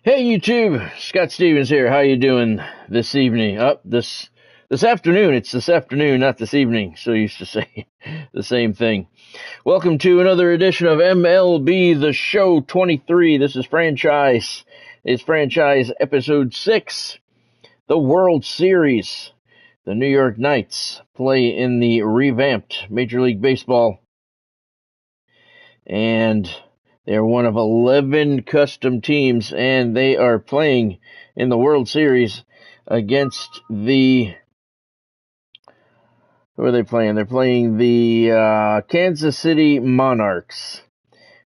Hey YouTube, Scott Stevens here. How you doing this evening? This afternoon. It's this afternoon, not this evening. So used to say the same thing. Welcome to another edition of MLB The Show 23. This is franchise. It's franchise episode 6. The World Series. The New York Knights play in the revamped Major League Baseball, and they're one of 11 custom teams, and they are playing in the World Series against the... Who are they playing? They're playing the Kansas City Monarchs,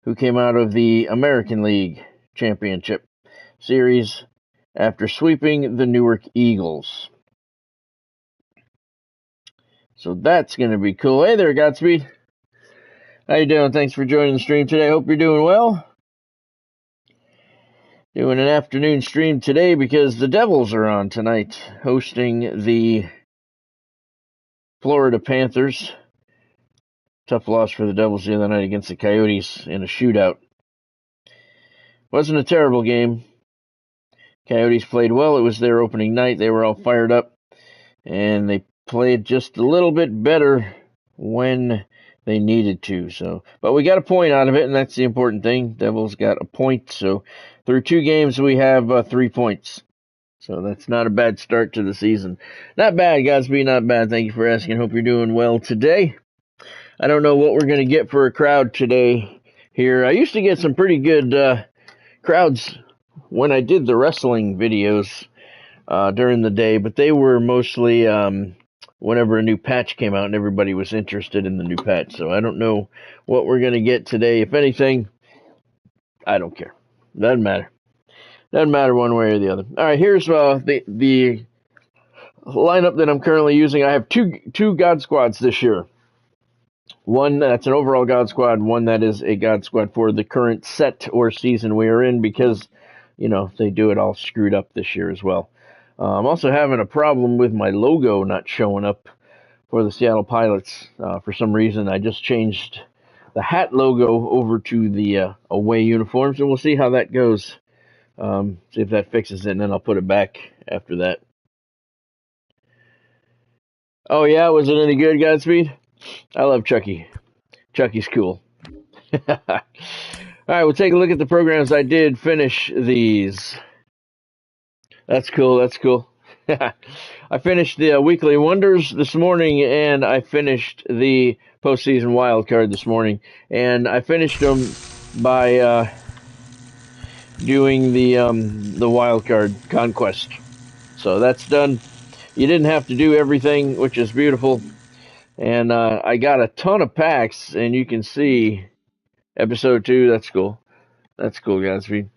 who came out of the American League Championship Series after sweeping the Newark Eagles. So that's going to be cool. Hey there, Godspeed. How you doing? Thanks for joining the stream today. Hope you're doing well. Doing an afternoon stream today because the Devils are on tonight, hosting the Florida Panthers. Tough loss for the Devils the other night against the Coyotes in a shootout. Wasn't a terrible game. Coyotes played well. It was their opening night. They were all fired up, and they played just a little bit better when they needed to. But we got a point out of it, and that's the important thing. Devils got a point, so through 2 games we have 3 points. So that's not a bad start to the season. Not bad, Godspeed, not bad. Thank you for asking. Hope you're doing well today. I don't know what we're going to get for a crowd today here. I used to get some pretty good crowds when I did the wrestling videos during the day, but they were mostly whenever a new patch came out and everybody was interested in the new patch. So I don't know what we're going to get today. If anything, I don't care. Doesn't matter. Doesn't matter one way or the other. All right, here's the lineup that I'm currently using. I have two God Squads this year. One that's an overall God Squad, one that is a God Squad for the current set or season we are in, because, you know, they do it all screwed up this year as well. I'm also having a problem with my logo not showing up for the Seattle Pilots. For some reason, I just changed the hat logo over to the away uniforms, and we'll see how that goes. See if that fixes it, and then I'll put it back after that. Oh yeah, was it any good, Godspeed? I love Chucky. Chucky's cool. All right, we'll take a look at the programs. I did finish these. That's cool. That's cool. I finished the Weekly Wonders this morning, and I finished the Postseason Wild Card this morning, and I finished them by doing the Wild Card Conquest. So that's done. You didn't have to do everything, which is beautiful. And I got a ton of packs, and you can see episode 2. That's cool. That's cool, Godspeed.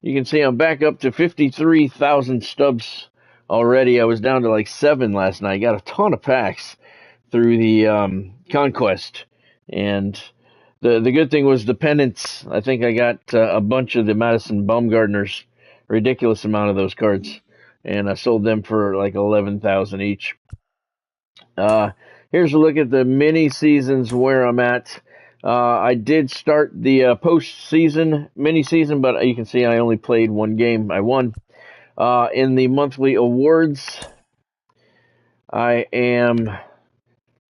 You can see I'm back up to 53,000 stubs already. I was down to like 7 last night. Got a ton of packs through the Conquest. And the good thing was the pennants. I think I got a bunch of the Madison Bumgarners, ridiculous amount of those cards. And I sold them for like 11,000 each. Here's a look at the mini seasons where I'm at. I did start the post-season mini season, but you can see I only played 1 game. I won. In the monthly awards, I am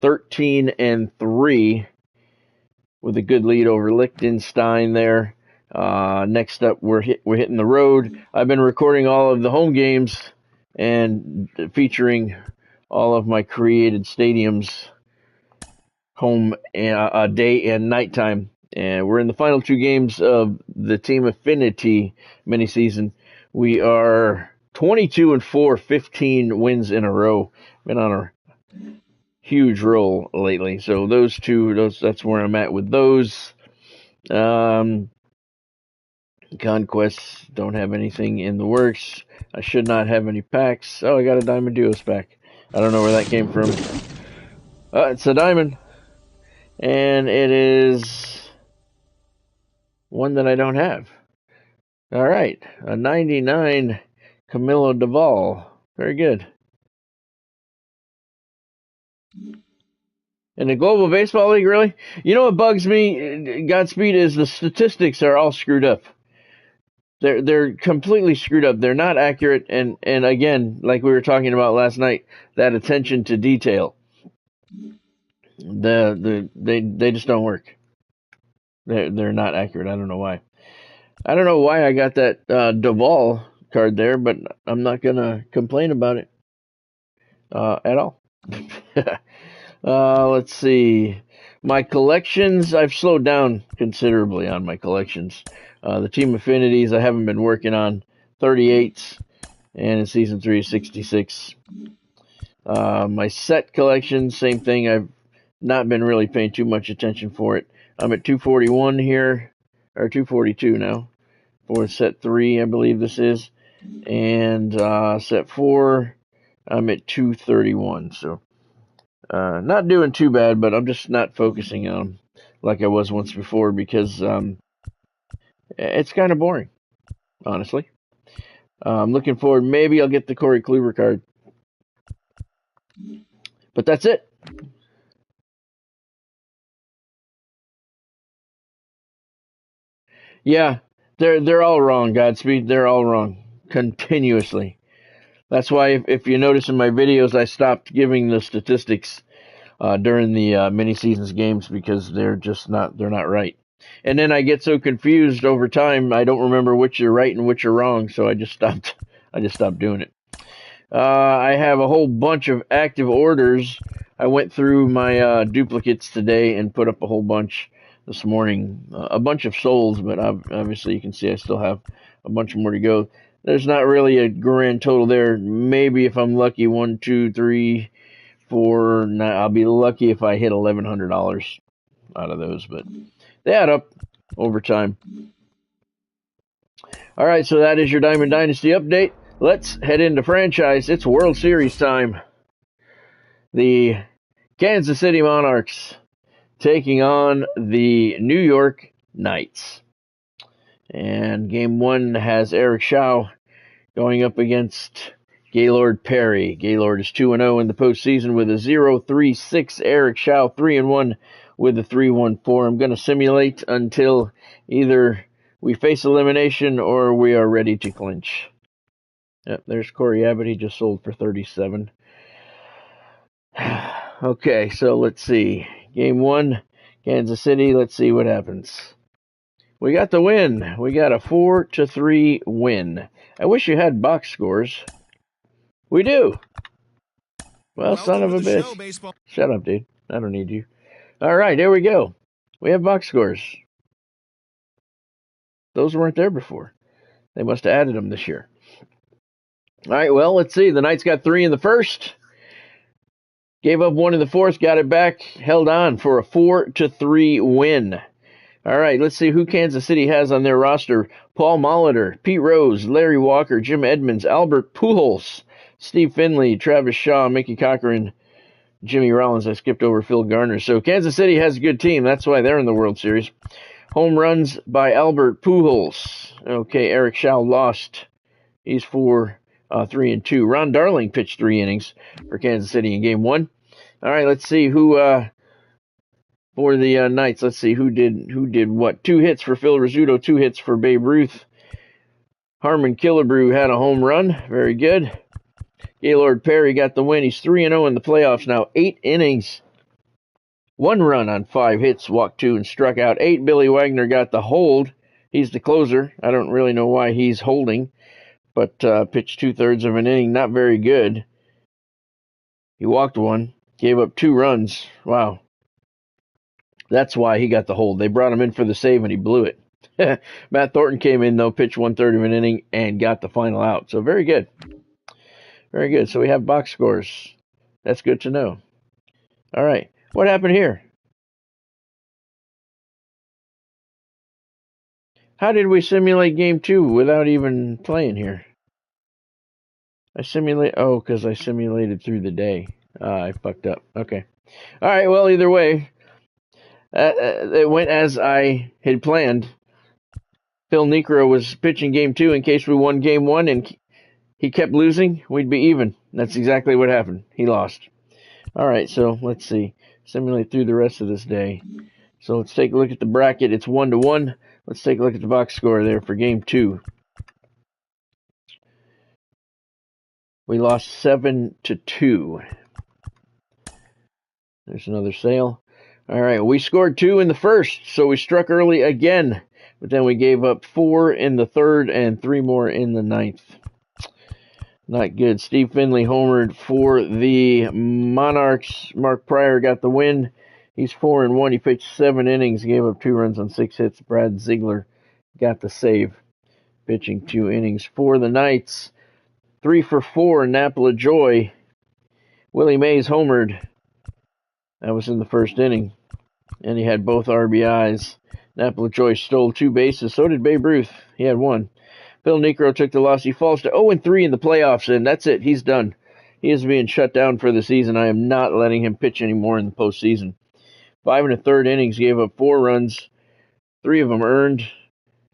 13-3 with a good lead over Liechtenstein there. Next up, we're hitting the road. I've been recording all of the home games and featuring all of my created stadiums, home day and nighttime. And we're in the final 2 games of the Team Affinity mini-season. We are 22-4, 15 wins in a row. Been on a huge roll lately. So those 2, that's where I'm at with those. Conquests, don't have anything in the works. I should not have any packs. Oh, I got a Diamond Duos pack. I don't know where that came from. It's a diamond. And it is one that I don't have. All right. A 99 Camilo Duvall. Very good. In the Global Baseball League, really? You know what bugs me, Godspeed, is the statistics are all screwed up. They're completely screwed up. They're not accurate, and again, like we were talking about last night, that attention to detail. They just don't work. They're not accurate. I don't know why. I don't know why I got that Duvall card there, but I'm not gonna complain about it at all. Let's see. My collections, I've slowed down considerably on my collections. The team affinities I haven't been working on 38s, and in season 3 66. My set collection, same thing. I've not been really paying too much attention for it. I'm at 241 here, or 242 now, for set 3, I believe this is. And set 4, I'm at 231. So not doing too bad, but I'm just not focusing on them like I was once before because it's kind of boring, honestly. I'm looking forward. Maybe I'll get the Corey Kluber card. But that's it. Yeah, they're all wrong, Godspeed. They're all wrong continuously. That's why if you notice in my videos, I stopped giving the statistics during the mini seasons games because they're not right. And then I get so confused over time, I don't remember which are right and which are wrong. So I just stopped doing it. I have a whole bunch of active orders. I went through my duplicates today and put up a whole bunch this morning. A bunch of souls, but obviously you can see I still have a bunch more to go. There's not really a grand total there. Maybe if I'm lucky, 1, 2, 3, 4. I'll be lucky if I hit $1,100 out of those, but they add up over time. All right, so that is your Diamond Dynasty update. Let's head into franchise. It's World Series time. The Kansas City Monarchs taking on the New York Knights. And game 1 has Eric Shaw going up against Gaylord Perry. Gaylord is 2-0 in the postseason with a 0.36. Eric Shaw 3-1 with a 3.14. I'm going to simulate until either we face elimination or we are ready to clinch. Yep, there's Corey Abbott. He just sold for 37. Okay, so let's see. Game 1, Kansas City. Let's see what happens. We got the win. We got a 4-3 win. I wish you had box scores. We do. Well, son of a bitch. Shut up, dude. I don't need you. All right, there we go. We have box scores. Those weren't there before. They must have added them this year. All right, well, let's see. The Knights got 3 in the first. Gave up 1 in the fourth, got it back, held on for a 4-3 win. All right, let's see who Kansas City has on their roster. Paul Molitor, Pete Rose, Larry Walker, Jim Edmonds, Albert Pujols, Steve Finley, Travis Shaw, Mickey Cochran, Jimmy Rollins. I skipped over Phil Garner. So Kansas City has a good team. That's why they're in the World Series. Home runs by Albert Pujols. Okay, Eric Shaw lost. He's 3-2. Ron Darling pitched 3 innings for Kansas City in game 1. All right, let's see who for the Knights. Let's see who did what. 2 hits for Phil Rizzuto, 2 hits for Babe Ruth. Harmon Killebrew had a home run. Very good. Gaylord Perry got the win. He's 3-0 in the playoffs now. 8 innings. 1 run on 5 hits, walked 2 and struck out 8. Billy Wagner got the hold. He's the closer. I don't really know why he's holding, but pitched 2/3 of an inning. Not very good. He walked 1, gave up 2 runs. Wow. That's why he got the hold. They brought him in for the save, and he blew it. Matt Thornton came in, though, pitched 1/3 of an inning, and got the final out. So very good. Very good. So we have box scores. That's good to know. All right. What happened here? How did we simulate game 2 without even playing here? because I simulated through the day. I fucked up. Okay. All right, well, either way, it went as I had planned. Phil Niekro was pitching game 2 in case we won game 1, and he kept losing. We'd be even. That's exactly what happened. He lost. All right, so let's see. Simulate through the rest of this day. So let's take a look at the bracket. It's 1-1. Let's take a look at the box score there for game 2. We lost 7-2. There's another sale. All right, we scored 2 in the first, so we struck early again. But then we gave up 4 in the third and 3 more in the ninth. Not good. Steve Finley homered for the Monarchs. Mark Pryor got the win. He's 4-1. He pitched 7 innings, gave up 2 runs on 6 hits. Brad Ziegler got the save, pitching 2 innings for the Knights. 3 for 4, Napa Joy. Willie Mays homered. That was in the first inning, and he had both RBIs. Napa Joy stole 2 bases. So did Babe Ruth. He had 1. Phil Niekro took the loss. He falls to 0-3 in the playoffs, and that's it. He's done. He is being shut down for the season. I am not letting him pitch anymore in the postseason. 5 1/3 innings, gave up 4 runs, 3 of them earned,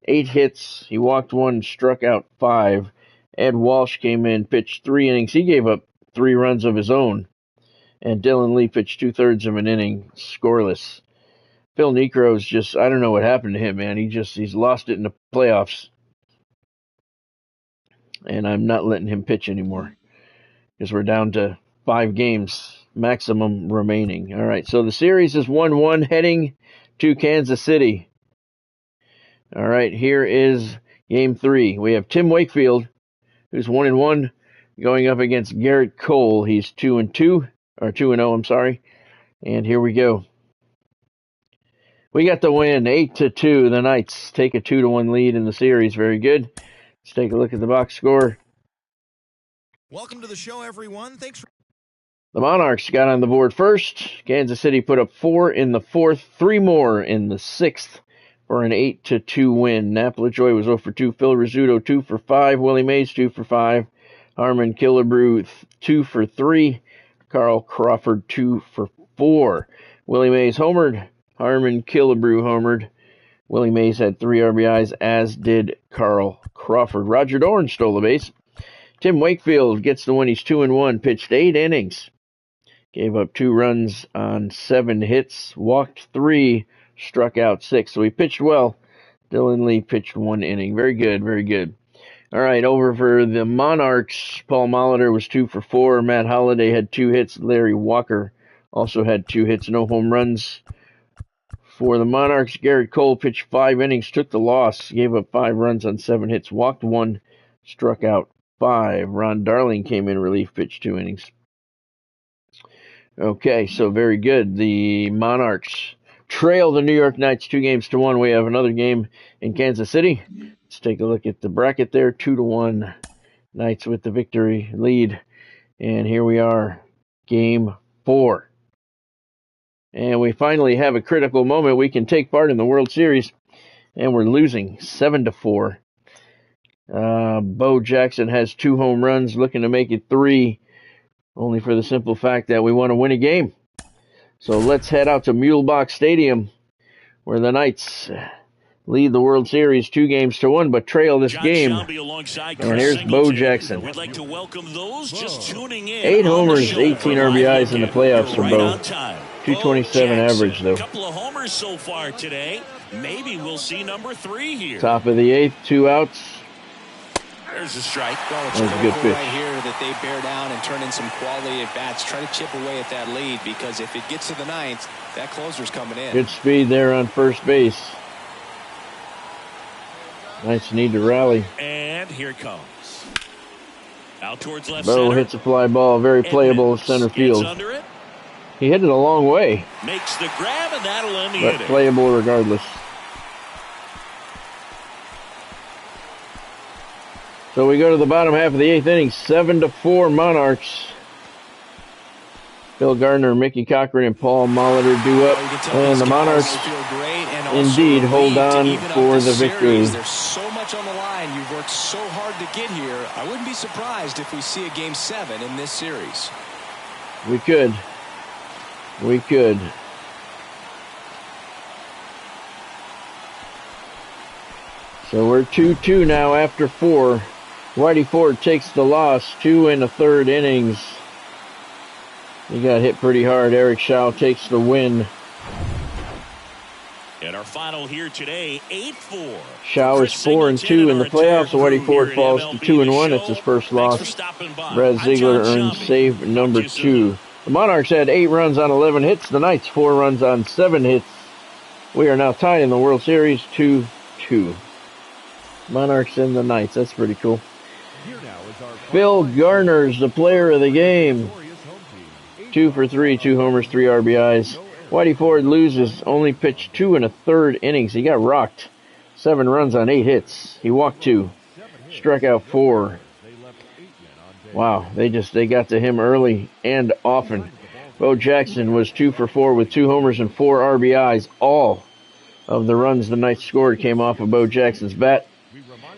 8 hits. He walked 1, struck out 5. Ed Walsh came in, pitched 3 innings. He gave up 3 runs of his own. And Dylan Lee pitched 2/3 of an inning, scoreless. Phil Niekro's just, I don't know what happened to him, man. He's lost it in the playoffs. And I'm not letting him pitch anymore because we're down to 5 games maximum remaining. All right, so the series is 1-1 heading to Kansas City. All right, here is game 3. We have Tim Wakefield, who's 1-1, going up against Garrett Cole. He's 2-2, or 2-0, I'm sorry. And here we go. We got the win, 8-2. The Knights take a 2-1 lead in the series. Very good. Let's take a look at the box score. Welcome to the show, everyone. Thanks for... The Monarchs got on the board first. Kansas City put up 4 in the fourth, 3 more in the sixth for an 8-2 win. Napa Joy was 0 for 2. Phil Rizzuto 2 for 5. Willie Mays 2 for 5. Harmon Killebrew 2 for 3. Carl Crawford 2 for 4. Willie Mays homered. Harmon Killebrew homered. Willie Mays had 3 RBIs, as did Carl Crawford. Roger Dorn stole the base. Tim Wakefield gets the win. He's 2-1, pitched 8 innings. Gave up 2 runs on 7 hits, walked 3, struck out 6. So he pitched well. Dylan Lee pitched 1 inning. Very good, very good. All right, over for the Monarchs. Paul Molitor was 2 for 4. Matt Holliday had 2 hits. Larry Walker also had 2 hits, no home runs. For the Monarchs, Garrett Cole pitched 5 innings, took the loss, gave up 5 runs on 7 hits, walked 1, struck out 5. Ron Darling came in relief, pitched 2 innings. Okay, so very good. The Monarchs trail the New York Knights 2-1. We have another game in Kansas City. Let's take a look at the bracket there. 2-1. Knights with the victory lead. And here we are, game 4. And we finally have a critical moment. We can take part in the World Series. And we're losing 7-4. Bo Jackson has 2 home runs, looking to make it 3. Only for the simple fact that we want to win a game. So let's head out to Mulebach Stadium, where the Knights lead the World Series 2-1, but trail this game. And here's Bo Jackson. We'd like to welcome those just tuning in. 8 homers, 18 RBIs in the playoffs for Bo. 227 average, though. A couple of homers so far today. Maybe we'll see number 3 here. Top of the 8th, 2 outs. There's a strike. Well, it's a good pitch right here that they bear down and turn in some quality at bats. Try to chip away at that lead, because if it gets to the 9th, that closer's coming in. Good speed there on first base. Knights need to rally. And here it comes. Out towards left Bo center. hits a fly ball, very playable center field. Under it. He hit it a long way, Makes the grab, and that'll end the but inning. playable regardless. So we go to the bottom half of the 8th inning, 7-4 Monarchs. Phil Gardner, Mickey Cochran, and Paul Molitor do up, and the Monarchs indeed hold on for the victory. There's so much on the line. You've worked so hard to get here. I wouldn't be surprised if we see a Game 7 in this series. We could. We could. So we're 2-2 now after 4. Whitey Ford takes the loss, 2 1/3 innings. He got hit pretty hard. Eric Shaw takes the win. And our final here today, 8-4. Showers 4-2 in the playoffs. Whitey Ford falls to 2-1. It's his first loss. Brad Ziegler earns save number 2. The Monarchs had 8 runs on 11 hits. The Knights 4 runs on 7 hits. We are now tied in the World Series 2-2. Monarchs and the Knights. That's pretty cool. Phil Garner's the player of the game. 2 for 3, 2 homers, 3 RBIs. Whitey Ford loses, only pitched 2 1/3 innings. He got rocked. 7 runs on 8 hits. He walked 2, struck out 4. Wow, they got to him early and often. Bo Jackson was 2 for 4 with 2 homers and 4 RBIs. All of the runs the Knights scored came off of Bo Jackson's bat.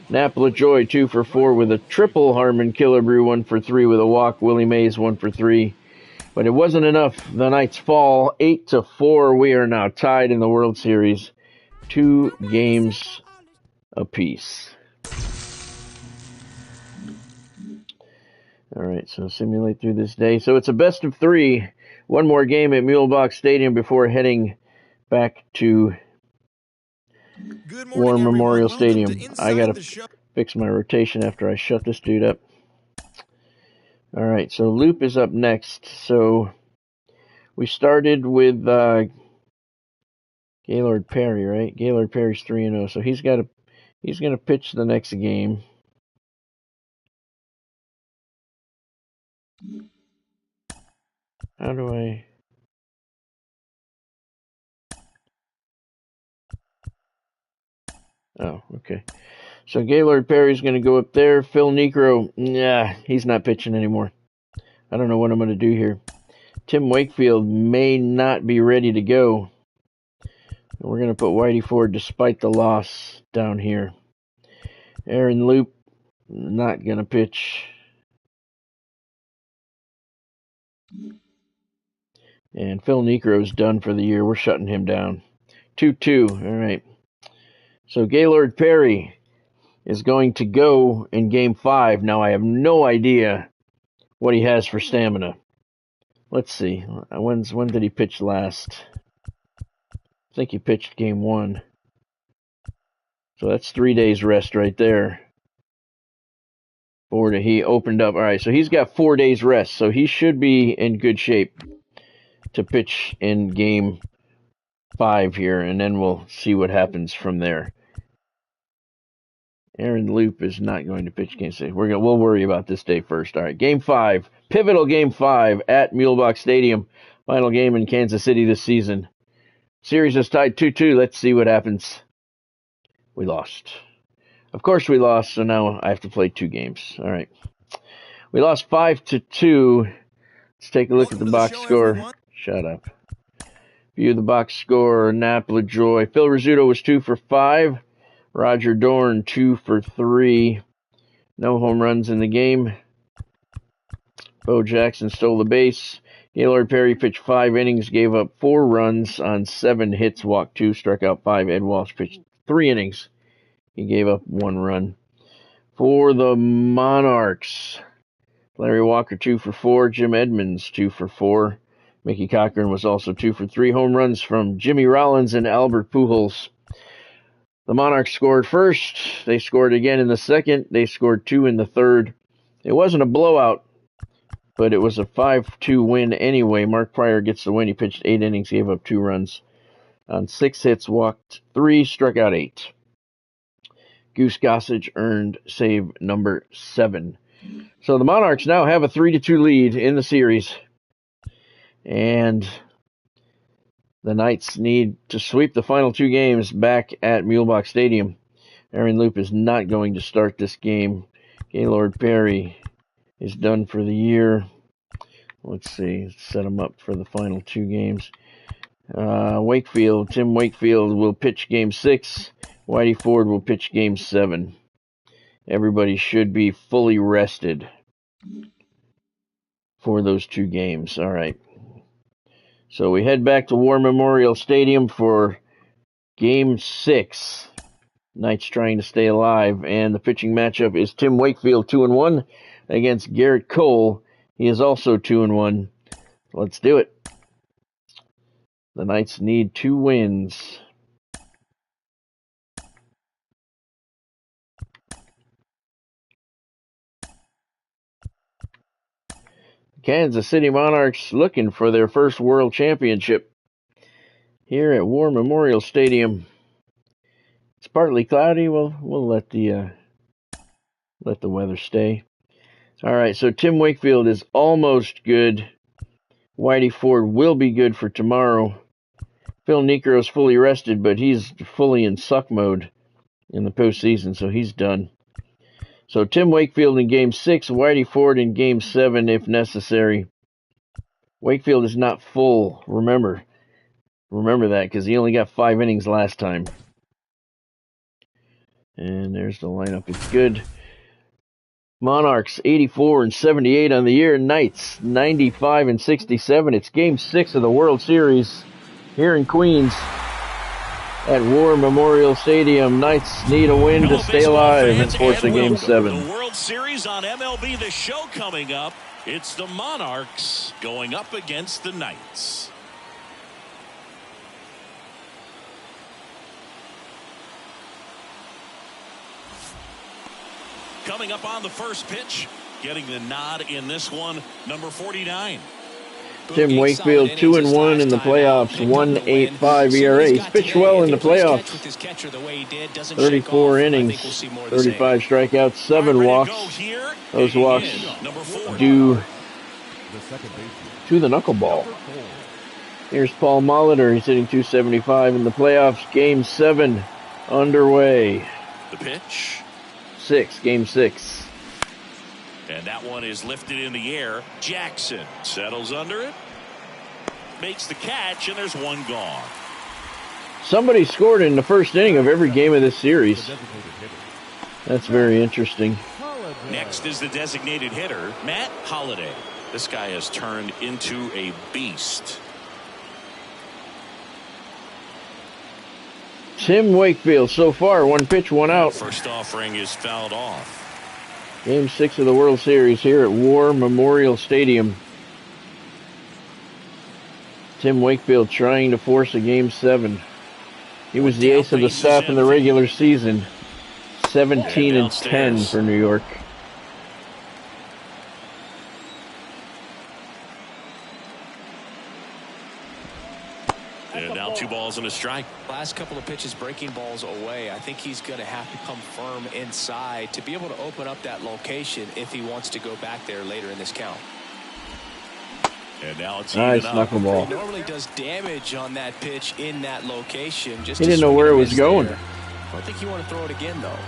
Nap LaJoy 2 for 4 with a triple. Harmon Killebrew 1 for 3 with a walk. Willie Mays 1 for 3. But it wasn't enough. The Knights fall 8-4. We are now tied in the World Series, 2 games apiece. All right, so simulate through this day. So it's a best of 3. One more game at Mulebach Stadium before heading back to War Memorial Stadium. I got to fix my rotation after I shut this dude up. All right, so Loop is up next. So we started with Gaylord Perry, right? Gaylord Perry's 3-0, so he's going to pitch the next game. How do I? Oh, okay. So Gaylord Perry's going to go up there. Phil Niekro, he's not pitching anymore. I don't know what I'm going to do here. Tim Wakefield may not be ready to go. We're going to put Whitey Ford despite the loss down here. Aaron Loop, not going to pitch. And Phil Niekro's done for the year. We're shutting him down. 2-2. All right. So Gaylord Perry is going to go in Game 5. Now, I have no idea what he has for stamina. Let's see. When did he pitch last? I think he pitched Game 1. So that's 3 days rest right there. He opened up. All right, so he's got 4 days rest. So he should be in good shape to pitch in Game 5 here, and then we'll see what happens from there. Aaron Loop is not going to pitch Game 6. We'll worry about this day first. All right, Game 5, pivotal Game 5 at Mulebach Stadium. Final game in Kansas City this season. Series is tied 2-2. Let's see what happens. We lost. Of course we lost, so now I have to play 2 games. All right. We lost 5-2. Let's take a look at the box score. Everyone. Shut up. View the box score. Nap LaJoy. Phil Rizzuto was 2 for 5. Roger Dorn, 2 for 3. No home runs in the game. Bo Jackson stole the base. Gaylord Perry pitched 5 innings, gave up 4 runs on 7 hits, walked 2, struck out 5. Ed Walsh pitched 3 innings. He gave up 1 run. For the Monarchs, Larry Walker, 2 for 4. Jim Edmonds, 2 for 4. Mickey Cochran was also 2 for 3. Home runs from Jimmy Rollins and Albert Pujols. The Monarchs scored first. They scored again in the second. They scored 2 in the third. It wasn't a blowout, but it was a 5-2 win anyway. Mark Pryor gets the win. He pitched 8 innings, gave up 2 runs on 6 hits, walked 3, struck out 8. Goose Gossage earned save number 7. So the Monarchs now have a 3-2 lead in the series. And the Knights need to sweep the final 2 games back at Mulebach Stadium. Aaron Loop is not going to start this game. Gaylord Perry is done for the year. Let's see. Let's set him up for the final 2 games. Tim Wakefield will pitch Game 6. Whitey Ford will pitch Game 7. Everybody should be fully rested for those 2 games. All right. So we head back to War Memorial Stadium for Game 6. Knights trying to stay alive, and the pitching matchup is Tim Wakefield 2-1 against Garrett Cole. He is also 2-1. Let's do it. The Knights need 2 wins Kansas City Monarchs looking for their first world championship here at War Memorial Stadium. It's partly cloudy. We'll let the weather stay. All right, so Tim Wakefield is almost good. Whitey Ford will be good for tomorrow. Phil Niekro's fully rested, but he's fully in suck mode in the postseason, so he's done. So Tim Wakefield in Game 6, Whitey Ford in Game 7 if necessary. Wakefield is not full, remember that, because he only got 5 innings last time. And there's the lineup. It's good. Monarchs 84 and 78 on the year. Knights 95 and 67. It's Game 6 of the World Series here in Queens at War Memorial Stadium. Knights need a win to stay alive and force a Game 7. The World Series on MLB The Show coming up. It's the Monarchs going up against the Knights. Coming up on the first pitch, getting the nod in this one, number 49. Tim Wakefield 2-1 in the playoffs, 1.85 ERA. He's pitched well in the playoffs. 34 innings, 35 strikeouts, 7 walks. Those walks due to the knuckleball. Here's Paul Molitor. He's hitting .275 in the playoffs. Game 7 underway. The pitch. Game 6. And that one is lifted in the air. Jackson settles under it. Makes the catch, and there's one gone. Somebody scored in the first inning of every game of this series. That's very interesting. Next is the designated hitter, Matt Holliday. This guy has turned into a beast. Tim Wakefield so far, 1 pitch, 1 out. First offering is fouled off. Game 6 of the World Series here at War Memorial Stadium. Tim Wakefield trying to force a Game 7. He was the ace of the staff in the regular season. 17 and 10 for New York. And now 2 balls and a strike. Last couple of pitches breaking balls away. I think he's going to have to come firm inside to be able to open up that location if he wants to go back there later in this count. And now it's nice knuckleball. He normally does damage on that pitch in that location. Just he didn't know where it was going. There. I don't think you want to throw it again, though.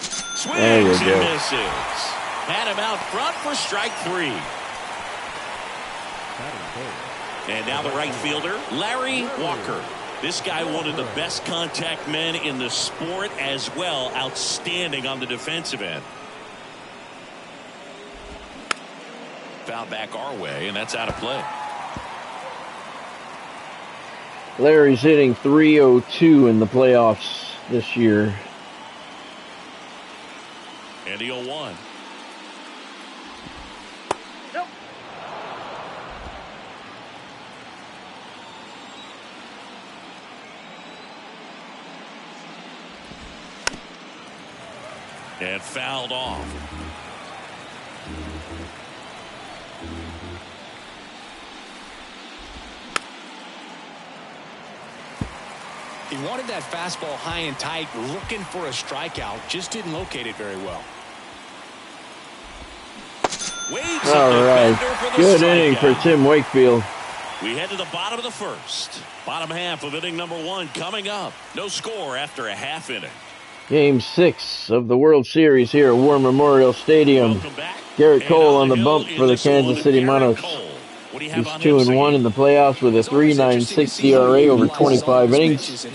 Swings and misses. Had him out front for strike 3. And now the right fielder, Larry Walker. This guy, one of the best contact men in the sport as well. Outstanding on the defensive end. Foul back our way, and that's out of play. Larry's hitting .302 in the playoffs this year. And the 0-1. And fouled off. He wanted that fastball high and tight, looking for a strikeout. Just didn't locate it very well. All right. Good inning for Tim Wakefield. We head to the bottom of the first. Bottom half of inning number 1 coming up. No score after a half inning. Game 6 of the World Series here at War Memorial Stadium. Garrett Cole on the bump for the Kansas City Monarchs. He's 2-1 in the playoffs with a 3.96 ERA over 25 innings,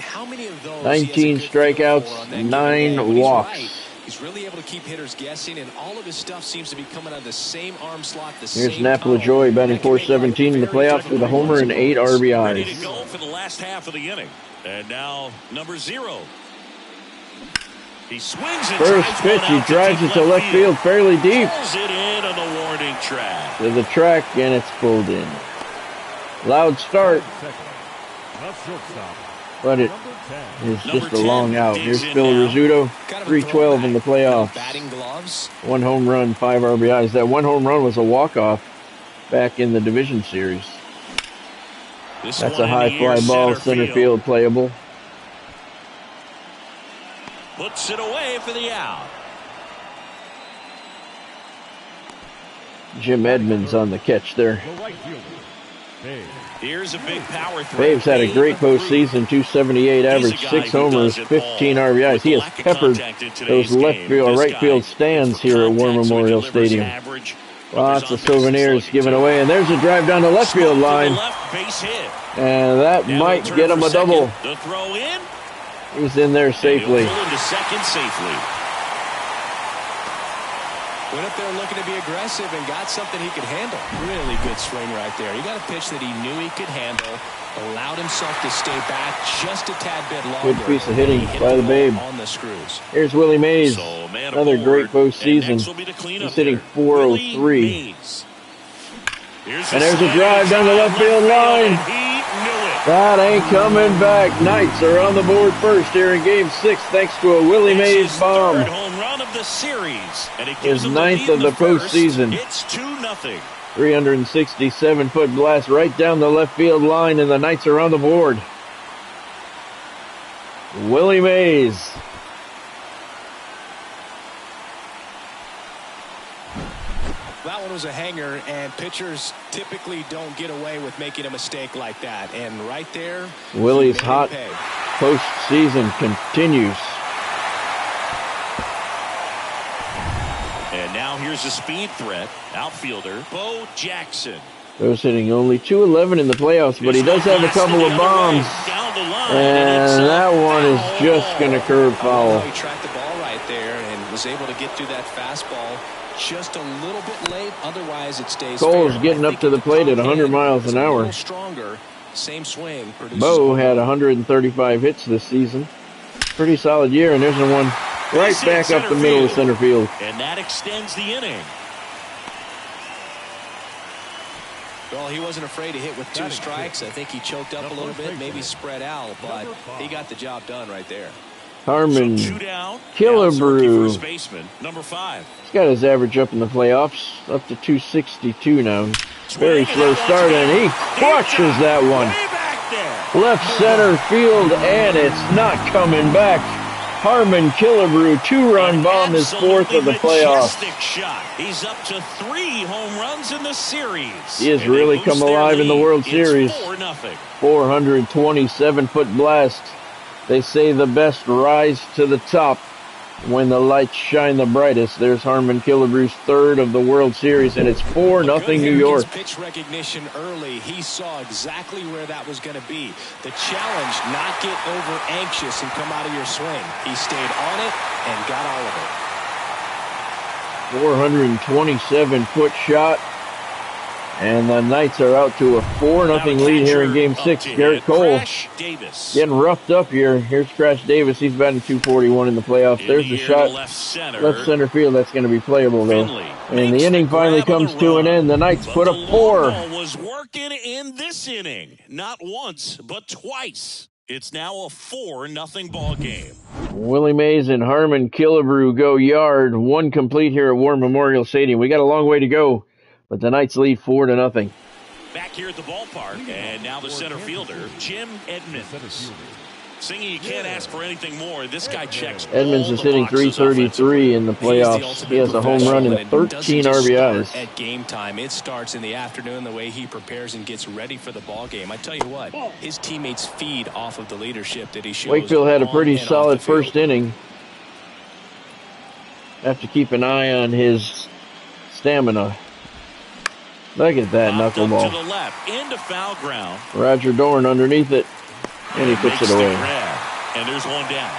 19 strikeouts, 9 walks. He's really able to keep hitters guessing, and all of his stuff seems to be coming out of the same arm slot. Here's Nap LaJoy batting .417 in the playoffs with a homer and 8 RBIs. Ready to go for the last half of the inning. And now number 0. He swings it. First pitch, he drives it to left field fairly deep. Pulls it in on the warning track. To the track, and it's pulled in. Loud start, but it is just a long out. Here's Phil Rizzuto, 3.12 in the playoffs. Batting glove. gloves. 1 home run, 5 RBIs. That 1 home run was a walk-off back in the division series. That's a high fly ball, center field playable. Puts it away for the out. Jim Edmonds on the catch there. Here's a big power throw. Babe's had a great postseason, 278 average, 6 homers, 15 RBIs. He has peppered those right field stands here at War Memorial Stadium. Lots of souvenirs given away, and there's a drive down the left field line. And that might get him a double. The throw in. He's in there safely. Into second safely. Went up there looking to be aggressive and got something he could handle. Really good swing right there. He got a pitch that he knew he could handle, allowed himself to stay back just a tad bit longer. Good piece of hitting by the Babe. On the screws. Here's Willie Mays. Another great postseason. He's hitting .403. And there's a drive down the left field line. That ain't coming back. Knights are on the board first here in Game 6 thanks to a Willie Mays bomb. Home run of the series. And it his 9th of the postseason. It's 2-0. 367-foot blast right down the left field line, and the Knights are on the board. Willie Mays. That one was a hanger, and pitchers typically don't get away with making a mistake like that. And right there, Willie's hot postseason continues. And now here's a speed threat. Outfielder Bo Jackson. Bo's hitting only .211 in the playoffs, but he does have a couple of bombs. And that one is just going to curve foul. He tracked the ball right there and was able to get through that fastball just a little bit late. Otherwise, it stays. Cole's getting up to the plate at 100 miles an hour. Stronger, same swing. Bo had 135 hits this season. Pretty solid year, and there's the one right back up the middle of center field. And that extends the inning. Well, he wasn't afraid to hit with 2 strikes. I think he choked up a little bit, maybe spread out, but he got the job done right there. Harmon Killebrew. Baseman, number 5. He's got his average up in the playoffs, up to 262 now. Very slow start, and he crushes that one. Left center field, and it's not coming back. Harmon Killebrew, 2-run bomb, his 4th of the playoffs. Shot. He's up to 3 home runs in the series. He has really come alive in the World Series. 4-0. 427-foot blast. They say the best rise to the top when the lights shine the brightest. There's Harmon Killebrew's 3rd of the World Series, and it's 4-0 New York. Pitch recognition early. He saw exactly where that was going to be. The challenge, not get over anxious and come out of your swing. He stayed on it and got all of it. 427-foot shot. And the Knights are out to a 4-0 lead here in Game 6. Garrett Cole getting roughed up here. Here's Crash Davis. He's batting .241 in the playoffs. There's the shot. Left center field. That's going to be playable, though. And the inning finally comes to an end. The Knights put up 4. Was working in this inning. Not once, but twice. It's now a 4-0 ball game. Willie Mays and Harmon Killebrew go yard. 1 complete here at War Memorial Stadium. We got a long way to go. But the Knights lead 4-0. Back here at the ballpark, and now the center fielder, Jim Edmonds. Singing, you can't ask for anything more. This guy checks. Edmonds is hitting .333 in the playoffs. He has a home run and 13 RBIs. At game time, it starts in the afternoon. The way he prepares and gets ready for the ball game. I tell you what, his teammates feed off of the leadership that he shows. Wakefield had a pretty solid first inning. Have to keep an eye on his stamina. Look at that knuckleball. To the left, into foul ground. Roger Dorn underneath it, and he puts it away. And there's one down.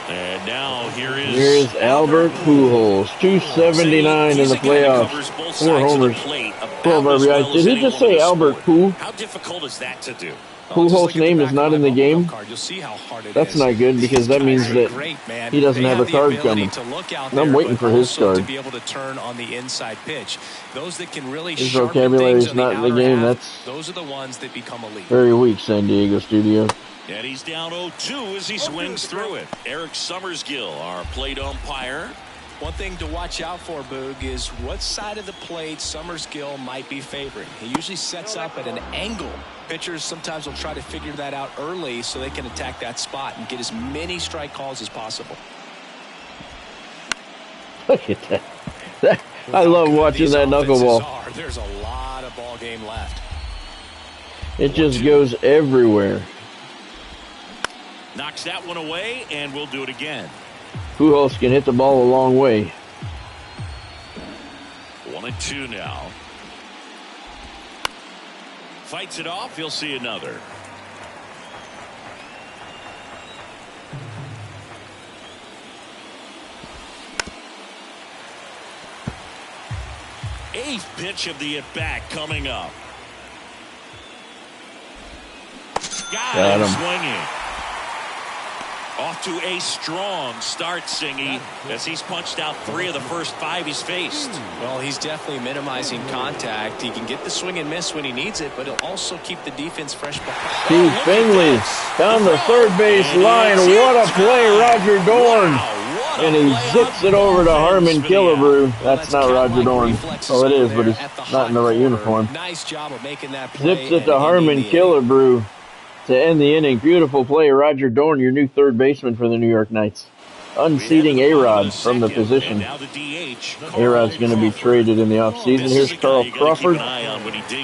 And now here's Albert Pujols, 279 in the playoffs, 4 homers, 12 RBIs. Did he just say Albert Pujols? How difficult is that to do? Pujols' name is not in the game. That's not good because that means that he doesn't have a card coming. I'm waiting for his card. To be able to turn on the inside pitch. Those that can really his vocabulary is not in the game. Those are the ones that become elite. Very weak, San Diego studio. And he's down 0-2 as he swings through it. Eric Summersgill, our plate umpire. One thing to watch out for, Boog, is what side of the plate Summersgill might be favoring. He usually sets up at an angle. Pitchers sometimes will try to figure that out early so they can attack that spot and get as many strike calls as possible. Look at that. I love watching that knuckleball. There's a lot of ball game left. It just goes everywhere. Knocks that one away, and we'll do it again. Pujols can hit the ball a long way. 1-2 now. Fights it off. He'll see another. Eighth pitch of the at-bat coming up. Got him swinging. Off to a strong start, Singy, as he's punched out 3 of the first 5 he's faced. Well, he's definitely minimizing contact. He can get the swing and miss when he needs it, but he'll also keep the defense fresh behind. Steve Finley down the third base line. What a play, Roger Dorn. And he zips it over to Harmon Killebrew. That's not Roger Dorn. Oh, it is, but he's not in the right uniform. Nice job of making that play. Zips it to Harmon Killebrew to end the inning. Beautiful play, Roger Dorn, your new third baseman for the New York Knights. Unseating A-Rod from the position. A-Rod's going to be traded in the offseason. Here's Carl Crawford.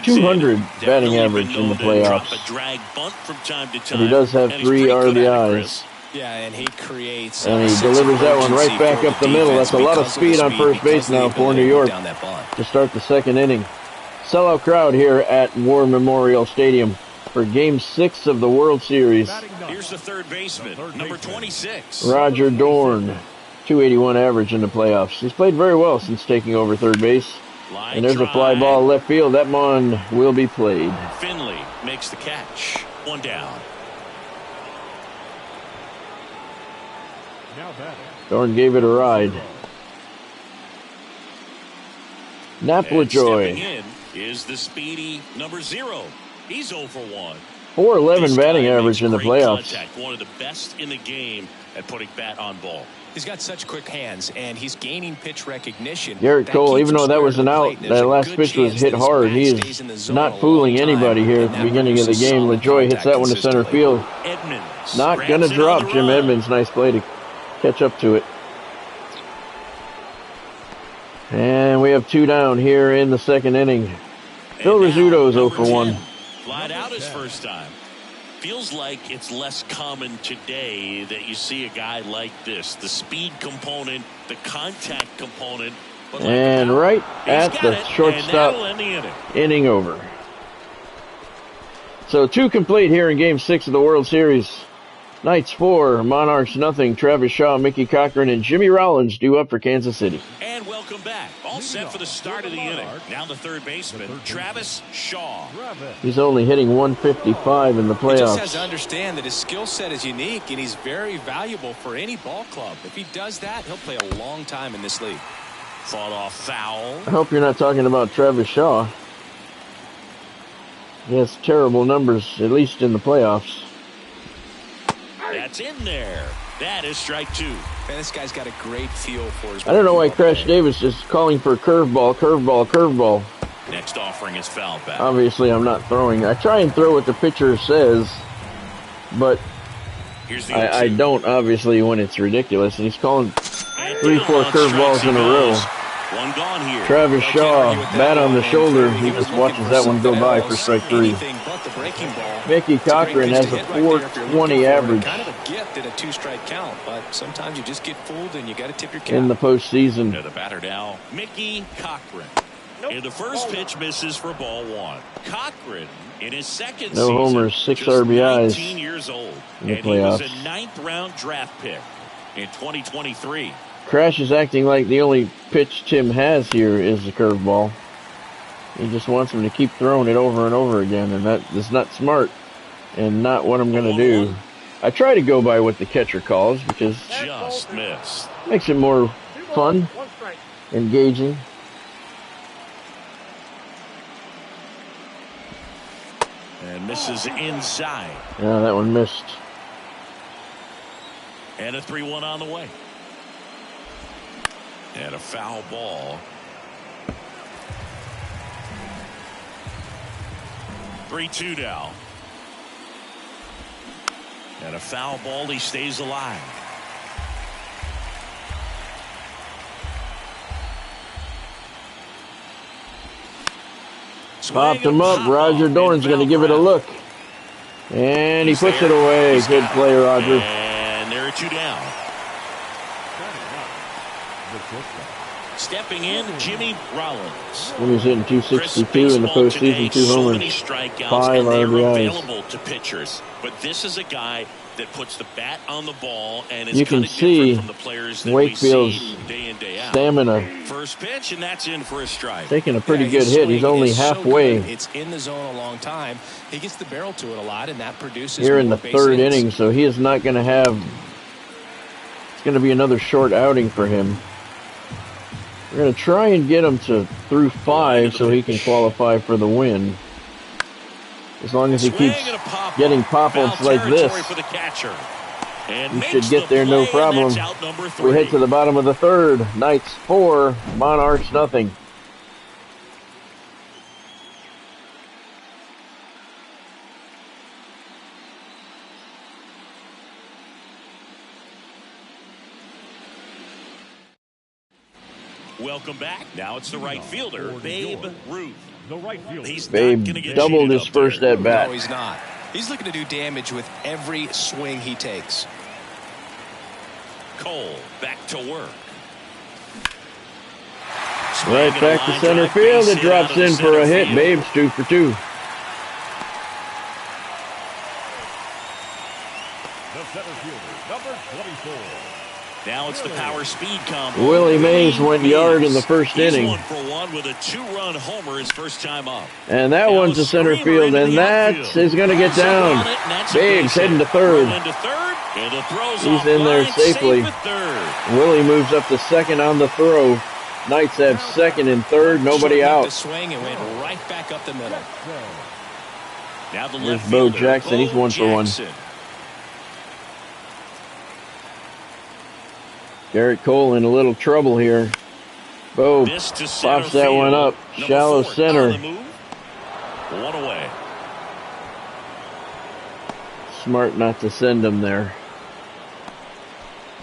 200 batting average in the playoffs. And he does have 3 RBIs. Yeah, and he creates. And he delivers that one right back up the middle. That's a lot of speed on first base now for New York to start the second inning. Sellout crowd here at War Memorial Stadium for Game 6 of the World Series. Here's the third baseman, number 26. Roger Dorn, 281 average in the playoffs. He's played very well since taking over third base. And there's a fly ball left field. That one will be played. Finley makes the catch. 1 down. Dorn gave it a ride. Naplejoy. Stepping in is the speedy number 0. He's 0 for 1. 411 batting average in the playoffs. Contact, one of the best in the game at putting bat on ball. He's got such quick hands, and he's gaining pitch recognition. Garrett Cole, even though that was an out, that last pitch was hit hard. He is not fooling anybody here at the beginning of the game. LaJoy hits that one to center field. Not going to drop Jim Edmonds. Nice play to catch up to it. And we have 2 down here in the second inning. Phil Rizzuto is 0 for 1. Flied out his first time. Feels like it's less common today that you see a guy like this. The speed component, the contact component. And right at the shortstop, inning over. So 2 complete here in Game 6 of the World Series. Knights 4, Monarchs nothing. Travis Shaw, Mickey Cochran, and Jimmy Rollins due up for Kansas City. And welcome back. All set for the start of the inning. Now the third baseman, Travis Shaw. He's only hitting 155 in the playoffs. He just has to understand that his skill set is unique, and he's very valuable for any ball club. If he does that, he'll play a long time in this league. Fought off foul. I hope you're not talking about Travis Shaw. He has terrible numbers, at least in the playoffs. That's in there. That is strike 2. Man, this guy's got a great feel for his. I don't know why Crash Davis is calling for curveball, curveball, curveball. Next offering is foul back. Obviously, I'm not throwing. I try and throw what the pitcher says, but I don't, obviously, when it's ridiculous. And he's calling 3-4 curveballs in a row. One gone here. Travis Shaw, bat on the shoulder. He just watches that one go by for strike 3. Mickey Cochran has a 420 average. Kind of a gift at a 2-strike count, but sometimes you just get fooled and you got to tip your cap. In the postseason. The batter now, Mickey Cochran. And the first pitch misses for ball 1. Cochran in his second season. No homers, 6 RBIs. 19 years old. In the and playoffs. He was a 9th-round draft pick in 2023. Crash is acting like the only pitch Tim has here is the curveball. He just wants him to keep throwing it over and over again, and that is not smart and not what I'm going to do. I try to go by what the catcher calls because just missed. Makes it more fun, engaging. And And misses inside. Yeah, that one missed. And a 3-1 on the way. And a foul ball. 3-2 now. And a foul ball. He stays alive. Popped him up. Roger Dorn's going to give it a look. And he puts it away. Good play, Roger. And there are 2 down. Stepping in, Jimmy Rollins. Jimmy's hitting 262 in the postseason, 2 homers, 5 RBIs. Available to pitchers, but this is a guy that puts the bat on the ball, and it's you can see from the players that Wakefield's we see day in, day out. stamina. First pitch, and that's in for a strike. Taking a pretty good hit. He's only halfway. So it's in the zone a long time. He gets the barrel to it a lot, and that produces Here in the more 3rd base inning, so he is not going to have. It's going to be another short outing for him. We're going to try and get him to through 5 so he can qualify for the win. As long as he keeps getting pop-ups like this, he should get there no problem. We head to the bottom of the 3rd. Knights 4, Monarchs nothing. Welcome back. Now it's the right fielder, Babe Ruth. He's Babe doubled his first at bat. No, he's not. He's looking to do damage with every swing he takes. Cole back to work. Right back to center field. It drops in for a hit. Babe's 2 for 2. The center fielder, number 24. Now it's the power speed combo. Willie Mays went yard in the first inning. He's 1 for 1 with a 2-run homer his first time up. And that one's to center field, and that is going to get down. Babe's heading to 3rd. He's in there safely. Willie moves up to 2nd on the throw. Knights have 2nd and 3rd, nobody out. The swing and went right back up the middle. Now the There's Bo Jackson. He's 1 for 1. Garrett Cole in a little trouble here. Bo pops that one up. Shallow center. 1 away. Smart not to send him there.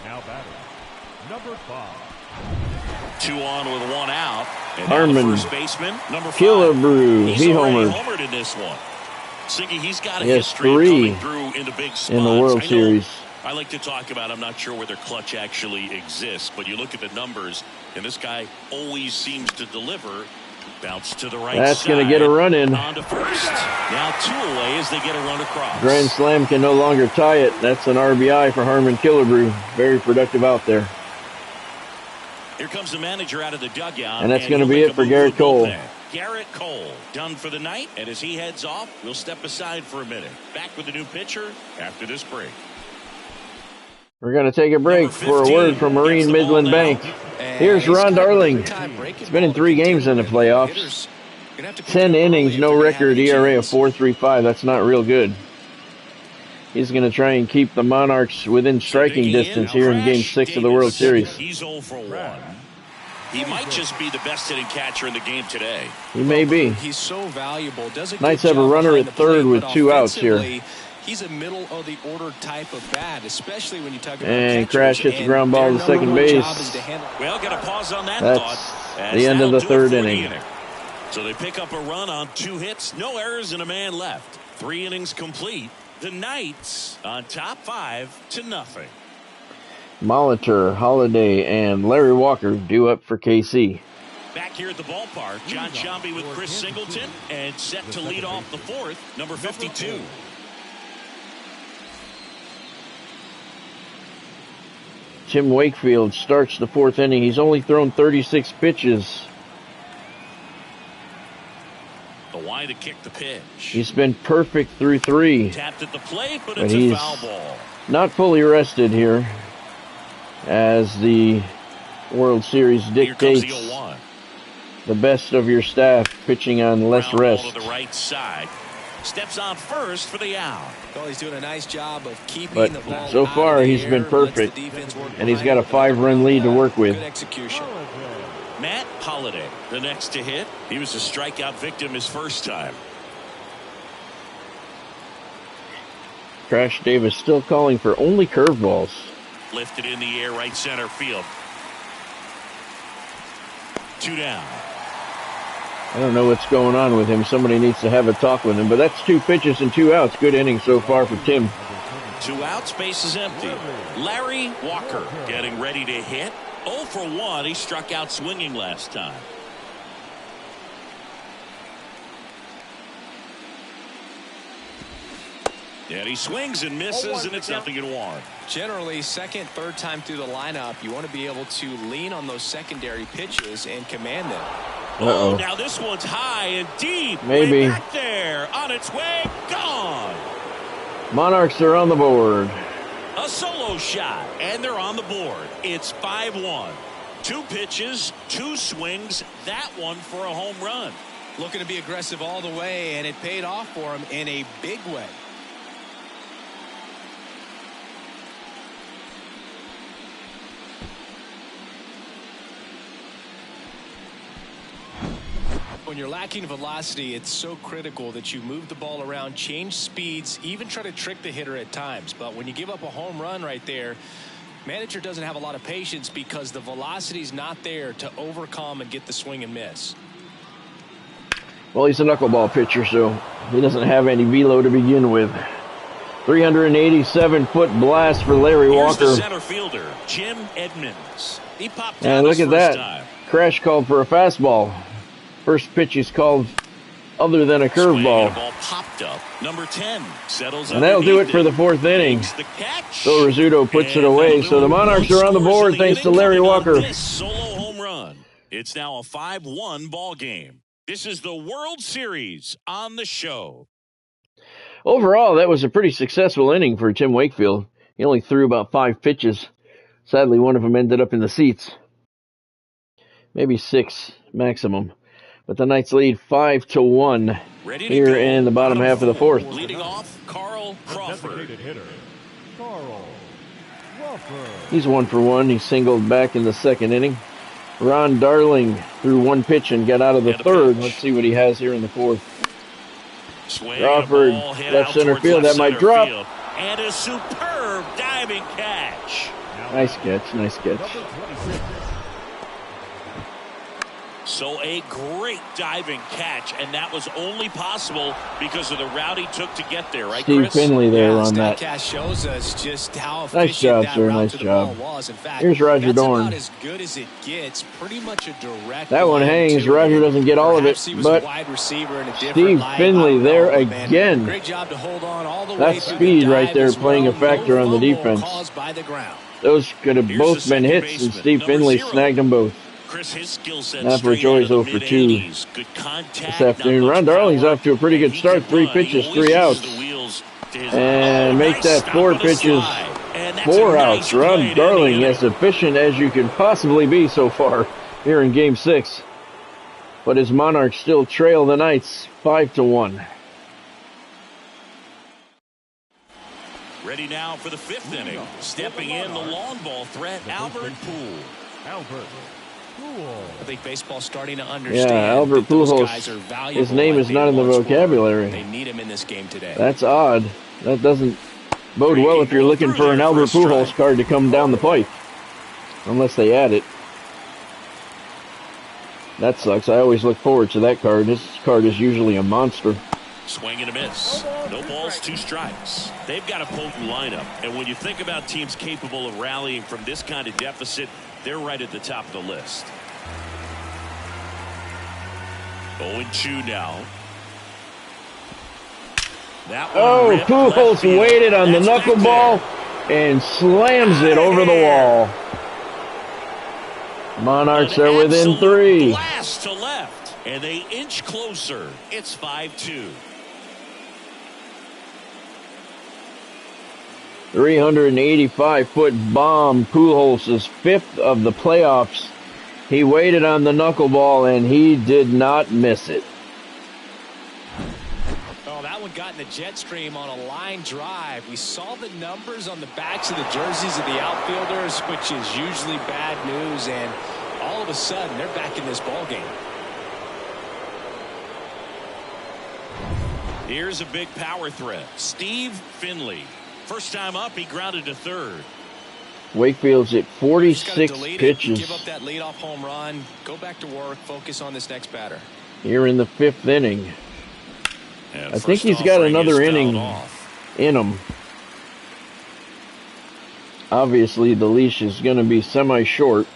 Now batting, number 5. 2 on with 1 out. And Harmon. First baseman, number 5. Killebrew. He homered. Homered in this one. Siggy, he's got a He has history 3 of coming through into big spots. in the World Series. I like to talk about, I'm not sure whether clutch actually exists, but you look at the numbers, and this guy always seems to deliver. Bounce to the right side. That's going to get a run in. On to first. Now 2 away as they get a run across. Grand Slam can no longer tie it. That's an RBI for Harmon Killebrew. Very productive out there. Here comes the manager out of the dugout. And that's going to be it for Garrett Cole. Garrett Cole done for the night. And as he heads off, we'll step aside for a minute. Back with the new pitcher after this break. We're going to take a break for a word from Marine Midland Bank. Here's Ron Darling. He's been in 3 games in the playoffs. 10 innings, no record, ERA of 4.35. That's not real good. He's going to try and keep the Monarchs within striking distance here in Game 6 of the World Series. He's 0 for 1. He might just be the best hitting catcher in the game today. He may be. He's so valuable. Knights have a runner at 3rd with 2 outs here. He's a middle of the order type of bat, especially when you talk about and Crash hits the ground ball to second base. Well, got to pause on that That's thought. the end of the 3rd inning. So they pick up a run on 2 hits, no errors, and a man left. 3 innings complete. The Knights on top 5-0. Molitor, Holiday, and Larry Walker due up for KC. Back here at the ballpark, John Sciambi with Chris Singleton, and set to lead off the 4th, number 52. Tim Wakefield starts the 4th inning. He's only thrown 36 pitches. The wide to kick the pitch. He's been perfect through 3. Tapped at the plate, but it's a foul ball. Not fully rested here, as the World Series dictates. Here comes the 0-1. The best of your staff pitching on less rest. Ball to the right side. steps on first for the out. Well, he's doing a nice job of keeping the ball. So far, he's been perfect, and he's got a 5-run lead to work with. Good execution. Matt Holliday, the next to hit. He was a strikeout victim his first time. Crash Davis still calling for only curveballs. Lifted in the air, right center field. 2 down. I don't know what's going on with him. Somebody needs to have a talk with him. But that's 2 pitches and 2 outs. Good inning so far for Tim. 2 outs, base is empty. Larry Walker getting ready to hit. 0 for 1. He struck out swinging last time. And he swings and misses, and it's 0-1. Generally, second, third time through the lineup, you want to be able to lean on those secondary pitches and command them. Oh, now this one's high and deep. Maybe. Way back there. On its way. Gone. Monarchs are on the board. A solo shot, and they're on the board. It's 5-1. 2 pitches, 2 swings. That one for a home run. Looking to be aggressive all the way, and it paid off for him in a big way. When you're lacking velocity, it's so critical that you move the ball around, change speeds, even try to trick the hitter at times. But when you give up a home run right there, manager doesn't have a lot of patience because the velocity's not there to overcome and get the swing and miss. Well, he's a knuckleball pitcher, so he doesn't have any velo to begin with. 387-foot blast for Larry Walker. Here's the center fielder, Jim Edmonds. He popped And out look his at first that. time. Crash called for a fastball. First pitch he's called other than a curveball. Ball popped up. Number 10 settles. And that'll do it for the 4th inning. So Rizzuto puts it away. So the Monarchs are on the board thanks to Larry Walker. Solo home run. It's now a 5-1 ball game. This is the World Series on the show. Overall, that was a pretty successful inning for Tim Wakefield. He only threw about 5 pitches. Sadly, one of them ended up in the seats. Maybe 6 maximum. But the Knights lead 5-1 here in the bottom half of the 4th. Leading off, Carl Crawford. He's 1 for 1. He singled back in the 2nd inning. Ron Darling threw 1 pitch and got out of the 3rd. Let's see what he has here in the 4th. Crawford, left center field. That might drop. And a superb diving catch. Nice catch, nice catch. So a great diving catch, and that was only possible because of the route he took to get there, right, Steve Chris? Finley there on that. Catch shows us just how nice job, sir. Nice job. Here's Roger Dorn. About as good as it gets. Pretty much a direct. That one hangs. Roger doesn't get all of it, but Steve Finley there again. Great job to hold on all the way. That speed right there playing a factor on the defense. Those could have both been hits, and Steve Finley snagged them both. Chris, his skill set Joy's 0 for 2 this afternoon. Ron Darling's off to a pretty good start. 3 pitches, 3 outs. And make that 4 pitches, 4 outs. Ron Darling as efficient as you can possibly be so far here in Game 6. But his Monarchs still trail the Knights 5-1. Ready now for the 5th inning. Stepping in the long ball threat, Albert Poole. I think baseball's starting to understand. Yeah, Albert Pujols. His name is not in the vocabulary. They need him in this game today. That's odd. That doesn't bode well if you're looking for an Albert Pujols card to come down the pipe. Unless they add it. That sucks. I always look forward to that card. This card is usually a monster. Swing and a miss. No balls, 2 strikes. They've got a potent lineup. And when you think about teams capable of rallying from this kind of deficit, they're right at the top of the list. 0-2 now. Pujols waited on the knuckleball and slams it over the wall. Monarchs are within 3. Blast to left, and they inch closer. It's 5-2. 385-foot bomb. Pujols' 5th of the playoffs. He waited on the knuckleball, and he did not miss it. one got in the jet stream on a line drive. We saw the numbers on the backs of the jerseys of the outfielders, which is usually bad news, and all of a sudden they're back in this ball game. Here's a big power threat. Steve Finley. First time up, he grounded to third. Wakefield's at 46 pitches. Give up that leadoff home run. Go back to work. Focus on this next batter. Here in the 5th inning. I think he's got another inning in him. Obviously, the leash is going to be semi-short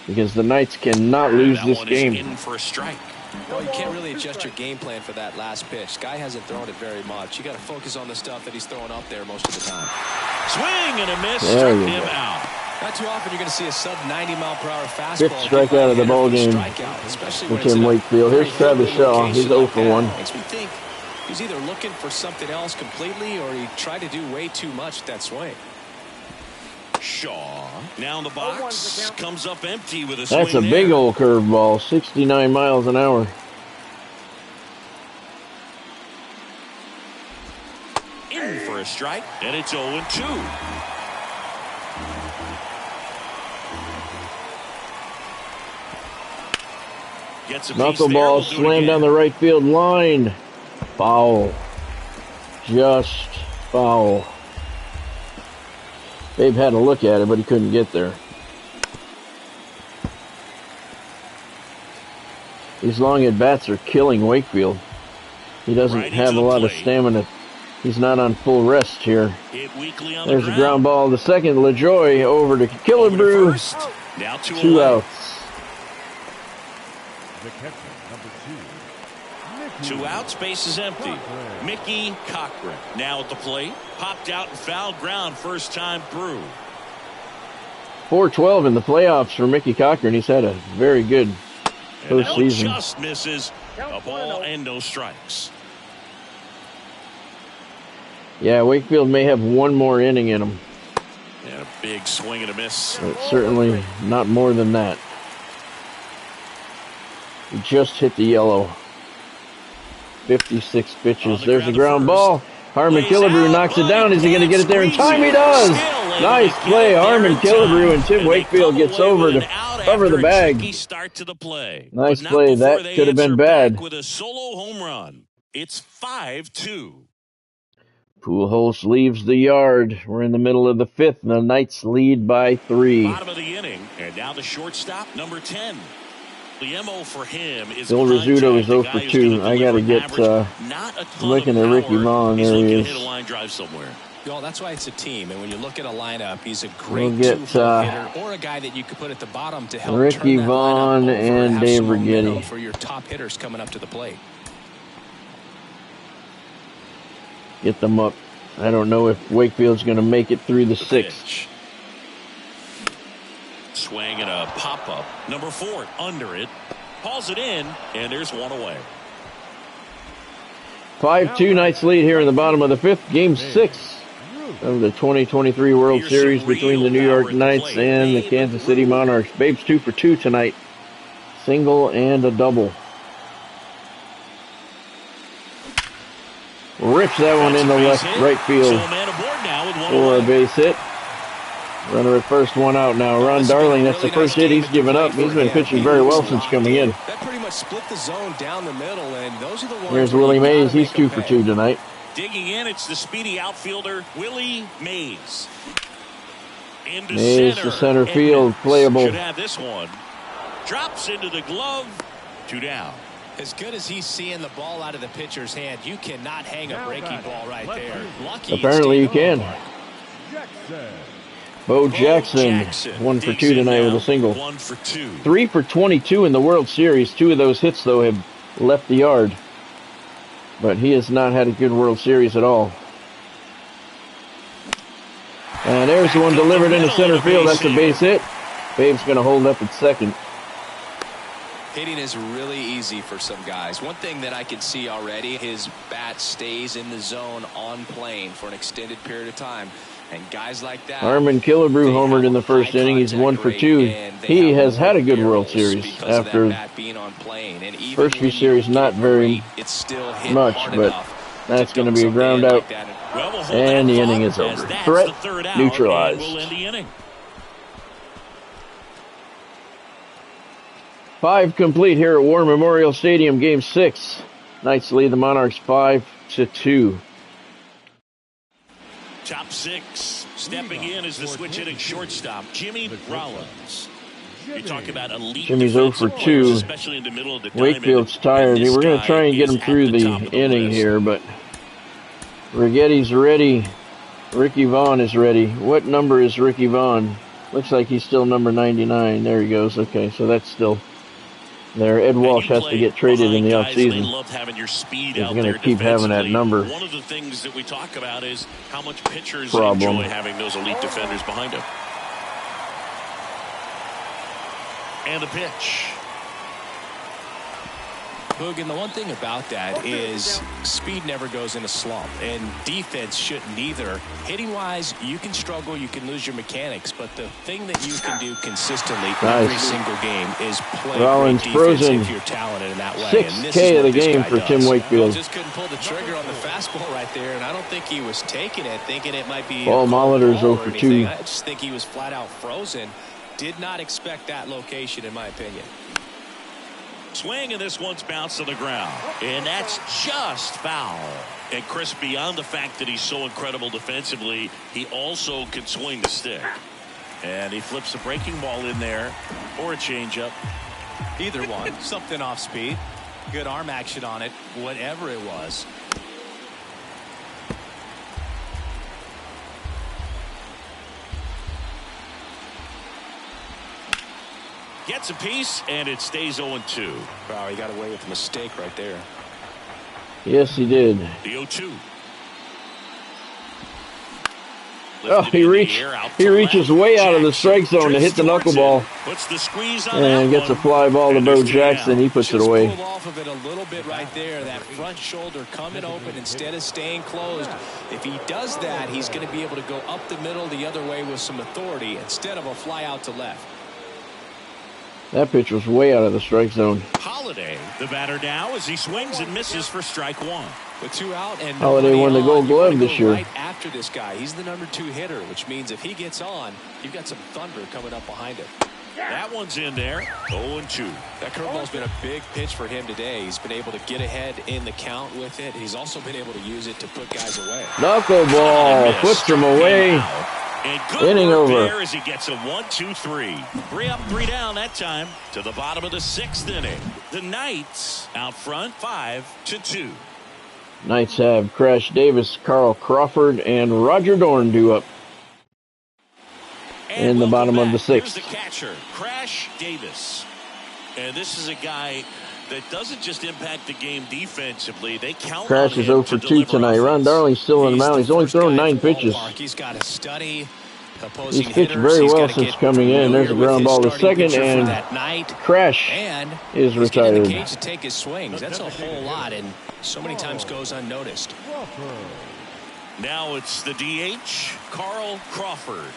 because the Knights cannot lose this game. In for a strike. Well, you can't really adjust your game plan for that last pitch. Guy hasn't thrown it very much. You got to focus on the stuff that he's throwing up there most of the time. Swing and a miss. Struck him out. Not too often you're going to see a sub-90-mile-per-hour fastball. 5th strikeout of the ball game for Tim Wakefield. Here's Travis Shaw. He's 0 for 1. Makes me think he's either looking for something else completely or he tried to do way too much with that swing. Shaw now in the box, comes up empty with a swing. That's a big old curveball, 69 miles an hour. In for a strike, and it's 0-2. Knuckleball slammed down the right field line. Foul. Just foul. Babe had a look at it, but he couldn't get there. These long at-bats are killing Wakefield. He doesn't have a lot of stamina. He's not on full rest here. There's a ground ball to second. LaJoy over to Killebrew. Now 2 outs. The catcher, number 2 outs, base is empty. Mickey Cochran now at the plate. Popped out and fouled ground first time through. 4-12 in the playoffs for Mickey Cochran. He's had a very good postseason. Just misses a ball and no strikes. Yeah, Wakefield may have one more inning in him. And a big swing and a miss. But certainly not more than that. He just hit the yellow. 56 pitches. There's a ground ball. Harmon Killebrew knocks it down. Is he going to get it there in time? He does. Nice play. Harmon Killebrew, and Tim Wakefield gets over to cover the bag. Nice play. That could have been bad. With a solo home run. It's 5-2. Pujols leaves the yard. We're in the middle of the 5th. The Knights lead by 3. Bottom of the inning, and now the shortstop, number 10. The MO for him is Bill Rizzuto is 0 for 2. I got to get looking at Ricky Vaughn. There he is. Hit a line drive somewhere. Well, that's why it's a team, and when you look at a lineup, he's a great hitter or a guy that you could put at the bottom to help Ricky turn that Vaughn lineup over and Dave Righetti for your top hitters coming up to the plate. Get them up. I don't know if Wakefield's going to make it through the 6th. Swing and a pop-up. Number 4 under it. Hauls it in, and there's one away. 5-2 Knights lead here in the bottom of the 5th. Game 6 of the 2023 World Series between the New York Knights and the Kansas City Monarchs. Babe's 2 for 2 tonight. Single and a double. Rips that one into right field for a base hit. Runner at first, 1 out now. Ron Darling, that's the first hit he's given up. He's been pitching very well since coming in. That pretty much split the zone down the middle, and those are the ones. There's Willie Mays. He's 2 for 2 tonight. Digging in, it's the speedy outfielder, Willie Mays. Into Mays center. to center field, playable. Should have this one. Drops into the glove. 2 down. As good as he's seeing the ball out of the pitcher's hand, you cannot hang a breaking ball right there. Lucky apparently you can. Bo Jackson, 1 for 2 tonight with a single. 1 for 2. 3 for 22 in the World Series. 2 of those hits, though, have left the yard. But he has not had a good World Series at all. And there's one delivered into center field. That's a base hit. Babe's going to hold up at second. Hitting is really easy for some guys. One thing that I can see already, his bat stays in the zone on plane for an extended period of time. And guys like that, Armin Killebrew homered in the first inning. He's 1 for 2. He has had a good World Series after first few series, not very much, but that's going to be a ground out, and the inning is over. Threat neutralized. 5 complete here at War Memorial Stadium, Game 6. Knights lead the Monarchs 5-2. Top 6. Stepping in is the switch hitting shortstop, Jimmy Rollins. You talk about elite Jimmy's 0 for 2. especially in the middle of the Wakefield's tired. We're going to try and get him through the inning here, but Righetti's ready. Ricky Vaughn is ready. What number is Ricky Vaughn? Looks like he's still number 99. There he goes. Okay, so that's still there. Ed Walsh has to get traded in the offseason. He's going to keep having that number. One of the things that we talk about is how much pitchers enjoy having those elite defenders behind them. And the pitch. Boog, and the one thing about that is speed never goes in a slump, and defense shouldn't either. Hitting-wise, you can struggle, you can lose your mechanics, but the thing that you can do consistently every single game is play Rollins great defense frozen. if you're talented in that way. 6K of the game for Tim Wakefield. Just couldn't pull the trigger on the fastball right there, and I don't think he was taking it, thinking it might be Paul Molitor's 0 for 2. I just think he was flat-out frozen. Did not expect that location, in my opinion. Swing, and this one's bounced to the ground. And that's just foul. And Chris, beyond the fact that he's so incredible defensively, he also can swing the stick. And he flips a breaking ball in there, or a changeup. Either one. Something off speed. Good arm action on it, whatever it was. Gets a piece, and it stays 0-2. Wow, he got away with a mistake right there. Yes, he did. The 0-2. Oh, he reaches way out of the strike zone to hit the knuckleball, and gets a fly ball to Bo Jackson. He puts it away. Pulled off of it a little bit right there. That front shoulder coming open instead of staying closed. If he does that, he's going to be able to go up the middle the other way with some authority instead of a fly out to left. That pitch was way out of the strike zone. Holiday, the batter now, as he swings and misses for strike 1. With 2 out and Holiday won the Gold Glove this year. Right after this guy, he's the number 2 hitter, which means if he gets on, you've got some thunder coming up behind him. That one's in there. 0-2. That curveball's been a big pitch for him today. He's been able to get ahead in the count with it. He's also been able to use it to put guys away. Knuckleball puts him away. And good inning work over. There as he gets a 1-2-3. 3 up, 3 down that time to the bottom of the 6th inning. The Knights out front 5-2. Knights have Crash Davis, Carl Crawford, and Roger Dorn due up in the bottom of the 6th. Here's the catcher, Crash Davis. And this is a guy that doesn't just impact the game defensively. They count Crash is 0 for 2 tonight. Ron Darling's still on the mound. He's only thrown 9 pitches. He's got to study. He's pitched very well since coming in. There's a ground ball to second, and Crash is retired. To take his swings. That's a whole lot, and so many times goes unnoticed. Now it's the DH, Carl Crawford.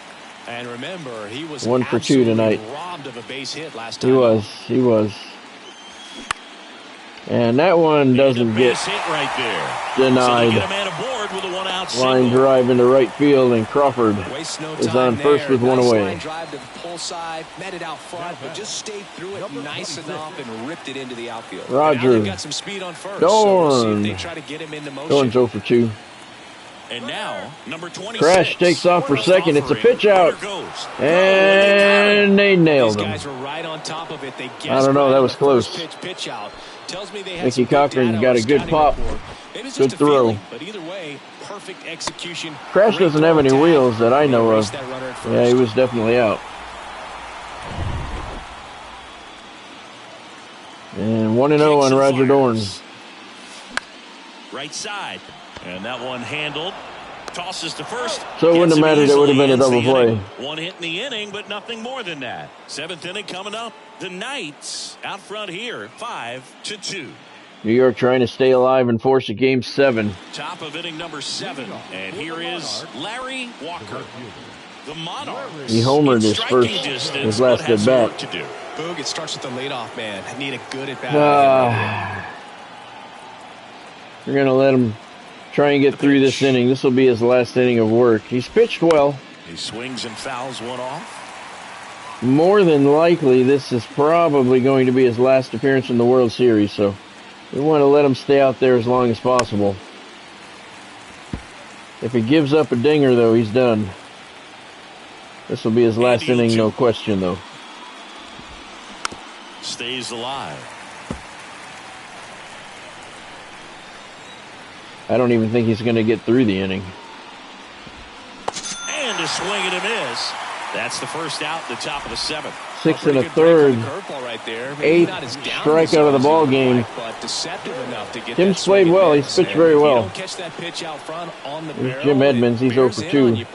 And remember, he was 1 for 2 tonight. robbed of a base hit last time. He was. And that one doesn't get hit right there. denied. So get a man aboard with a 1-out Line drive into right field, and Crawford is on first with 1 away. Line drive to the pull side, met it out front, but just stayed through it nice enough and ripped it into the outfield. Roger got some speed on first. Dorn. So we'll see if they try to get him into motion. Dorn's 0 for 2. And now, number 26. Crash takes off for second. It's a pitch out. And they nailed him. Guys were right on top of it. They I don't know. That was close. Pitch out. Tells me they had Mickey Cochran got a good pop. Good throw. But either way, perfect execution. Crash doesn't have any wheels that I know of. Yeah, he was definitely out. And 1-0 on Roger Dorn. Right side. And that one handled. Tosses to first. So it wouldn't have mattered. It would have been a double play. One hit in the inning, but nothing more than that. 7th inning coming up. The Knights out front here, 5-2. New York trying to stay alive and force a game 7. Top of inning number 7. And here is Larry Walker. The Monarchs. He homered his last at bat. Boog, it starts with the leadoff man. I need a good at bat. We're going to let him try and get through this inning. This will be his last inning of work. He's pitched well. He swings and fouls one off. More than likely, this is probably going to be his last appearance in the World Series, so we want to let him stay out there as long as possible. If he gives up a dinger, though, he's done. This will be his last inning, no question, though. Stays alive. I don't even think he's going to get through the inning. And a swing and a miss. That's the first out at the top of the 7th. 6 1/3. Eighth strikeout of the ball game. Tim's played well. He's pitched very well. There's Jim Edmonds. He's 0 for 2.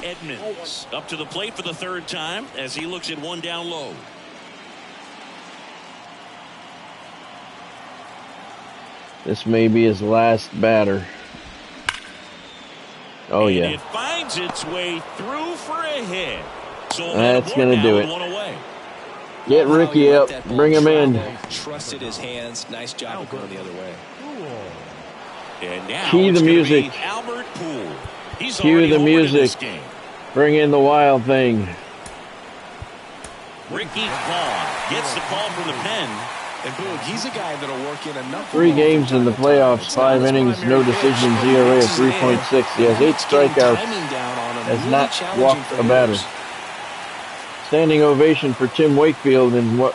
Edmonds up to the plate for the 3rd time as he looks at one down low. This may be his last batter. Oh, and yeah. It finds its way through for a hit. So that's going to do it. Away. Get Ricky up. Bring him in. Trusted his hands. Nice job of going the other way. And now Cue the music. Albert Poole. He's Cue the music. In bring in the wild thing. Ricky Vaughn gets the call from the pen. And Boog, he's a guy that'll work in a number 3 games in the playoffs, 5 innings, no decisions, ERA of 3.6. He has 8 strikeouts, has not walked a batter. Standing ovation for Tim Wakefield in what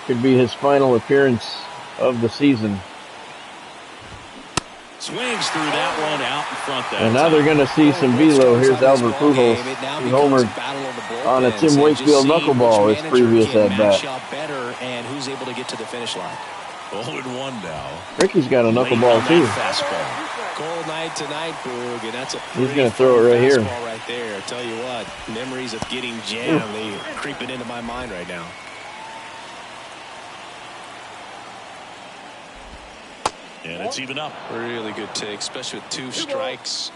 could be his final appearance of the season. Swings through that one out in front there. And now they're going to see some velo. Here's Albert Pujols. He homered on a Tim Wakefield knuckleball his previous at-bat. And who's able to get to the finish line? 0-1 now. Ricky's got a knuckleball too. Cold night tonight, Boog, and that's a he's going to throw it right here. Right there. I tell you what, memories of getting jammed, they are creeping into my mind right now. And it's even up. Really good take, especially with 2 strikes.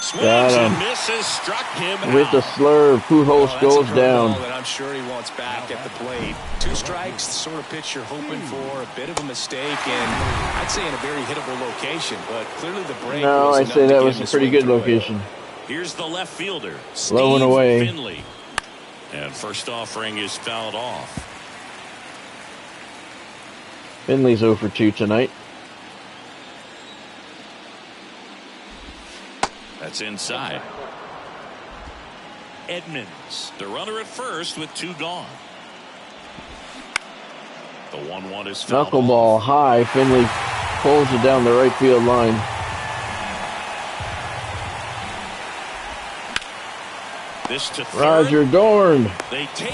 Swings and misses, struck him with the slurve. Pujols goes down. That I'm sure he wants back at the plate. 2 strikes, the sort of pitch you're hoping for. A bit of a mistake, and I'd say in a very hittable location. But clearly the break. No, I say that was a pretty good location. Here's the left fielder, low and away. Finley. And first offering is fouled off. Finley's 0 for 2 tonight. That's inside. Edmonds, the runner at first with 2 gone. The 1-1 is fouled knuckleball off. high. Finley pulls it down the right field line. This to third. Roger Dorn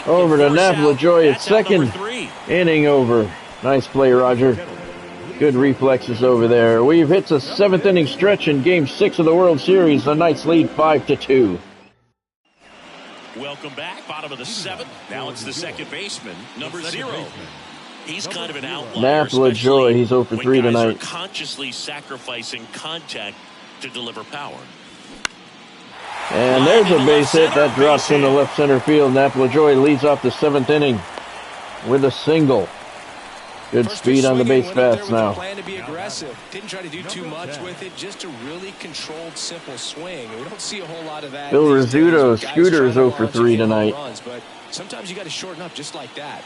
over to Napoli at second. Inning over. Nice play, Roger. Good reflexes over there. We've hit the 7th inning stretch in Game 6 of the World Series. The Knights lead 5-2. Welcome back. Bottom of the 7th. Now it's the second baseman, number 0. He's kind of an outlier. Napoli, he's 0 for 3 tonight. Consciously sacrificing contact to deliver power. And there's a base hit that drops into left center field. Napoli leads off the 7th inning with a single. Good speed on the base paths now. Plan to be aggressive. Didn't try to do too much with it. Just a really controlled, simple swing. We don't see a whole lot of that. Bill Rizzuto, Scooter's 0 for 3 tonight. But sometimes you got to shorten up just like that.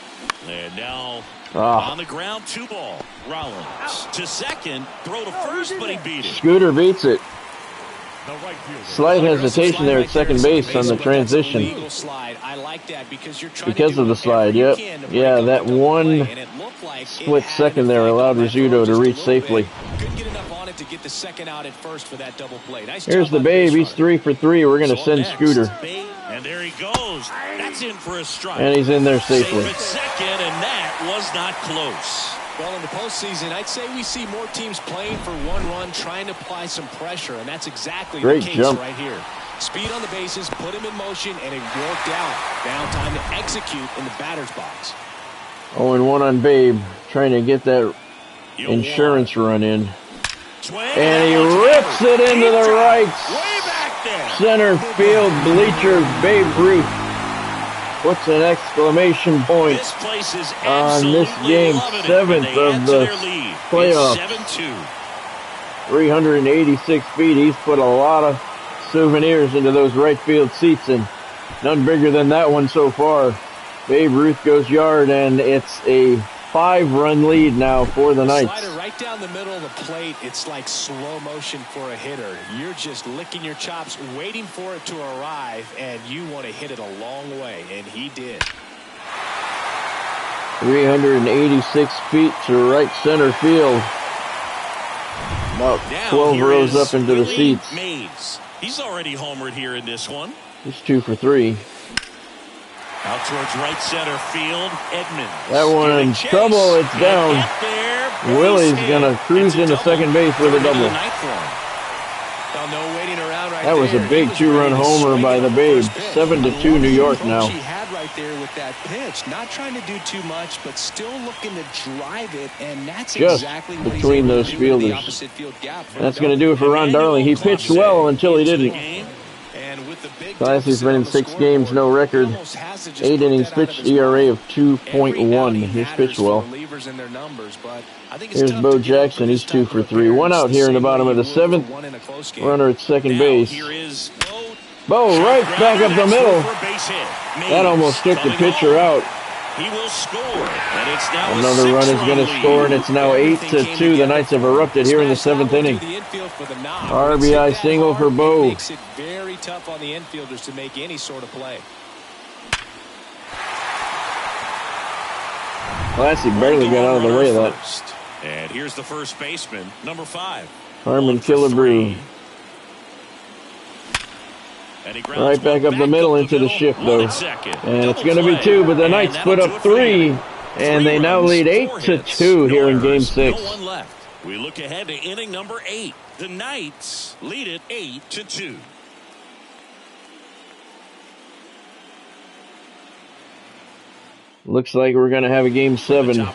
And now on the ground, 2 ball. Rollins to second, throw to first, but he beat it. Scooter beats it. Slight hesitation there at second base on the transition. Because of the slide, yep. Yeah, that one split second there allowed Rizzuto to reach safely. Here's the babe. He's 3 for 3. We're going to send Scooter. And there he goes. That's in for a strike. And he's in there safely. Second, and that was not close. Well, in the postseason, I'd say we see more teams playing for 1 run, trying to apply some pressure, and that's exactly the case right here. Speed on the bases, put him in motion, and it worked out. Now time to execute in the batter's box. 0-1 on Babe, trying to get that insurance run in. And he rips it into the right center field bleachers. Babe Ruth puts an exclamation point on this game, 7th of the playoffs. 386 feet. He's put a lot of souvenirs into those right field seats, and none bigger than that one so far. Babe Ruth goes yard, and it's a 5-run lead now for the Knights. Slider right down the middle of the plate. It's like slow motion for a hitter. You're just licking your chops, waiting for it to arrive, and you want to hit it a long way, and he did. 386 feet to right center field. About 12 rows up into the seats. Mays. He's already homered here in this one. He's 2 for 3. Out towards right center field, Edmonds. That one in trouble. It's down. Willie's going to cruise into second base with a double. That was a big 2-run homer by the Babe. 7-2 New York now. He had right there with that pitch. Not trying to do too much, but still looking to drive it, and that's just exactly what between those fielders. That's going to do it for Ron Darling. He pitched well until he didn't. Classy's been in 6 games, no record. 8 innings pitched, ERA of 2.1. He's pitched well. Here's Bo Jackson. He's 2 for 3. 1 out here in the bottom of the 7th. Runner at second base. Bo right back up the middle. That almost took the pitcher out. He will score, and it's now another run is going to score, and it's now 8-2. The Knights have erupted here in the 7th inning. RBI single for Bo. Makes it very tough on the infielders to make any sort of play. Classy barely got out of the way of that. And here's the first baseman, number 5. Harmon Killebrew. Right back up the middle into the shift, though. And it's going to be 2, but the Knights put up 3, and they now lead 8-2 here in Game 6. No one left. We look ahead to inning number 8. The Knights lead it 8-2. Looks like we're going to have a Game 7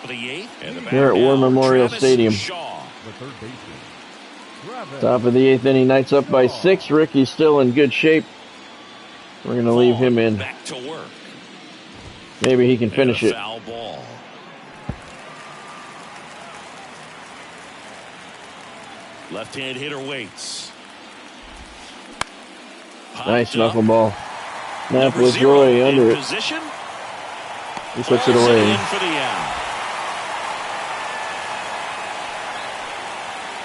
here at War Memorial Stadium. Top of the 8th inning, Knights up by 6. Ricky's still in good shape. We're going to leave him in. Back to work. Maybe he can finish it. Foul ball. Left-hand hitter waits. Nice knuckleball. Snap with Roy under it. Position. He puts it away. In for the out.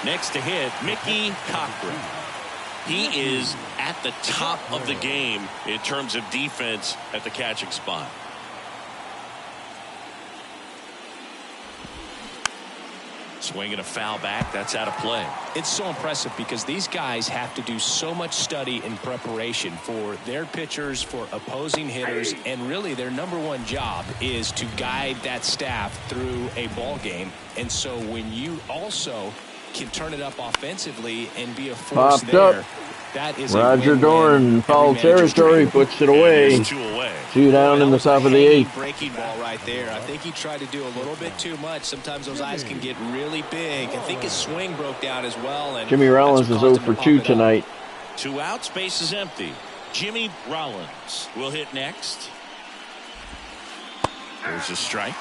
Next to hit, Mickey Cochran. He is at the top of the game in terms of defense at the catching spot. Swinging a foul back. That's out of play. It's so impressive because these guys have to do so much study and preparation for their pitchers, for opposing hitters, and really their number one job is to guide that staff through a ball game. And so when you also can turn it up offensively and be a force popped there. Up. That is Roger Dorn, foul territory, puts it away. 2 down in the top of the 8th. Breaking ball right there. I think he tried to do a little bit too much. Sometimes those eyes can get really big. I think his swing broke down as well. And Jimmy Rollins is 0 for 2 tonight. 2 outs, base is empty. Jimmy Rollins will hit next. There's a strike.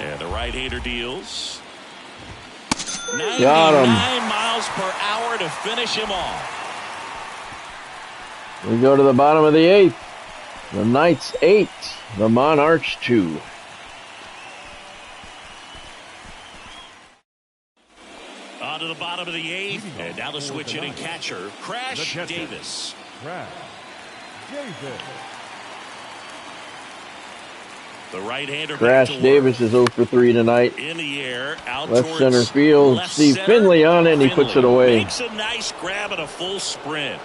And the right-hander deals. Got him. 99 miles per hour to finish him off. We go to the bottom of the 8th. The Knights 8, the Monarchs 2. On to the bottom of the 8th. And now the switch hitting catcher, Crash Davis. The right-hander. Crash Davis is 0 for 3 tonight. In the air, out left center field. Steve Finley on it, and he puts it away. Makes a nice grab and a full sprint.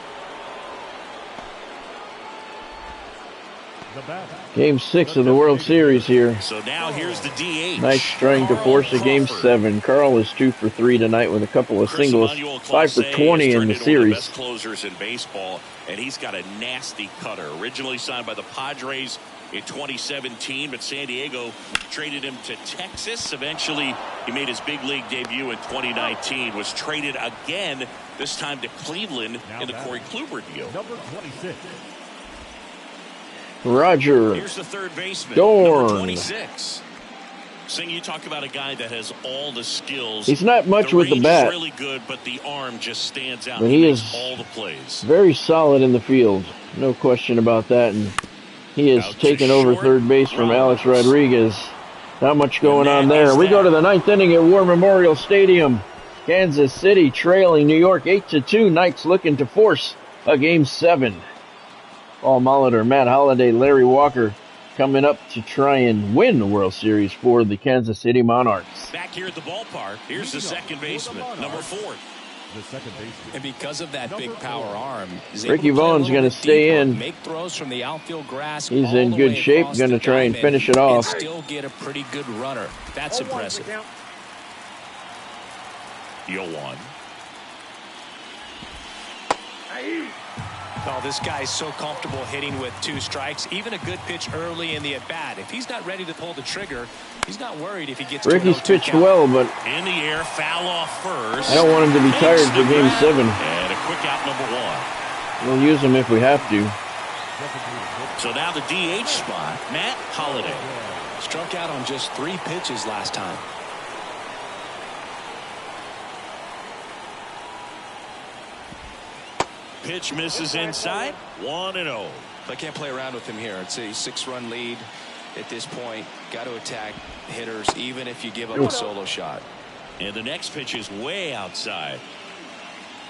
Game 6 of the World Series here. So now here's the DH. Knights trying to force a Game 7. Carl is 2 for 3 tonight with a couple of singles. 5 for 20 in the series. Best closers in baseball, and he's got a nasty cutter. Originally signed by the Padres in 2017, but San Diego traded him to Texas. Eventually, he made his big league debut in 2019. Was traded again, this time to Cleveland in the Corey Kluber deal. Number 26. Roger. Here's the third baseman, Dorn. number 26. Sing, you talk about a guy that has all the skills. He's not much with the bat. Really good, but the arm just stands out. But he is all the plays. Very solid in the field. No question about that. And he has taken over third base from Alex Rodriguez. Not much going on there. We go to the 9th inning at War Memorial Stadium. Kansas City trailing New York 8-2. Knights looking to force a Game 7. Paul Molitor, Matt Holliday, Larry Walker coming up to try and win the World Series for the Kansas City Monarchs. Back here at the ballpark, here's the second baseman, number 4. The second baseman. And because of that big power arm, Ricky Vaughn's going to stay in. Make throws from the outfield grass. He's in good shape. Going to try and finish it off. Still get a pretty good runner. That's impressive. Yoan. Oh, this guy's so comfortable hitting with 2 strikes. Even a good pitch early in the at-bat. If he's not ready to pull the trigger, he's not worried if he gets Ricky's pitched well, but in the air, foul off first. I don't want him to be tired for Game 7. And a quick out, number 1. We'll use him if we have to. So now the DH spot, Matt Holliday. Struck out on just 3 pitches last time. Pitch misses inside, 1-0. I can't play around with him here. It's a 6-run lead at this point. Got to attack hitters even if you give up a solo shot. And the next pitch is way outside.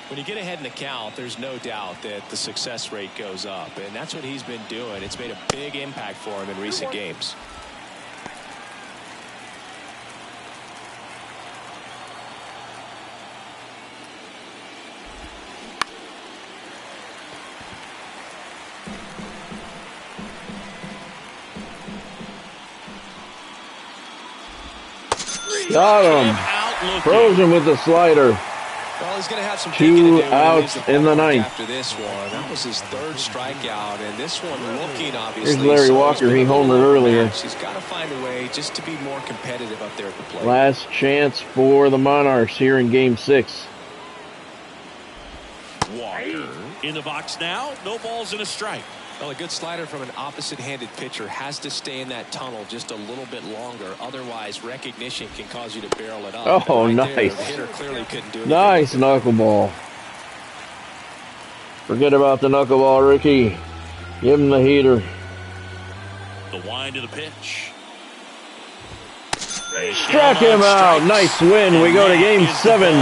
When you get ahead in the count, there's no doubt that the success rate goes up, and that's what he's been doing. It's made a big impact for him in recent games. Got him. Frozen with the slider. Well, he's going to have some 2 outs in the 9th. After this one, that was his 3rd strikeout, and this one looking obviously. Here's Larry Walker. He homered earlier. He's got to find a way just to be more competitive up there at the plate. Last chance for the Monarchs here in Game 6. Walker in the box now. No balls and a strike. Well, a good slider from an opposite-handed pitcher has to stay in that tunnel just a little bit longer. Otherwise, recognition can cause you to barrel it up. Oh, right nice. There, the hitter clearly couldn't do it. Nice knuckleball. Forget about the knuckleball, Ricky. Give him the heater. The wind of the pitch. Struck him out. Nice win. We go to Game 7.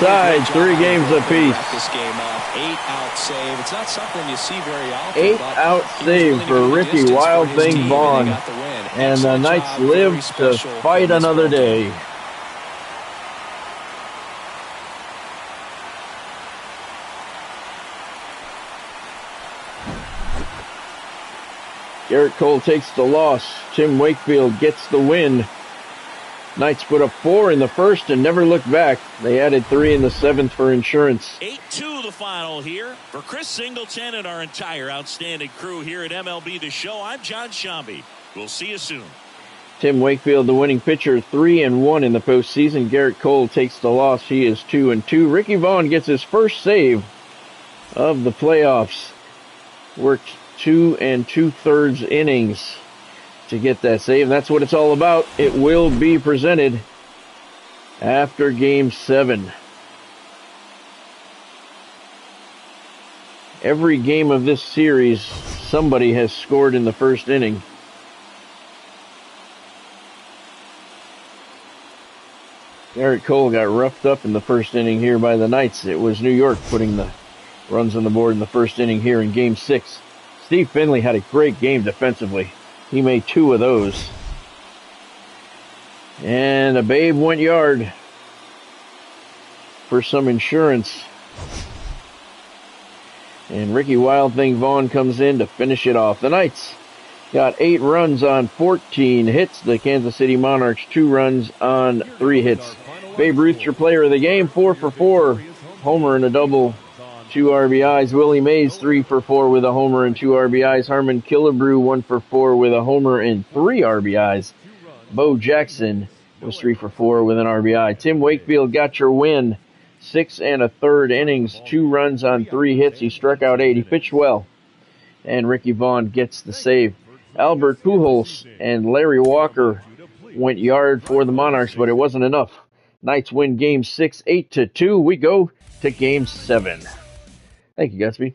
Tied 3 games apiece. This game up. 8-out save. It's not something you see very often. 8-out save for Ricky Wild Thing Vaughn. And the Knights live to fight another day. Garrett Cole takes the loss. Tim Wakefield gets the win. Knights put up 4 in the first and never looked back. They added 3 in the 7th for insurance. 8-2 the final here. For Chris Singleton and our entire outstanding crew here at MLB The Show, I'm John Shambi. We'll see you soon. Tim Wakefield, the winning pitcher, 3-1 in the postseason. Garrett Cole takes the loss. He is 2-2. Ricky Vaughn gets his first save of the playoffs. Worked 2 2/3 innings to get that save. That's what it's all about. It will be presented after Game 7. Every game of this series, somebody has scored in the first inning. Garrett Cole got roughed up in the first inning here by the Knights. It was New York putting the runs on the board in the first inning here in Game 6. Steve Finley had a great game defensively. He made 2 of those. And a babe went yard for some insurance. And Ricky Wild Thing Vaughn comes in to finish it off. The Knights got 8 runs on 14 hits. The Kansas City Monarchs 2 runs on 3 hits. Babe Ruth, your player of the game, 4 for 4. Homer and a double, 2 RBIs. Willie Mays, 3 for 4 with a homer and 2 RBIs. Harmon Killebrew, 1 for 4 with a homer and 3 RBIs. Bo Jackson was 3 for 4 with an RBI. Tim Wakefield got your win. 6 1/3 innings, 2 runs on 3 hits. He struck out 8. He pitched well. And Ricky Vaughn gets the save. Albert Pujols and Larry Walker went yard for the Monarchs, but it wasn't enough. Knights win Game 6, 8-2. We go to Game 7. Thank you, Gatsby.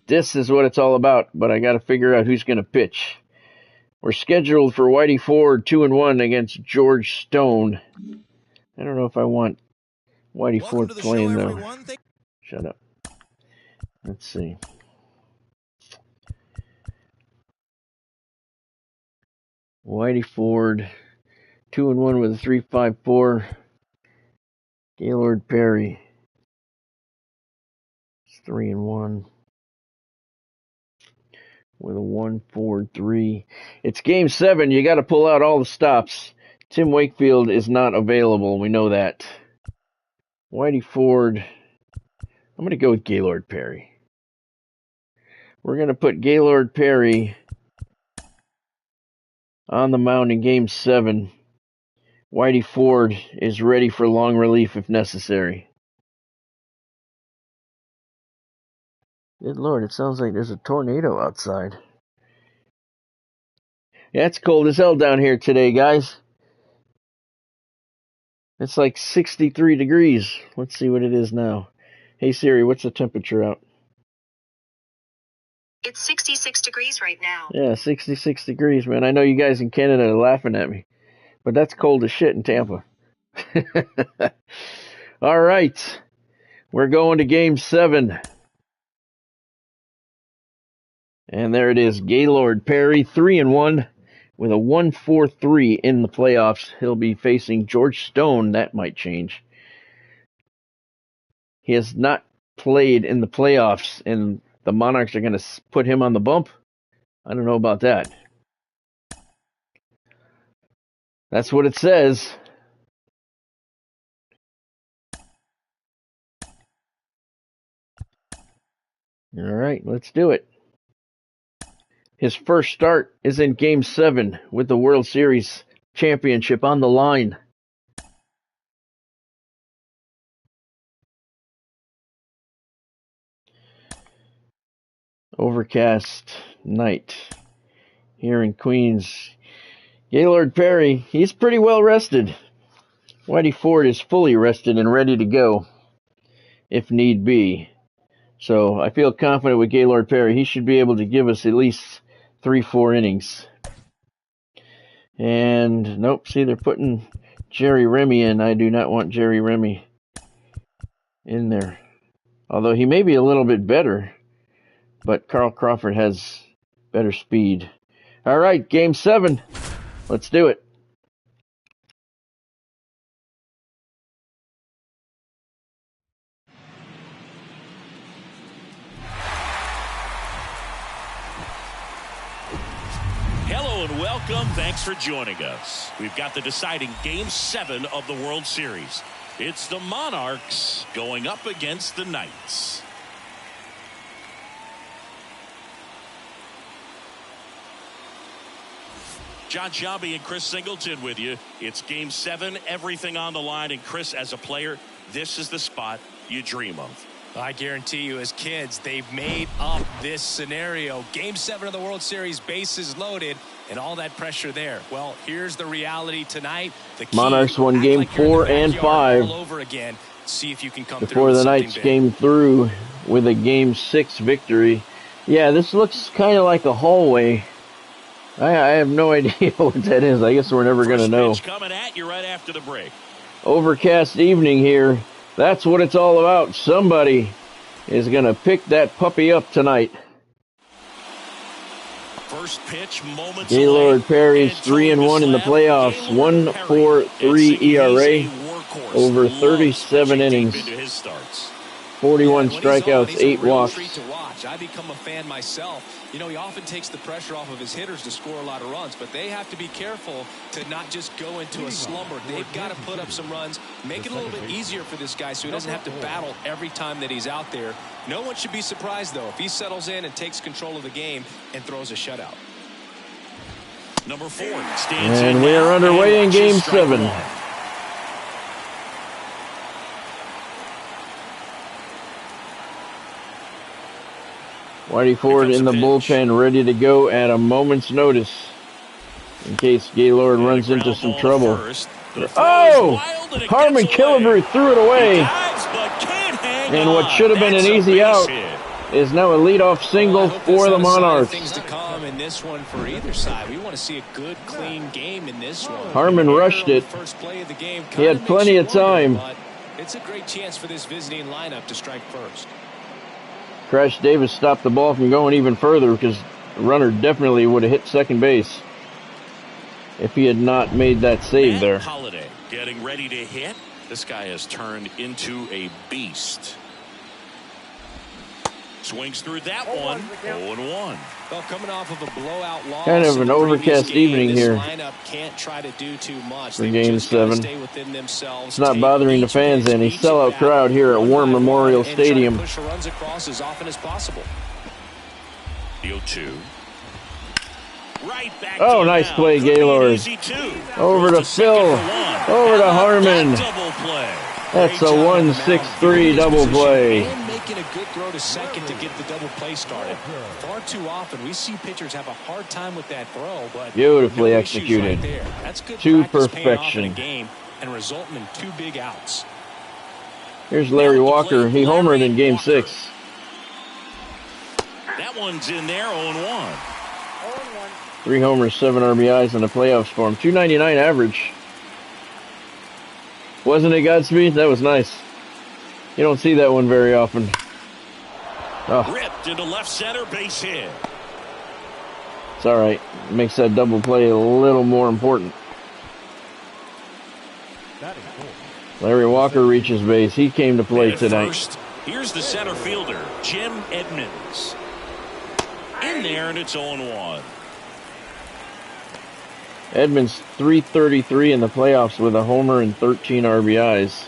This is what it's all about, but I got to figure out who's going to pitch. We're scheduled for Whitey Ford 2-1 against George Stone. I don't know if I want Whitey Ford playing though. Shut up. Let's see. Whitey Ford 2-1 with a 3.54. Gaylord Perry. It's 3-1 with a 1.43. It's Game 7. You got to pull out all the stops. Tim Wakefield is not available. We know that. Whitey Ford. I'm going to go with Gaylord Perry. We're going to put Gaylord Perry on the mound in Game 7. Whitey Ford is ready for long relief if necessary. Good Lord, it sounds like there's a tornado outside. Yeah, it's cold as hell down here today, guys. It's like 63 degrees. Let's see what it is now. Hey Siri, what's the temperature out? It's 66 degrees right now. Yeah, 66 degrees, man. I know you guys in Canada are laughing at me, but that's cold as shit in Tampa. All right, we're going to Game 7. And there it is, Gaylord Perry, 3-1 with a 1.43 in the playoffs. He'll be facing George Stone. That might change. He has not played in the playoffs, and the Monarchs are going to put him on the bump. I don't know about that. That's what it says. All right, let's do it. His first start is in Game 7 with the World Series championship on the line. Overcast night here in Queens. Gaylord Perry, he's pretty well rested. Whitey Ford is fully rested and ready to go if need be. So I feel confident with Gaylord Perry. He should be able to give us at least 3-4 innings. And nope, see, they're putting Jerry Remy in. I do not want Jerry Remy in there. Although he may be a little bit better, but Carl Crawford has better speed. All right, Game 7. Let's do it. Hello and welcome. Thanks for joining us. We've got the deciding Game 7 of the World Series. It's the Monarchs going up against the Knights. John Sciambi and Chris Singleton with you. It's Game 7, everything on the line. And Chris, as a player, this is the spot you dream of. I guarantee you, as kids, they've made up this scenario. Game 7 of the World Series, bases loaded, and all that pressure there. Well, here's the reality tonight. The Monarchs won Game 4 and 5 all over again. See if you can come before the Knights came through with a Game 6 victory. Yeah, this looks kind of like a hallway. I have no idea what that is. I guess we're never going to know. Coming at you right after the break. Overcast evening here. That's what it's all about. Somebody is going to pick that puppy up tonight. First pitch, moments Gaylord Perry's 3-1 in the playoffs. 1.43 ERA over 37 innings. 41 when he's on, strikeouts, he's a 8 real walks. treat to watch. I become a fan myself. You know, he often takes the pressure off of his hitters to score a lot of runs, but they have to be careful to not just go into a slumber. They've got to put up some runs, make it a little bit easier for this guy so he doesn't have to battle every time that he's out there. No one should be surprised, though, if he settles in and takes control of the game and throws a shutout. Number 4 stands in And we are underway in Game 7. Whitey Ford in the bullpen, ready to go at a moment's notice in case Gaylord runs into some trouble. Oh! Harmon Killebrew threw it away. And what should have been an easy out is now a leadoff single for the Monarchs. Things to come in this one for either side. We want to see a good, clean game in this one. Harmon rushed it. First play of the game. He had plenty of time. It's a great chance for this visiting lineup to strike first. Crash Davis stopped the ball from going even further because the runner definitely would have hit second base if he had not made that save there. Holiday getting ready to hit. This guy has turned into a beast. Swings through that one. 0-1. Well, coming off of a blowout loss, kind of an overcast evening here can't try to do too much. for Game 7. It's not bothering the fans any. Sellout crowd here at War Memorial Stadium. Push runs across as often as possible. 0-2. Right back. Oh, nice play, Gaylord. Over to Phil. Over to Harmon. That's a 1-6-3 double play. Making a good throw to second to get the double play started. Far too often we see pitchers have a hard time with that throw, but beautifully executed. Right, that's good to In perfection. a game and resulting in 2 big outs. Here's Larry Walker. He homered in Game 6. That one's in there. 0-1. 3 homers, 7 RBIs in the playoffs for him. 299 average. Wasn't it, Godspeed? That was nice. You don't see that one very often. Oh. Ripped into left center, base hit. It's all right. It makes that double play a little more important. Larry Walker reaches base. He came to play tonight. First, here's the center fielder, Jim Edmonds. In there, and it's 0-1. Edmonds 333 in the playoffs with a homer and 13 RBIs.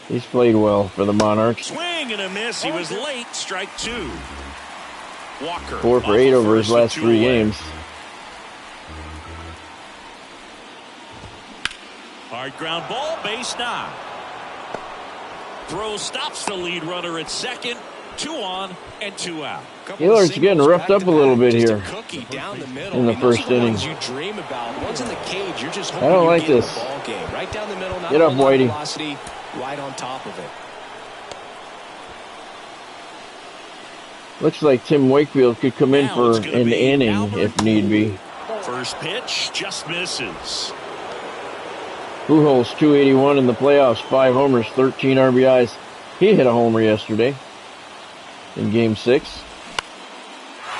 He's played well for the Monarchs. Swing and a miss. He was late. Strike 2. Walker 4 for 8 over his last 3 games. Hard ground ball, base knock. Throw stops the lead runner at second. 2 on and 2 out. Gaylord's getting roughed up a little bit here in the first inning. I don't like this. Get up, Whitey. Right on top of it. Looks like Tim Wakefield could come in for an inning if need be. First pitch just misses. Pujols 281 in the playoffs, 5 homers, 13 RBIs. He hit a homer yesterday in Game 6.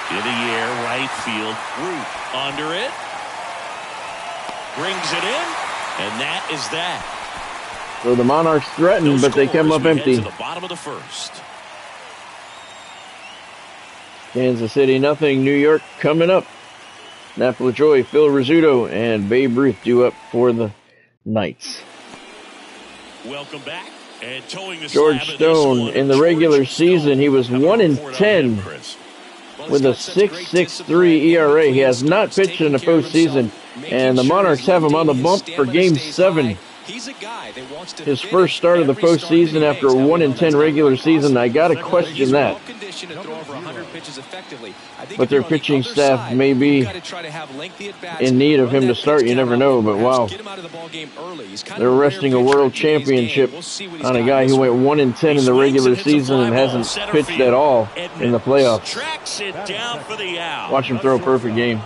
In the air, right field. Root under it. Brings it in, and that is that. So the Monarchs threatened, but they come up empty. To the bottom of the first. Kansas City nothing. New York coming up. Napa LaJoy, Phil Rizzuto, and Babe Ruth due up for the Knights. Welcome back. And towing the George Stone in the regular season, he was 1-10 with a 6.63 ERA. He has not pitched in the postseason, and the Monarchs have him on the bump for Game 7. His first start of the postseason after a 1-10 regular season. I got to question that. But their pitching staff may be in need of him to start. You never know, but wow. They're resting a world championship on a guy who went 1-10 in the regular season and hasn't pitched at all in the playoffs. Watch him throw a perfect game.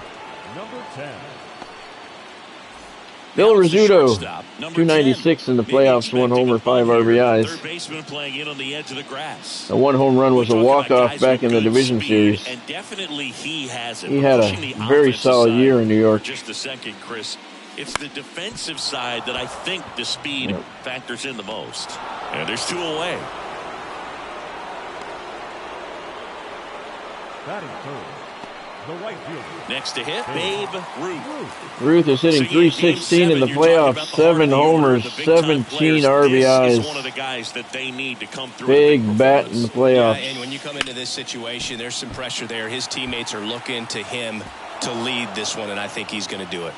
Phil Rizzuto, 296 in the playoffs, 1 homer, 5 RBIs. The 1 home run was a walk-off back in the division series. He had a very solid year in New York. Just a second, Chris. It's the defensive side that I think the speed factors in the most. And there's 2 away. Batting third, the right fielder. Next to hit, Babe Ruth. Ruth is hitting .316 in the playoffs, 7 homers, 17 RBIs. One of the guys that they need to come through. Big bat in the playoffs. Yeah, and when you come into this situation, there's some pressure there. His teammates are looking to him to lead this one, and I think he's going to do it.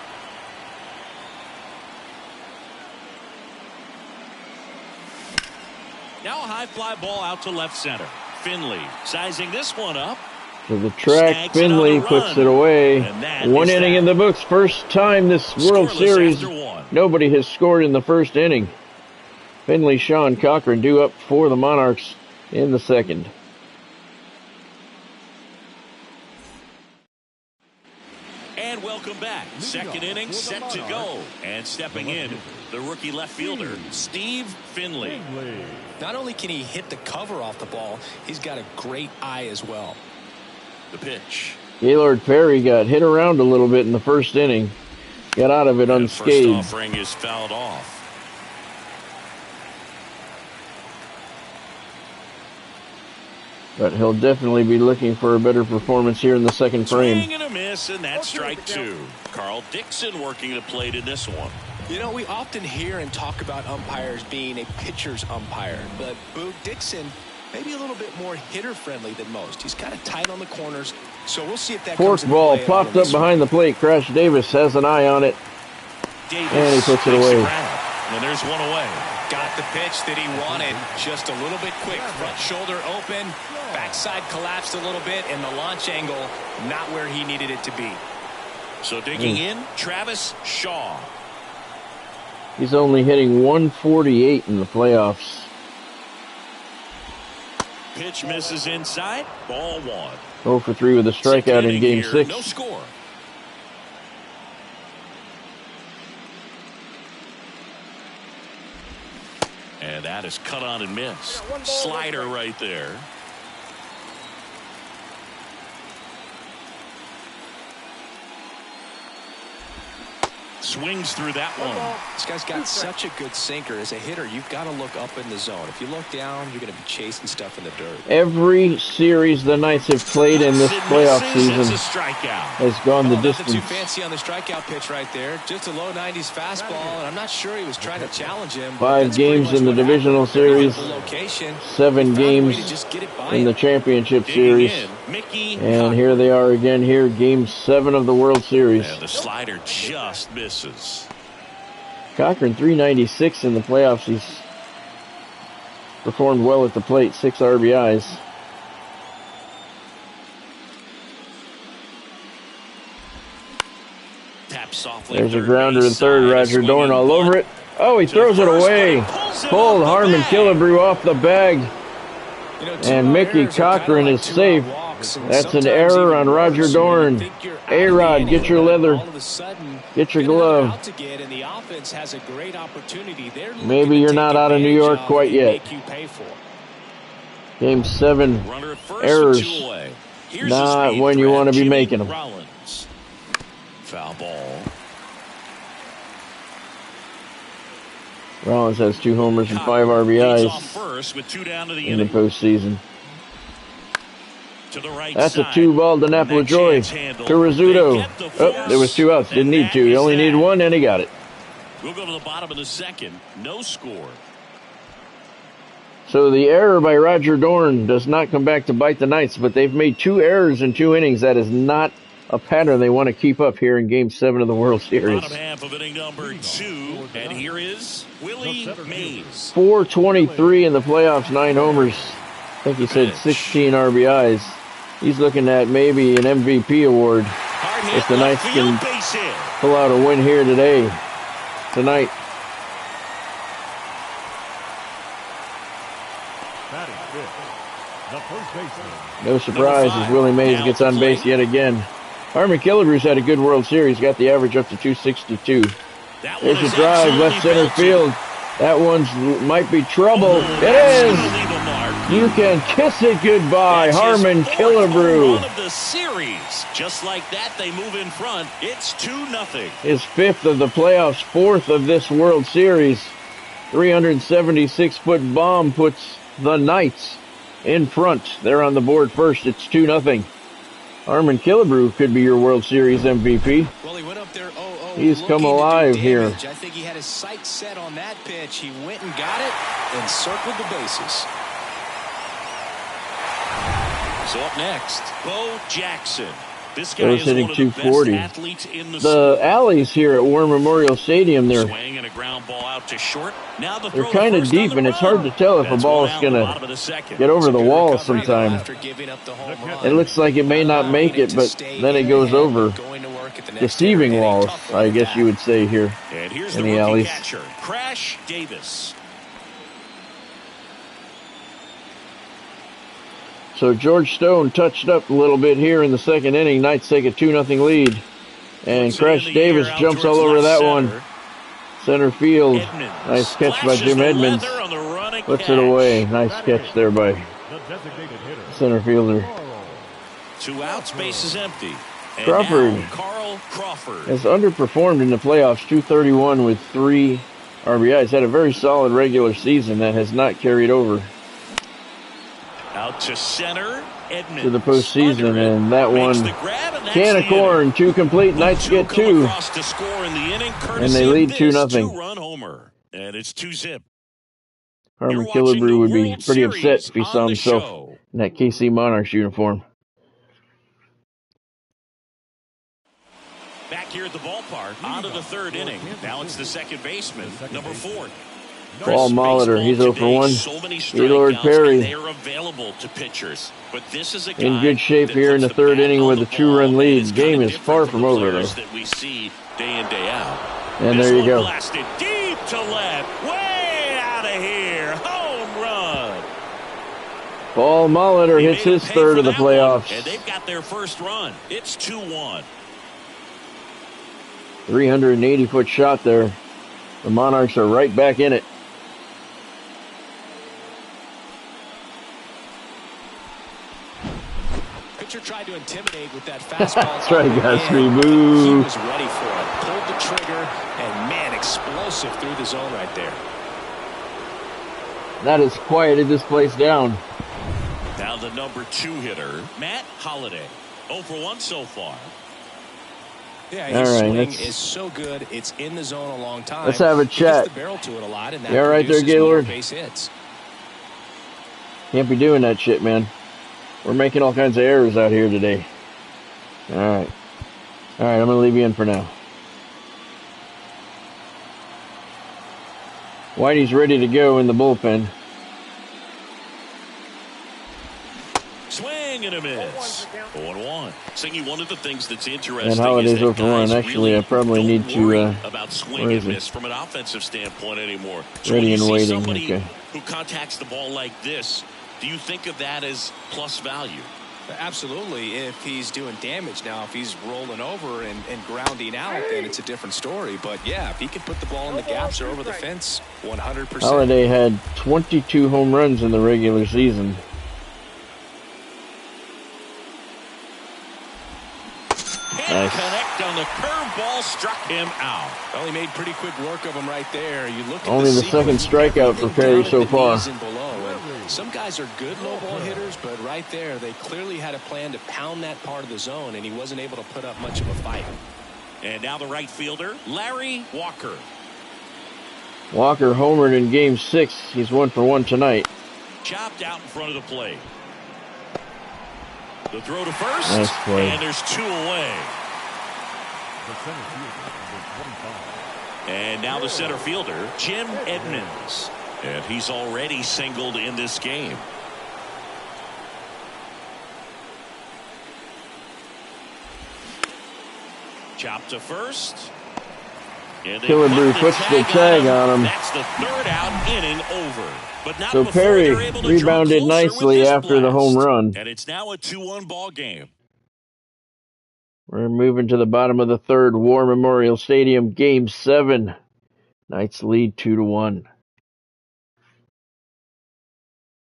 Now a high fly ball out to left center. Finley sizing this one up. To the track, Finley puts it away. One inning in the books. First time this World Series, nobody has scored in the first inning. Finley, Sean, Cochran due up for the Monarchs in the second. And welcome back. Second inning set to go. And stepping in, the rookie left fielder, Steve Finley. Not only can he hit the cover off the ball, he's got a great eye as well. The pitch. Gaylord Perry got hit around a little bit in the first inning. Got out of it unscathed. The first offering is fouled off. But he'll definitely be looking for a better performance here in the second frame. Swing and a miss, and that's strike two. Carl Dixon working the plate in this one. You know, we often hear and talk about umpires being a pitcher's umpire, but Boog Dixon maybe a little bit more hitter-friendly than most. He's kind of tight on the corners, so we'll see if that Fork ball popped up behind the plate. Crash Davis has an eye on it, and he puts it away. And there's one away. Got the pitch that he wanted, just a little bit quick. Front shoulder open, backside collapsed a little bit, and the launch angle not where he needed it to be. So digging in, Travis Shaw. He's only hitting .148 in the playoffs. Pitch misses inside. Ball one. 0 for 3 with a strikeout in Game 6. No score. And that is cut on and missed. Slider right there. Swings through that one. This guy's got such a good sinker. As a hitter, you've got to look up in the zone. If you look down, you're going to be chasing stuff in the dirt. Every series the Knights have played in this playoff season has gone the distance. Nothing too fancy on the strikeout pitch right there. Just a low 90s fastball, and I'm not sure he was trying to challenge him. 5 games in the divisional series, 7 games in the championship series, and here they are again here, Game 7 of the World Series. And the slider just misses. Cochran .396 in the playoffs. He's performed well at the plate, 6 RBIs. There's a grounder in third. Roger Dorn all over it. Oh, he throws it away. Pulled Harmon Killebrew off the bag. And Mickey Cochran is safe. That's an error on Roger Dorn. A-Rod, get your leather. Get your glove. Maybe you're not out of New York quite yet. Game 7 errors. Not when you want to be making them. Foul ball. Rollins has 2 homers and 5 RBIs in the postseason. That's a 2-ball to Napa Joy. To Rizzuto. Oh, there was 2 outs. Didn't need 2. He only needed 1, and he got it. We'll go to the bottom of the second. No score. So the error by Roger Dorn does not come back to bite the Knights, but they've made 2 errors in 2 innings. That is not a pattern they want to keep up here in Game 7 of the World Series. Bottom half of inning number 2, and here is Willie Mays. 423 in the playoffs, 9 homers. I think he said 16 RBIs. He's looking at maybe an MVP award if the Knights can pull out a win here tonight. No surprise as Willie Mays gets on base yet again. Harmon Killebrew's had a good World Series. Got the average up to 262. There's a drive, left center field. That one's might be trouble. It is. You can kiss it goodbye, Harmon Killebrew. One of the series, just like that, they move in front. It's 2-0. His 5th of the playoffs, 4th of this World Series. 376-foot bomb puts the Knights in front. They're on the board first. It's 2-0. Harmon Killebrew could be your World Series MVP. Well, he went up there. He's come alive here. I think he had his sights set on that pitch. He went and got it and circled the bases. So up next, Bo Jackson. This guy is hitting one of the 240. best athletes in the alleys here at War Memorial Stadium, they're swing and a ground ball out to short. Now they're kind of deep, and it's hard to tell if a ball is going to get over the wall sometime. It looks like it may not make it, but then it goes over. Deceiving walls, I guess you would say here and here's in the alleys. Catcher, Crash Davis. So George Stone touched up a little bit here in the second inning. Knights take a 2-0 lead. And Crash Davis jumps all over that one. Center field. Nice catch by Jim Edmonds. Puts it away. Nice catch there by center fielder. 2 outs, base is empty. Crawford has underperformed in the playoffs. 231 with 3 RBIs. Had a very solid regular season that has not carried over out to center, Edmonds to the postseason, and that one can of corn, 2 complete. Knights get 2, and they lead 2-0. 2-run homer, and it's 2-zip. Harmon Killebrew would be pretty upset if he saw himself in that KC Monarchs uniform. Back here at the ballpark, on to the 3rd inning. Now it's the second baseman, number 4. Paul Molitor, he's 0 for 1. So Gaylord Perry they are available to pitchers, but this is a guy in good shape here in the 3rd inning with a 2-run lead. Game is far from over though. That we see day in, day out. And there you go. Blasted deep to left, way out of here, home run. Paul Molitor hits his 3rd of the playoffs. And they've got their first run. It's 2-1. 380-foot shot there. The Monarchs are right back in it. Pitcher tried to intimidate with that fastball. That's right, guys. Boo. He was ready for it. Pulled the trigger, and man, explosive through the zone right there. That has quieted this place down. Now the number 2 hitter, Matt Holliday. 0 for 1 so far. Yeah, his swing is so good. It's in the zone a long time. Let's have a chat. The barrel to it a lot, and that you all right there, Gaylord? Base hits. Can't be doing that shit, man. We're making all kinds of errors out here today. All right. All right, I'm going to leave you in for now. Whitey's ready to go in the bullpen. Swing and a miss. 0-1. Saying one of the things that's interesting and Holiday's is that 0 for 1. Actually, I probably need to about swing and miss from an offensive standpoint anymore. So ready and waiting. Somebody okay. who contacts the ball like this, do you think of that as plus value? Absolutely, if he's doing damage. Now, if he's rolling over and grounding out, then it's a different story. But, yeah, if he can put the ball in the gaps or over the fence, 100%. Holiday had 22 home runs in the regular season. Nice. Connect on the curveball, struck him out. Well, he made pretty quick work of him right there. You look at only the second strikeout for Perry so far. Some guys are good low ball hitters, but right there, they clearly had a plan to pound that part of the zone, and he wasn't able to put up much of a fight. And now the right fielder, Larry Walker. Walker homered in Game 6. He's 1 for 1 tonight. Chopped out in front of the plate. The throw to first, nice play. And there's 2 away. And now the center fielder, Jim Edmonds. And he's already singled in this game. Chopped to first. Killebrew puts the tag on him. That's the 3rd out, inning over. But not so Perry rebounded nicely after the home run. And it's now a 2-1 ball game. We're moving to the bottom of the 3rd. War Memorial Stadium, Game 7. Knights lead 2-1.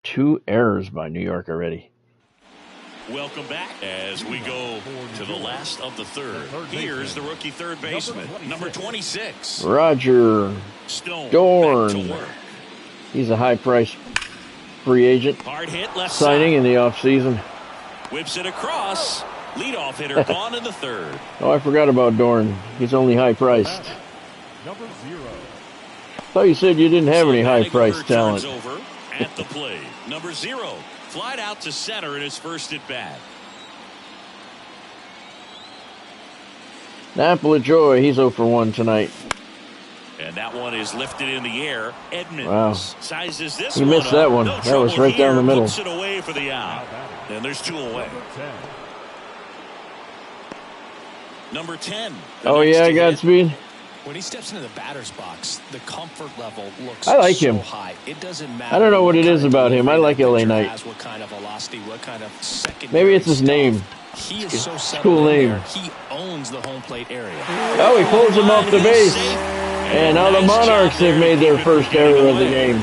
2 errors by New York already. Welcome back as we go to the last of the 3rd. Here's the rookie 3rd baseman, number 26. Roger Dorn. He's a high-priced free agent. Hard hit left signing side. In the offseason. Whips it across. Leadoff hitter gone in the third. Oh, I forgot about Dorn. He's only high-priced. Number 0. I thought you said you didn't have any high-priced talent. Over at the plate. Number 0. Flied out to center in his first at bat. Apple of Joy, he's 0 for 1 tonight. And that one is lifted in the air. Edmonds wow. sizes this he missed that one. No that was right here. down the middle. Puts it away for the out. And there's 2 away. Number 10. Oh yeah, Godspeed. When he steps into the batter's box, the comfort level looks I like him. so high. It doesn't matter. I don't know what it is about him. I like LA Knight. What kind of velocity, what kind of maybe it's his stuff. name. He is so settled cool name. there. He owns the home plate area. Oh, he pulls him off the base. And now the Monarchs have made their first error of the game.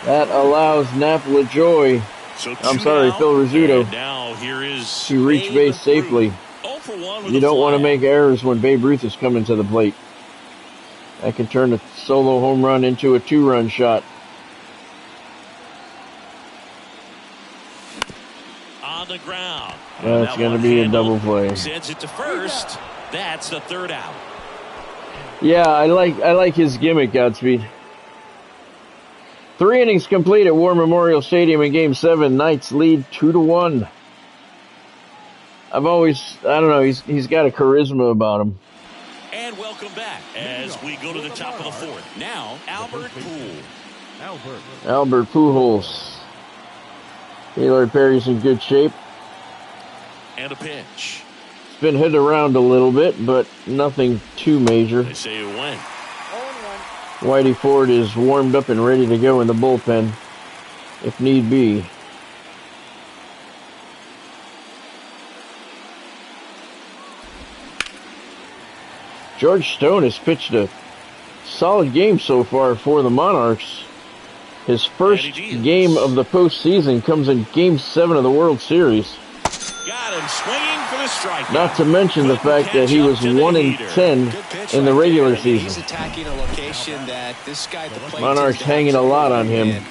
That allows Napoli Joy, Phil Rizzuto, to reach base safely. You don't want to make errors when Babe Ruth is coming to the plate. That can turn a solo home run into a 2-run shot. On the ground. That's going to be a double play. Sends it to first. That's the third out. Yeah, I like his gimmick, Godspeed. 3 innings complete at War Memorial Stadium in Game 7. Knights lead 2-1. I don't know, he's got a charisma about him. And welcome back as we go to the top of the 4th. Now, Albert Pujols. Gaylord Perry's in good shape. And a pitch. It's been hit around a little bit, but nothing too major. They say it went. Whitey Ford is warmed up and ready to go in the bullpen, if need be. George Stone has pitched a solid game so far for the Monarchs. His first game of the postseason comes in Game 7 of the World Series. Got him swinging for the strike. Not to mention the fact that he was 1-10 in the regular season. He's attacking a location that this guy at the plate Monarchs hanging a lot on him.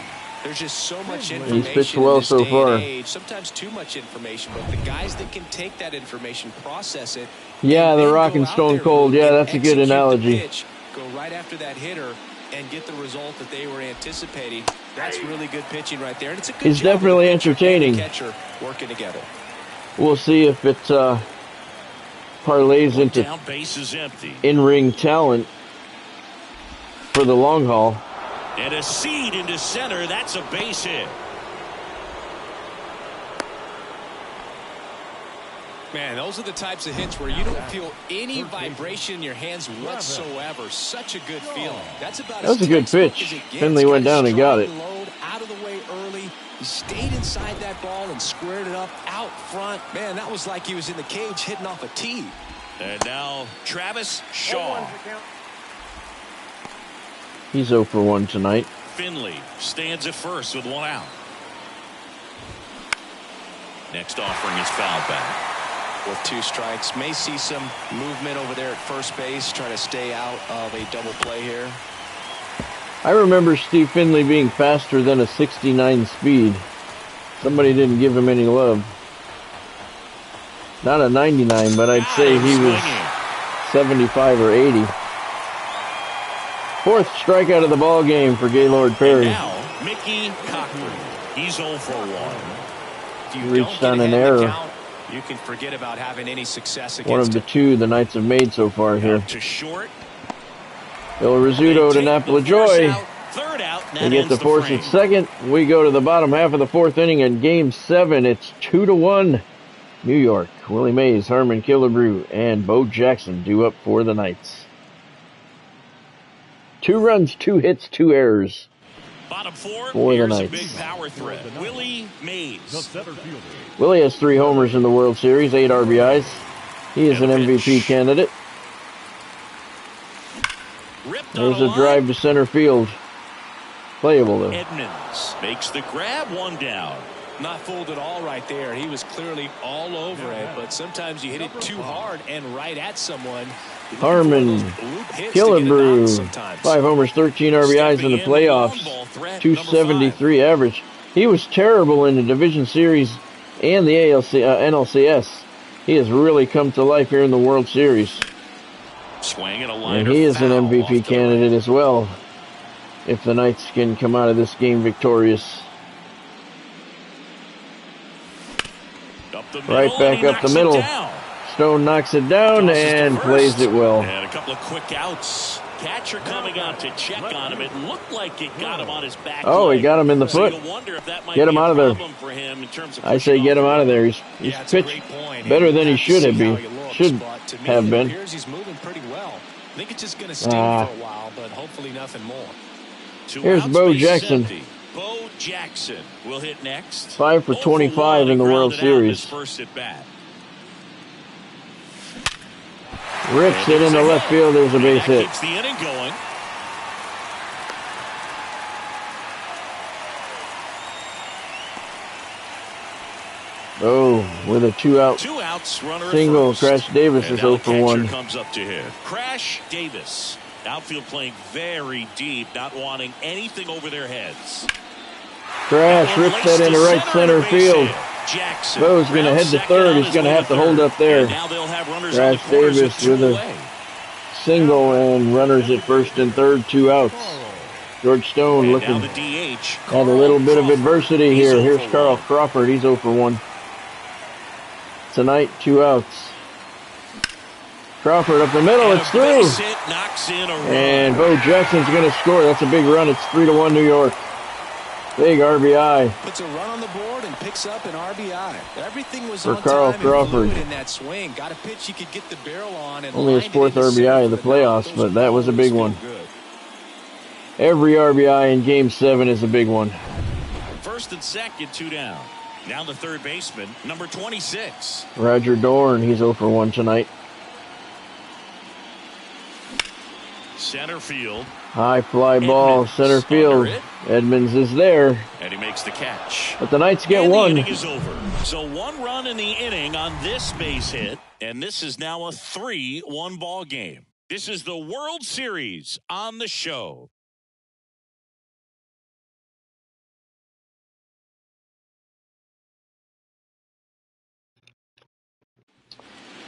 There's just so much information. He's pitched well so far. Sometimes too much information, but the guys that can take that information, process it. Yeah, the Rock and Stone Cold. Yeah, that's a good analogy. Pitch, go right after that hitter and get the result that they were anticipating. That's really good pitching right there. And it's a good He's job definitely of the entertaining. Catcher working together. We'll see if it parlays into Down base is empty. in-ring talent for the long haul. And a seed into center. That's a base hit. Man, those are the types of hits where you don't feel any vibration in your hands whatsoever. Such a good feeling. That's about that was a good pitch. Finley went down and got it. Load out of the way early. He stayed inside that ball and squared it up out front. Man, that was like he was in the cage hitting off a tee. And now Travis Shaw. He's 0 for 1 tonight. Finley stands at first with 1 out. Next offering is fouled back. With 2 strikes, may see some movement over there at first base, trying to stay out of a double play here. I remember Steve Finley being faster than a 69 speed. Somebody didn't give him any love. Not a 99, but I'd say he was 75 or 80. 4th strikeout of the ball game for Gaylord Perry. And now, Mickey Cochran. He's 0 for 1. If you reached on an error. Count, you can forget about having any success against One of the 2 the Knights have made so far here. To short. Phil Rizzuto to Napoli Joy. Third out. They get the force at second. We go to the bottom half of the 4th inning in Game 7. It's 2-1. New York. Willie Mays, Harmon Killebrew, and Bo Jackson due up for the Knights. 2 runs, 2 hits, 2 errors. Bottom 4 for the Knights. A Knights. big power threat. Willie Mays. Willie has 3 homers in the World Series, 8 RBIs. He is an MVP candidate. There's a drive to center field. Playable though. Edmonds makes the grab, 1 down. Not fooled at all right there. He was clearly all over it, but sometimes you hit it too hard and right at someone. Harmon Killebrew, 5 homers, 13 RBIs in the playoffs, 273 average. He was terrible in the division series and the NLCS. He has really come to life here in the World Series. Swing and a And he is an MVP candidate as well, if the Knights can come out of this game victorious. Right back up the middle. Stone knocks it down and plays it well. And a couple of quick outs. Catcher coming out to check on him. It looked like it got him on his back. Oh, he got him in the foot. Get him out of there. I say get him out of there. He's pitched better than he should have been. He's moving pretty well. I think it's just going to stay for a while, but hopefully nothing more. Here's Bo Jackson. Bo Jackson will hit next. 5 for 25 in the World Series. First at bat. Rips it into left field. There's a base hit. Keeps the inning going. Oh, with a 2 out. 2 outs, runner single. First. Crash Davis is 0 for 1. Comes up to hit. Crash Davis. Outfield playing very deep, not wanting anything over their heads. Crash rips that into right center field. Bo's going to head to third. He's going to have to hold up there. Crash Davis with a single and runners at first and third, 2 outs. George Stone looking at a little bit of adversity here. Here's Carl Crawford. He's 0 for 1. Tonight, 2 outs. Crawford up the middle. It's through. And Bo Jackson's going to score. That's a big run. It's 3-1 New York. Big RBI. Puts a run on the board and picks up an RBI. Everything was for on Carl time Crawford. And in that swing. Got a pitch he could get the barrel on. And only his 4th RBI of the playoffs, but that was a big one. Every RBI in Game 7 is a big one. First and second, 2 down. Down the third baseman, number 26. Roger Dorn, he's 0 for 1 tonight. Center field. High fly ball, center field. Edmonds is there. And he makes the catch. But the Knights get and one. The inning is over. So 1 run in the inning on this base hit. And this is now a 3-1 ball game. This is the World Series on the show.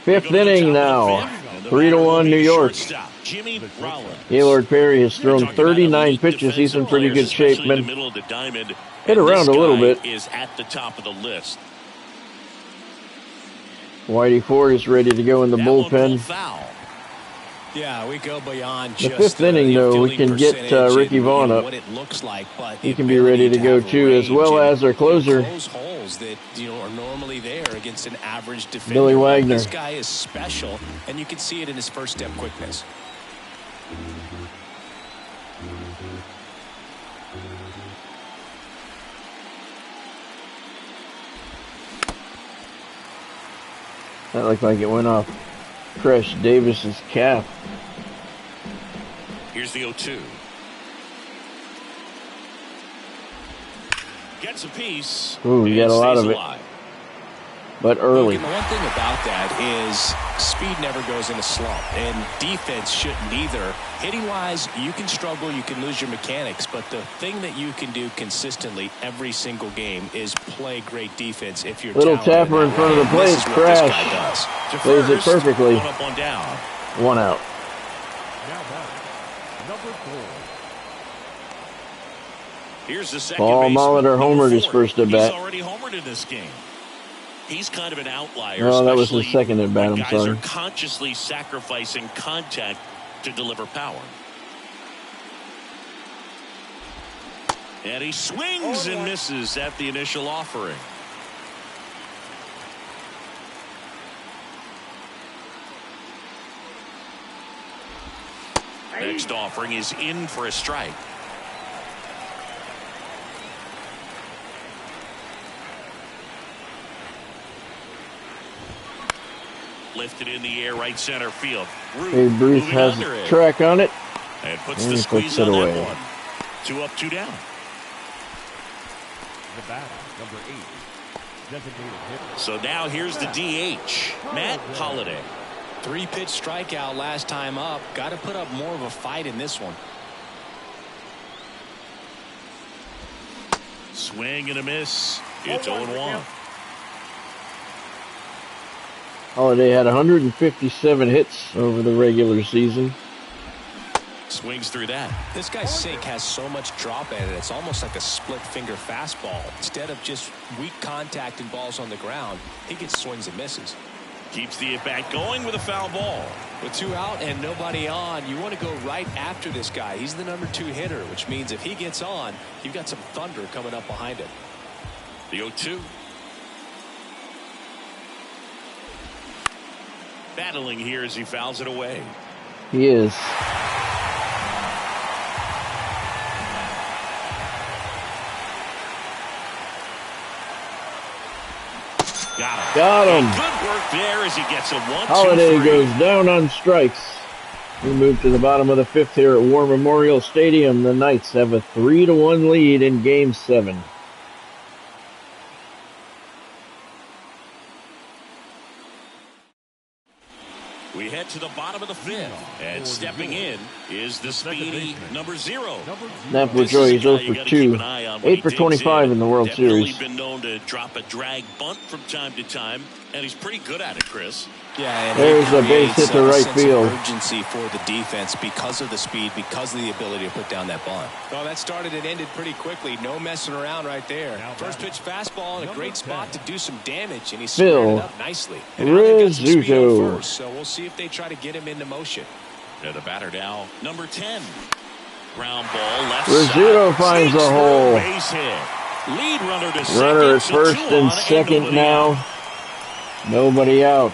Fifth inning now. 3-1 New York. Gaylord Perry has thrown 39 pitches. He's in pretty good shape, man. Hit around a little bit. Is at the top of the list. Whitey Ford is ready to go in the bullpen. Yeah, we go beyond the 5th inning, though, we can get Ricky Vaughn up. He can be ready to go, too, as well as our closer, that are normally there against an average defender. Billy Wagner. This guy is special, and you can see it in his first step quickness. That looked like it went off Crash Davis's cap. Here's the 0-2. Gets a piece. Ooh, he got a lot of it. But early. And the one thing about that is speed never goes in a slump, and defense shouldn't either. Hitting-wise, you can struggle, you can lose your mechanics, but the thing that you can do consistently every single game is play great defense if you're little tapper in front of the plate. Crash plays it perfectly. 1 out. Here's the second Paul Molitor homered his first at bat. He's already homered in this game. He's kind of an outlier. Oh, that was his second at bat. I'm sorry. Guys are consciously sacrificing contact to deliver power. And he swings and misses at the initial offering. Next offering is in for a strike. Lifted in the air, right center field. Hey, Bruce has a track on it. And puts the squeeze on that one. 2 up, 2 down. The batter, number 8. Designated hitter. So now here's the DH, Matt Holliday. 3-pitch strikeout last time up. Got to put up more of a fight in this one. Swing and a miss. It's 0-1. Holiday had 157 hits over the regular season. Swings through that. This guy's sink has so much drop in it, it's almost like a split finger fastball. Instead of just weak contact and balls on the ground, he gets swings and misses. Keeps the at-bat going with a foul ball. With 2 out and nobody on, you want to go right after this guy. He's the number 2 hitter, which means if he gets on, you've got some thunder coming up behind him. The 0-2. Battling here as he fouls it away. He is. Got him. Good work there as he gets a 1-2-3. Holiday goes down on strikes. We move to the bottom of the 5th here at War Memorial Stadium. The Knights have a 3-1 lead in Game 7. We head to the bottom of the 5th, and stepping in is the speedy number 0. Snap LaJoie, he's 0 for 2. 8 for 25 in the World Series. He's been known to drop a drag bunt from time to time, and he's pretty good at it, Chris. Yeah, and there's a base hit to right field. Urgency for the defense because of the speed, because of the ability to put down that bunt. Oh, that started and ended pretty quickly. No messing around right there. First pitch fastball in a great spot to do some damage, and he squared it up nicely. And now they've got some speed on first, so we'll see if they try to get him into motion. Yeah, the batter now, number 10. Ground ball left Rizzuto finds a hole. Base hit. Lead runner to second. Runner at first and second now. Nobody out.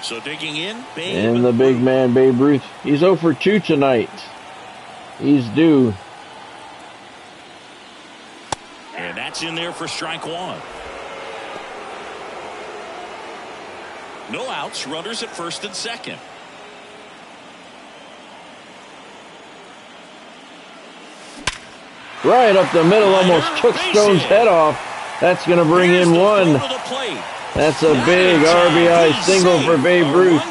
So digging in, Babe and the big man, Babe Ruth. He's 0 for 2 tonight. He's due. And that's in there for strike 1. No outs, runners at first and second. Right up the middle, almost took Stone's head off. That's going to bring in 1. That's a big RBI single for Babe Ruth.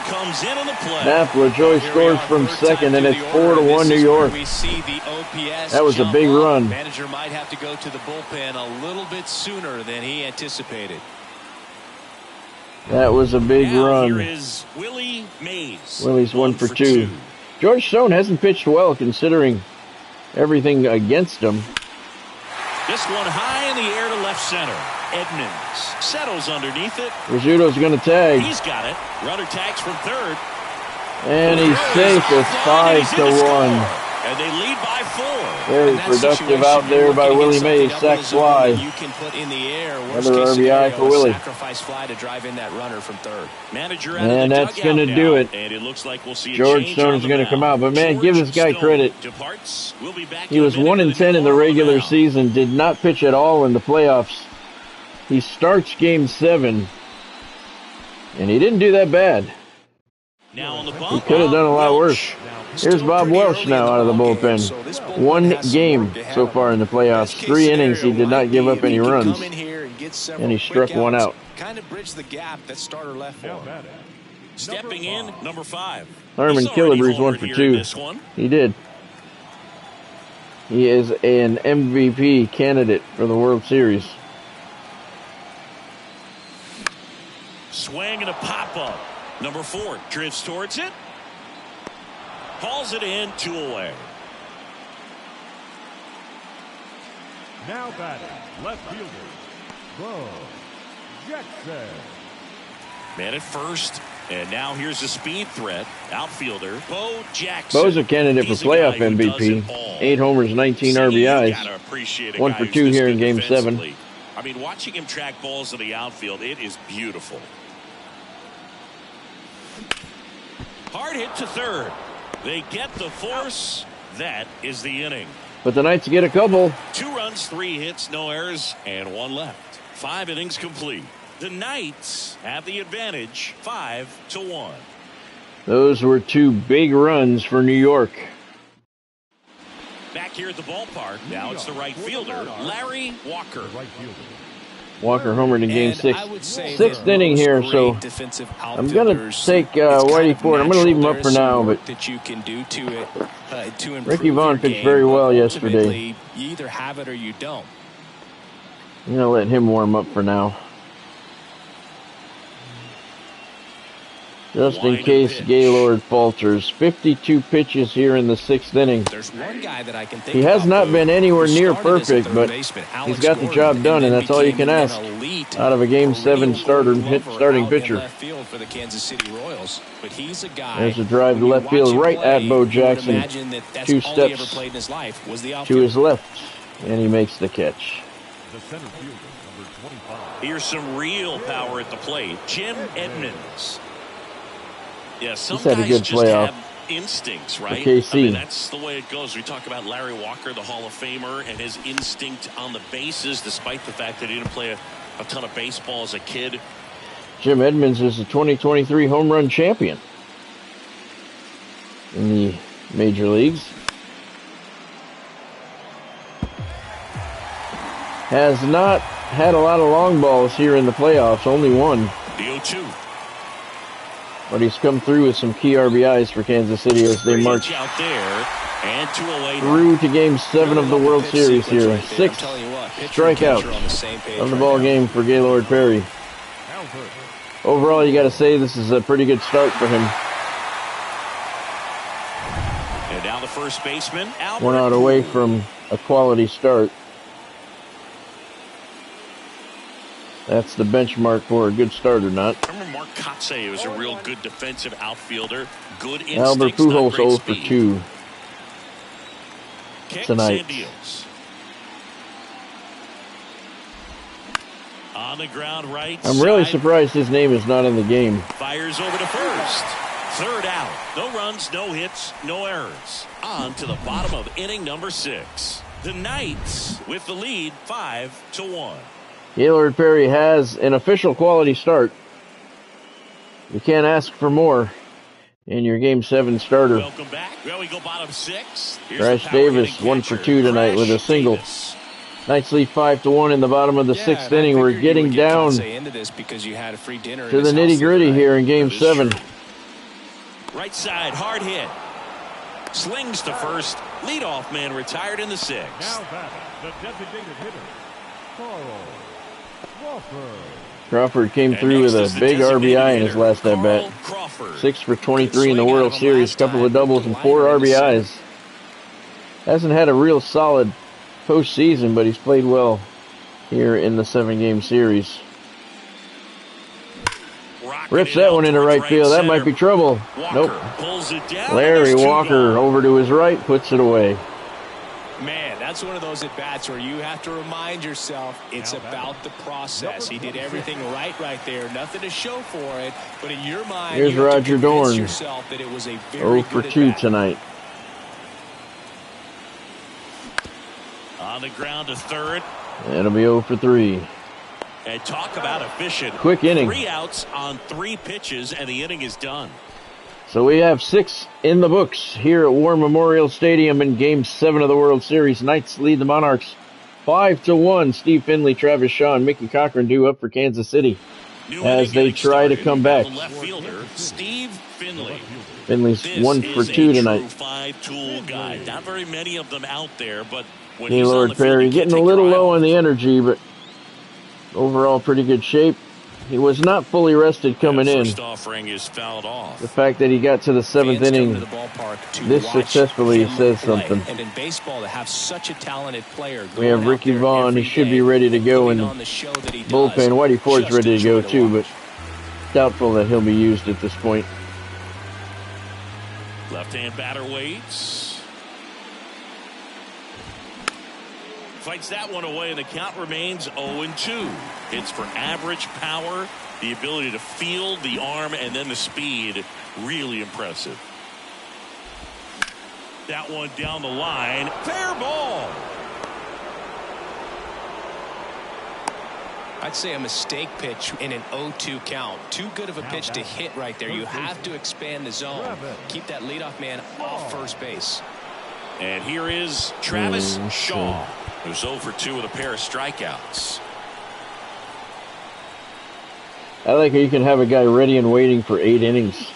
Snap LaJoie scores from second, and it's 4-1 New York. That was a big run. Manager might have to go to the bullpen a little bit sooner than he anticipated. That was a big run. Here is Willie Mays. Willie's 1 for 2. George Stone hasn't pitched well considering everything against him. This one high in the air to left center. Edmonds settles underneath it. Rizzuto's going to tag. He's got it. Runner tags from third. And he's safe. It's 5-1. And they lead by 4. Very productive out there by Willie Mays. Sac fly. You can put in the air. Another RBI for Willie. Sacrifice fly to drive in that runner from third. Manager and that's going to do it. And it looks like we'll see George Stone's going to come out. But man, give this guy credit. He was 1-10 in the regular season. Did not pitch at all in the playoffs. He starts Game 7. And he didn't do that bad. Now on the bump, he could have done a lot worse. Here's Bob Welch now out of the bullpen. 1 game so far in the playoffs. 3 innings. He did not give up any runs. And he struck 1 out. Kind of bridged the gap that starter left for him. Stepping in, number 5. Harmon Killebrews 1 for 2. He did. He is an MVP candidate for the World Series. Swing and a pop-up. Number 4 drifts towards it. Hauls it in, 2 away. Now batting, left fielder, Bo Jackson. Man at first, and now here's a speed threat. Outfielder, Bo Jackson. Bo's a candidate for playoff MVP. 8 homers, 19 RBIs. 1 for 2 here in Game 7. I mean, watching him track balls in the outfield, it is beautiful. Hard hit to third. They get the force. That is the inning. But the Knights get a couple. 2 runs, 3 hits, no errors, and 1 left. 5 innings complete. The Knights have the advantage, 5-1. Those were 2 big runs for New York. Back here at the ballpark, now it's the right fielder, Larry Walker. Walker homered in Game 6. 6th inning here, so I'm going to take Whitey Ford. I'm going to leave him up for now, but Ricky Vaughn pitched very well yesterday. You either have it or you don't. I'm going to let him warm up for now. Just in case Gaylord falters. 52 pitches here in the 6th inning. There's one guy that I can think he has not been anywhere near perfect, but he's got the job done, and that's all you can ask out of a Game 7 starting pitcher. There's a drive to left field right at Bo Jackson. 2 steps to his left, and he makes the catch. The center fielder, number 25. Here's some real power at the plate. Jim Edmonds. Yeah, some He's had a guys good just playoff have instincts, right? KC. I mean, that's the way it goes. We talk about Larry Walker, the Hall of Famer, and his instinct on the bases, despite the fact that he didn't play a ton of baseball as a kid. Jim Edmonds is the 2023 home run champion in the major leagues. Has not had a lot of long balls here in the playoffs, only one. The 0-2. But he's come through with some key RBIs for Kansas City as they march out there and through to Game 7 of the World Series here. 6 strikeouts of the ball game for Gaylord Perry. Overall, you got to say this is a pretty good start for him. And now the first baseman, Albert. 1 out away from a quality start. That's the benchmark for a good start or not. Remember Mark Kotze was a real good defensive outfielder. Good instincts, Albert Pujols 0 for 2 tonight. On the ground right I'm really surprised his name is not in the game. Fires over to first. 3rd out. No runs, no hits, no errors. On to the bottom of inning number 6. The Knights with the lead 5-1. Gaylord Perry has an official quality start. You can't ask for more in your Game 7 starter. Welcome back. Well, we go bottom 6. Crash Davis 1 for 2 tonight with a single. Knights lead 5-1 in the bottom of the 6th inning. We're getting down to the nitty-gritty here in Game 7. Right side, hard hit. Slings to first. Leadoff man retired in the 6th. Now batting, the designated hitter, Crawford came through with a big RBI in his last at-bat. 6 for 23 in the World Series, couple of doubles and 4 RBIs. Hasn't had a real solid postseason, but he's played well here in the 7-game series. Rips that one into right field. That might be trouble. Nope. Larry Walker over to his right, puts it away. Man, that's one of those at-bats where you have to remind yourself it's about the process. He did everything right there. Nothing to show for it. But in your mind, here's Roger Dorn. Yourself that it was a 0 for 2 tonight. On the ground to 3rd. It'll be 0 for 3. And talk about efficient. Quick inning. 3 outs on 3 pitches, and the inning is done. So we have 6 in the books here at War Memorial Stadium in Game 7 of the World Series. Knights lead the Monarchs 5-1. Steve Finley, Travis Shaw, and Mickey Cochran due up for Kansas City as they try to come back. Left fielder, Steve Finley. Finley's 1 for 2 tonight. 5-tool guy. Not very many of them out there, but when Gaylord Perry getting a little low on the energy, but overall pretty good shape. He was not fully rested coming in. First offering is fouled off. The fact that he got to the 7th inning this successfully says something. And in baseball, to have such a talented player. We have Ricky Vaughn. He should be ready to go in the bullpen. Whitey Ford's ready to go too, but doubtful that he'll be used at this point. Left-hand batter waits. Fights that one away, and the count remains 0-2. Hits for average power, the ability to field, the arm, and then the speed. Really impressive. That one down the line. Fair ball. I'd say a mistake pitch in an 0-2 count. Too good of a pitch to hit right there. You have to expand the zone. Keep that leadoff man off first base. And here is Travis Shaw, who's 0 for 2 with a pair of strikeouts. I like how you can have a guy ready and waiting for 8 innings.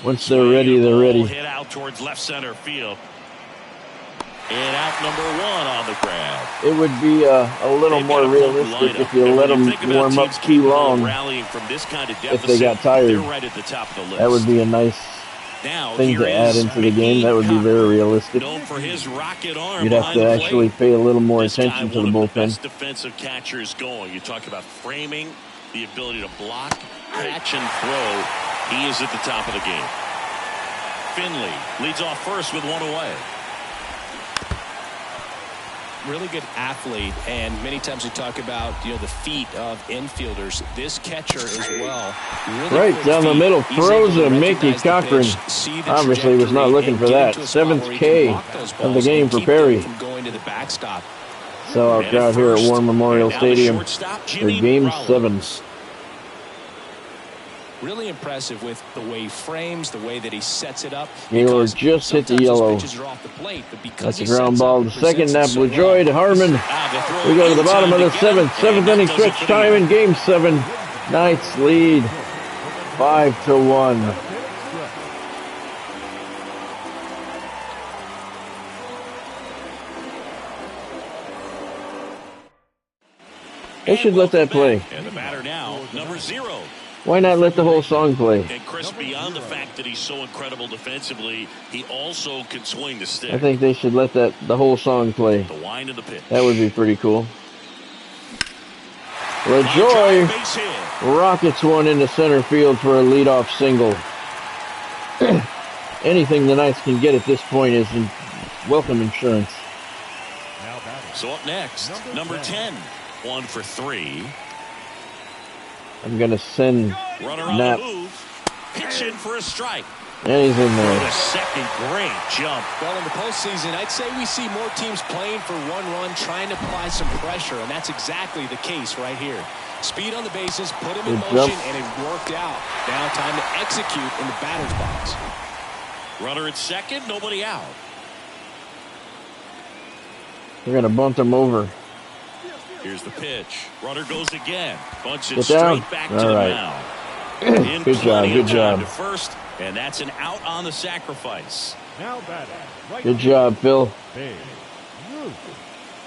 Once they're ready, they're ready. Hit out towards left center field. And out number 1 on the grab. It would be a little more realistic if you let them warm up too long. From this kind of deficit, if they got tired, they're right at the top of the list. That would be a nice thing to add into the game. That would be very realistic. Known for his rocket arm. You'd have to actually pay a little more attention to the bullpen. Best defensive catchers going. You talk about framing, the ability to block, catch, and throw. He is at the top of the game. Finley leads off first with 1 away. Really good athlete, and many times we talk about the feet of infielders. This catcher as well. Really right down the middle, throws a Mickey Cochran. Obviously was not looking for that. 7th K of the game for Perry. So our crowd here at War Memorial Stadium for Game 7. Really impressive with the way he frames, the way that he sets it up. Gaylord just hit the yellow. That's a ground ball to second. Napoli Joy to Harmon. We go to the bottom of the 7th. 7th inning stretch time in Game 7. Knights lead 5-1. They should let that play. And the batter now, number 0. Why not let the whole song play? And Chris, beyond the fact that he's so incredible defensively, he also can swing the stick. I think they should let the whole song play. The wind of the pitch. That would be pretty cool. LaJoy rockets one into center field for a leadoff single. Anything the Knights can get at this point is welcome insurance. So up next, number 10, 1 for 3. I'm going to send Nap. Pitch in for a strike. And he's in there. The second great jump. Well, in the postseason, I'd say we see more teams playing for 1 run, trying to apply some pressure, and that's exactly the case right here. Speed on the bases, put him in motion, and it worked out. Now time to execute in the batter's box. Runner at second, nobody out. We're going to bunt him over. Here's the pitch. Runner goes again. Bunts it Get straight down. back All to right. the mound. Good job. Good job. To first, and that's an out on the sacrifice. Now batting. Right. Good job, Phil.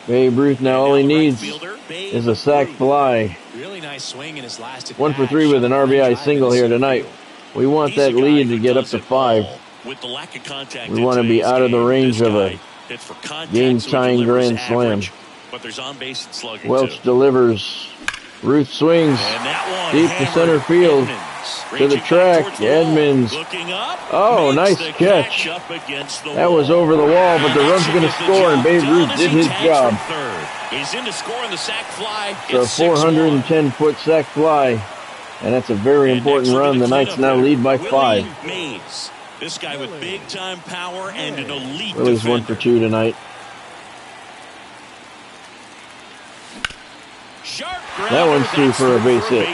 Babe Ruth. Now all he needs is a sac fly. Really nice swing in his last at 1 for 3 with an RBI single here tonight. We want that lead to get up to 5. With the lack of contact, we want to be out of the range of a game-tying grand slam. But there's on base and slugging Welch too. delivers. Ruth swings deep to center field. To the track. Edmonds. Oh, nice catch. That was over the wall, but the run's going to score, and Babe Ruth did his job. He's in to score on the sac fly. It's a 410-foot sac fly, and that's a very important run. The Knights now lead by 5. This guy with big-time power and an elite Willie's defender. 1 for 2 tonight. That one's through for a base hit.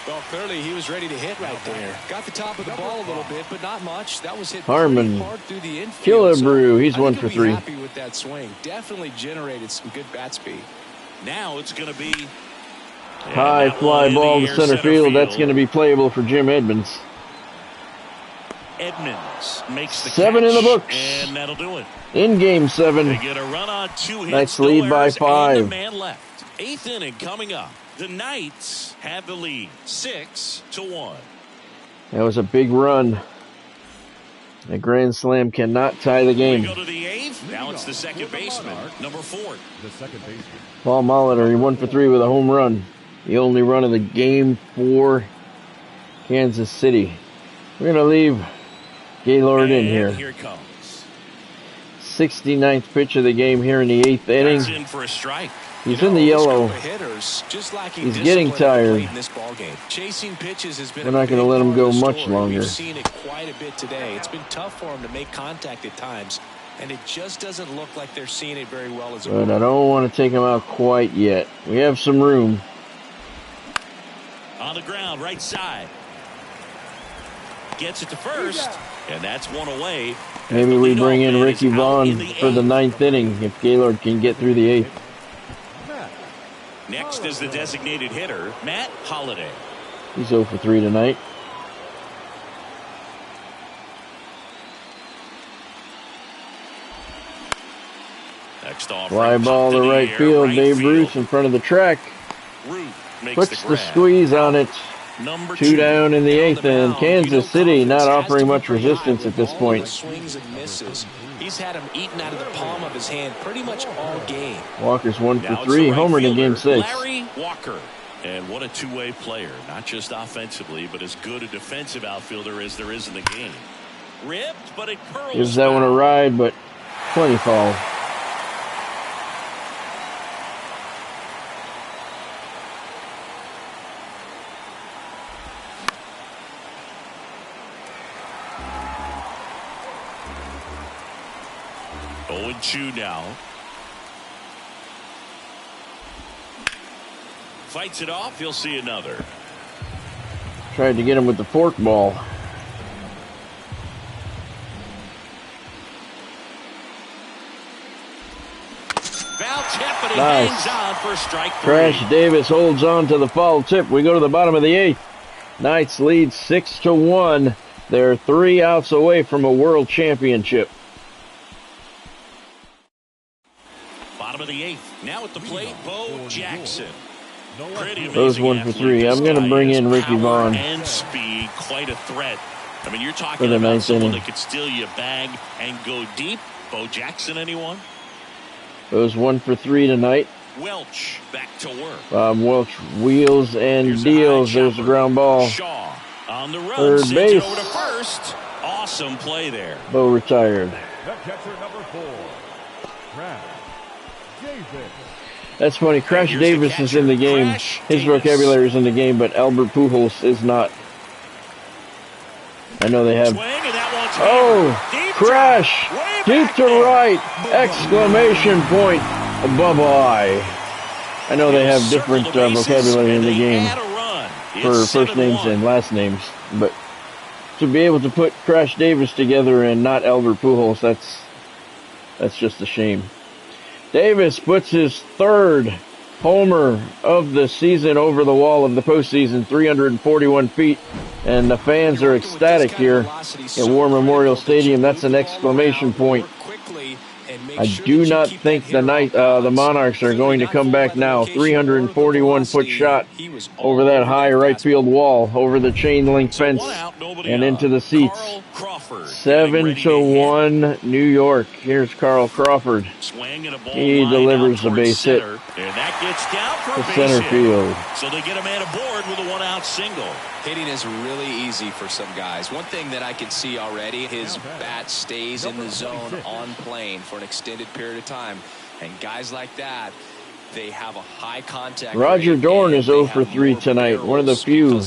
Well, clearly he was ready to hit right there. Got the top of the ball a little bit, but not much. That was hit Harmon. hard through the infield. Killebrew. He's 1 for 3. Happy with that swing. Definitely generated some good bat speed. Now it's going to be high fly ball to center field. That's going to be playable for Jim Edmonds. Edmonds makes the 7 catch, in the books. and that'll do it. In Game 7. They get a run on 2 hits. Knights lead by 5. And a man left. 8th inning coming up. The Knights have the lead, 6-1. That was a big run. A grand slam cannot tie the game. We go to the 8th. Now it's the second baseman, number 4. The second baseman. Paul Molitor, 1 for 3 with a home run. The only run of the game for Kansas City. We're going to leave Gaylord in here. Here it comes. 69th pitch of the game here in the 8th inning. That's in for a strike. He's in the yellow. He's getting tired. Chasing pitches has been We're not going to let him go much longer. We've seen it quite a bit today. It's been tough for him to make contact at times, and it just doesn't look like they're seeing it very well as a But I don't want to take him out quite yet. We have some room. On the ground, right side. Gets it to first, and that's 1 away. Maybe we bring in Ricky Vaughn for the 9th inning if Gaylord can get through the 8th. Next is the designated hitter, Matt Holliday. He's 0 for 3 tonight. Next off, Fly ball to right field. Babe Ruth in front of the track. Puts the squeeze on it. Two down in the eighth, and Kansas City not offering much resistance at this point. Swings and misses. He's had him eaten out of the palm of his hand pretty much all game. Walker's 1 for 3, homered in Game 6. Larry Walker. And what a two-way player, not just offensively, but as good a defensive outfielder as there is in the game. Ripped, but it curls. Gives that one a ride, but plenty foul. Oh, 2 now. Fights it off. He'll see another. Tried to get him with the fork ball. Foul tip, but he nice. hangs on for strike 3. Crash Davis holds on to the foul tip. We go to the bottom of the 8th. Knights lead 6-1. They're 3 outs away from a world championship. Bottom of the 8th. Now at the plate, Bo Jackson. Those 1 for 3. I'm going to bring in Ricky Vaughn. And speed, quite a threat. I mean, you're talking for the about 9th someone inning. that could steal your bag and go deep. Bo Jackson, anyone? Those 1 for 3 tonight. Welch back to work. Bob Welch wheels and Here's deals. There's the ground ball. Shaw on the run. Third base. Over to first. Awesome play there. Bo retired. The catcher, number 4, Crash Davis. That's funny. Crash Davis is in the game. His vocabulary is in the game, but Albert Pujols is not. I know they have. Oh, Crash! Deep to right! Exclamation point! Bubble eye. I know they have different vocabulary in the game for first names and last names, but to be able to put Crash Davis together and not Albert Pujols, that's just a shame. Davis puts his 3rd homer of the season over the wall of the postseason, 341 feet, and the fans are ecstatic here at War Memorial Stadium. That's an exclamation point. I do not think the Monarchs are going to come back now. 341-foot shot over that high right field wall, over the chain link fence, and into the seats. 7-1 New York. Here's Carl Crawford. He delivers the base hit to center field. So they get a man aboard with a 1-out single. Hitting is really easy for some guys. One thing that I can see already, his bat stays in the zone on plane for an extended period of time. And guys like that, they have a high contact. Roger Dorn is 0 for 3 tonight. One of the few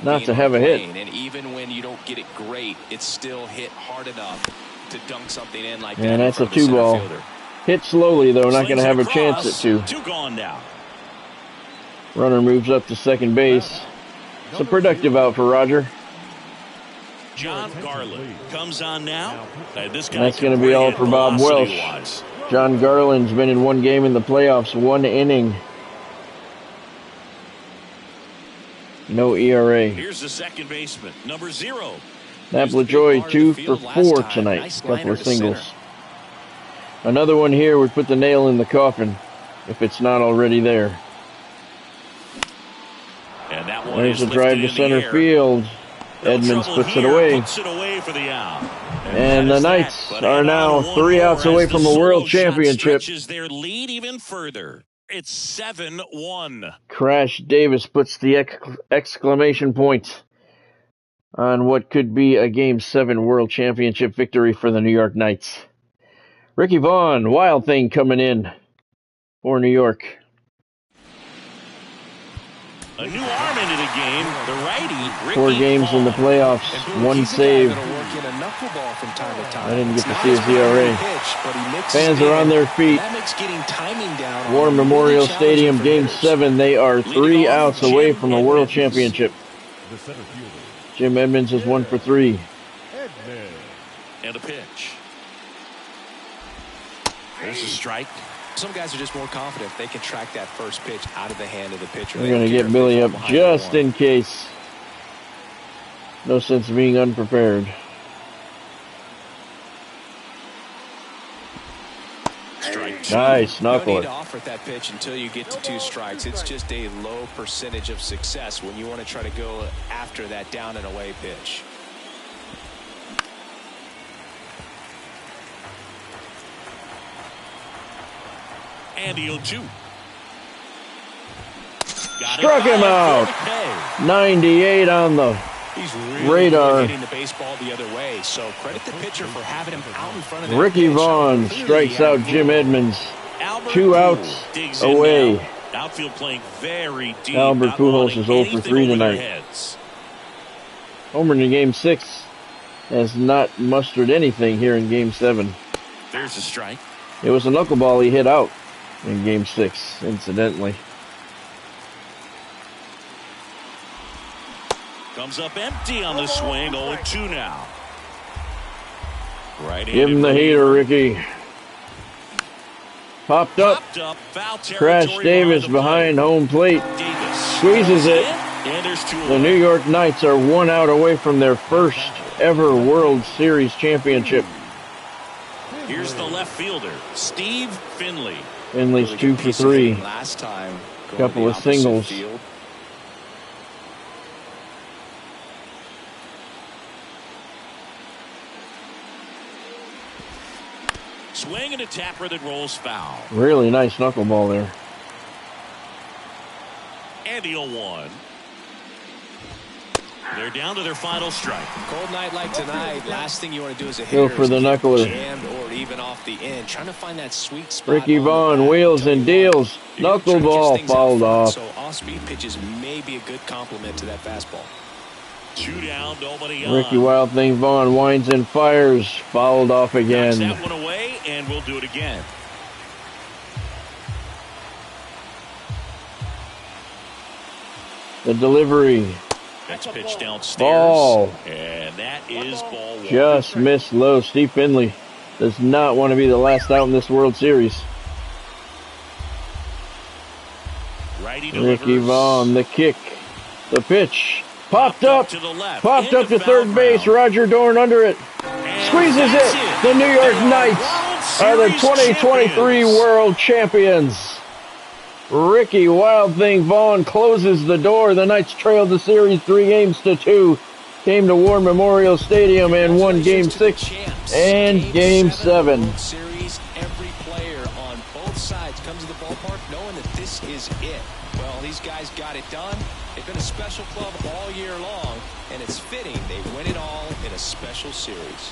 not to have a hit. And even when you don't get it great, it's still hit hard enough to dunk something in like that. And that's a 2-ball. Hit slowly, though. Not going to have a chance at 2. 2 gone now. Runner moves up to second base. It's a productive out for Roger. John Garland comes on now. This guy, and that's going to be all for Bob Welch. John Garland's been in 1 game in the playoffs, 1 inning. No ERA. Here's the second baseman, number 0. Nap LaJoy 2 for 4 tonight. Couple of singles. Another one here would put the nail in the coffin, if it's not already there. And that one There's a drive to center field. Edmonds puts it away. And the Knights are now 3 outs away from a world championship. Their lead even further. It's 7-1. Crash Davis puts the exclamation point on what could be a Game 7 world championship victory for the New York Knights. Ricky Vaughn, Wild Thing coming in for New York. A new arm into the game, the righty, Ricky 4 games Vaughn. in the playoffs, 1 save. I didn't get to see his ERA. Fans are on their feet. War Memorial Stadium, Game 7. They are 3 outs away from a world championship. Jim Edmonds is 1 for 3. And a pitch. There's a strike. Some guys are just more confident if they can track that first pitch out of the hand of the pitcher. We're going to get Billy up just in case. No sense of being unprepared. Strike two. Nice No need knuckler. to offer that pitch until you get to 2 strikes. It's just a low percentage of success when you want to try to go after that down and away pitch. And the 0-2. Struck him out. 98 on the He's really radar. hitting the baseball the other way, so credit the pitcher for having him out in front of the Ricky pitch. Vaughn strikes out Jim Edmonds. 2 outs away. Outfield playing very deep. Albert Pujols is 0 for 3 tonight. Homer in Game 6 has not mustered anything here in Game 7. There's a strike. It was a knuckleball he hit out in Game 6, incidentally. Comes up empty on the swing. 0-2 now. Right. Give him the heater, Ricky. Popped up. Foul Crash Davis behind home plate. Squeezes it. And there's 2 The New York Knights are 1 out away from their first ever World Series championship. Here's the left fielder, Steve Finley. Finley's Really 2 good for piece of 3. hitting last time. Going Couple to the of opposite singles. field. Swing and a tapper that rolls foul. Really nice knuckleball there. And the 0-1. They're down to their final strike. Cold night like tonight, last thing you want to do as a Go hitter for is the get knuckler. jammed or even off the end. Trying to find that sweet spot. Ricky on the Vaughn bat. wheels and deals. You're gonna try to kiss Knuckleball things out fouled front, off. So off-speed pitches may be a good complement to that fastball. 2 down, nobody on. Ricky Wild Thing Vaughn winds and fires. Fouled off Knocks again. that one away, and we'll do it again. The delivery. Next pitch downstairs. Ball. And that is ball 1. Just missed low. Steve Finley does not want to be the last out in this World Series. Righty delivers. Ricky Vaughn, the kick, the pitch, popped up to the left. popped into up to foul third base. ground. Roger Dorn under it, And squeezes that's it. The New York They are Knights World are the Series 2023 champions. World Champions. Ricky Wild Thing Vaughn closes the door. The Knights trailed the series 3-2. Came to War Memorial Stadium and won Game 6 and Game 7. World Series, every player on both sides comes to the ballpark knowing that this is it. Well, these guys got it done. They've been a special club all year long, and it's fitting they win it all in a special series.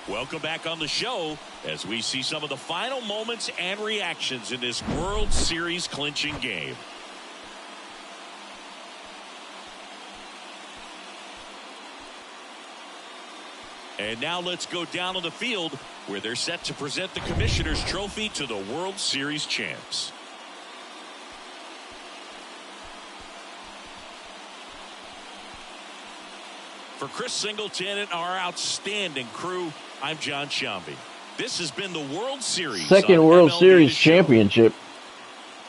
Welcome back on the show as we see some of the final moments and reactions in this World Series clinching game. And now let's go down on the field where they're set to present the Commissioner's Trophy to the World Series champs. For Chris Singleton and our outstanding crew, I'm John Sciambi. This has been the World Series. Second on World MLB Series The Show. championship.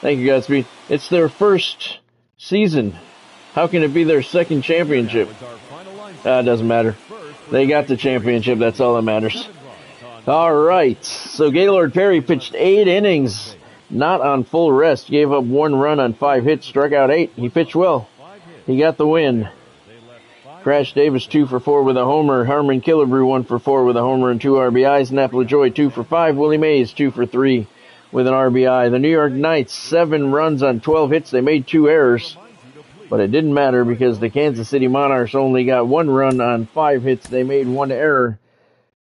Thank you, Godspeed. It's their first season. How can it be their second championship? It doesn't matter. They got the championship. That's all that matters. All right. So Gaylord Perry pitched 8 innings, not on full rest. Gave up 1 run on 5 hits, struck out 8. He pitched well. He got the win. Crash Davis 2 for 4 with a homer. Harmon Killebrew 1 for 4 with a homer and 2 RBIs. Nap LaJoy 2 for 5. Willie Mays 2 for 3 with an RBI. The New York Knights 7 runs on 12 hits. They made 2 errors, but it didn't matter because the Kansas City Monarchs only got 1 run on 5 hits. They made 1 error.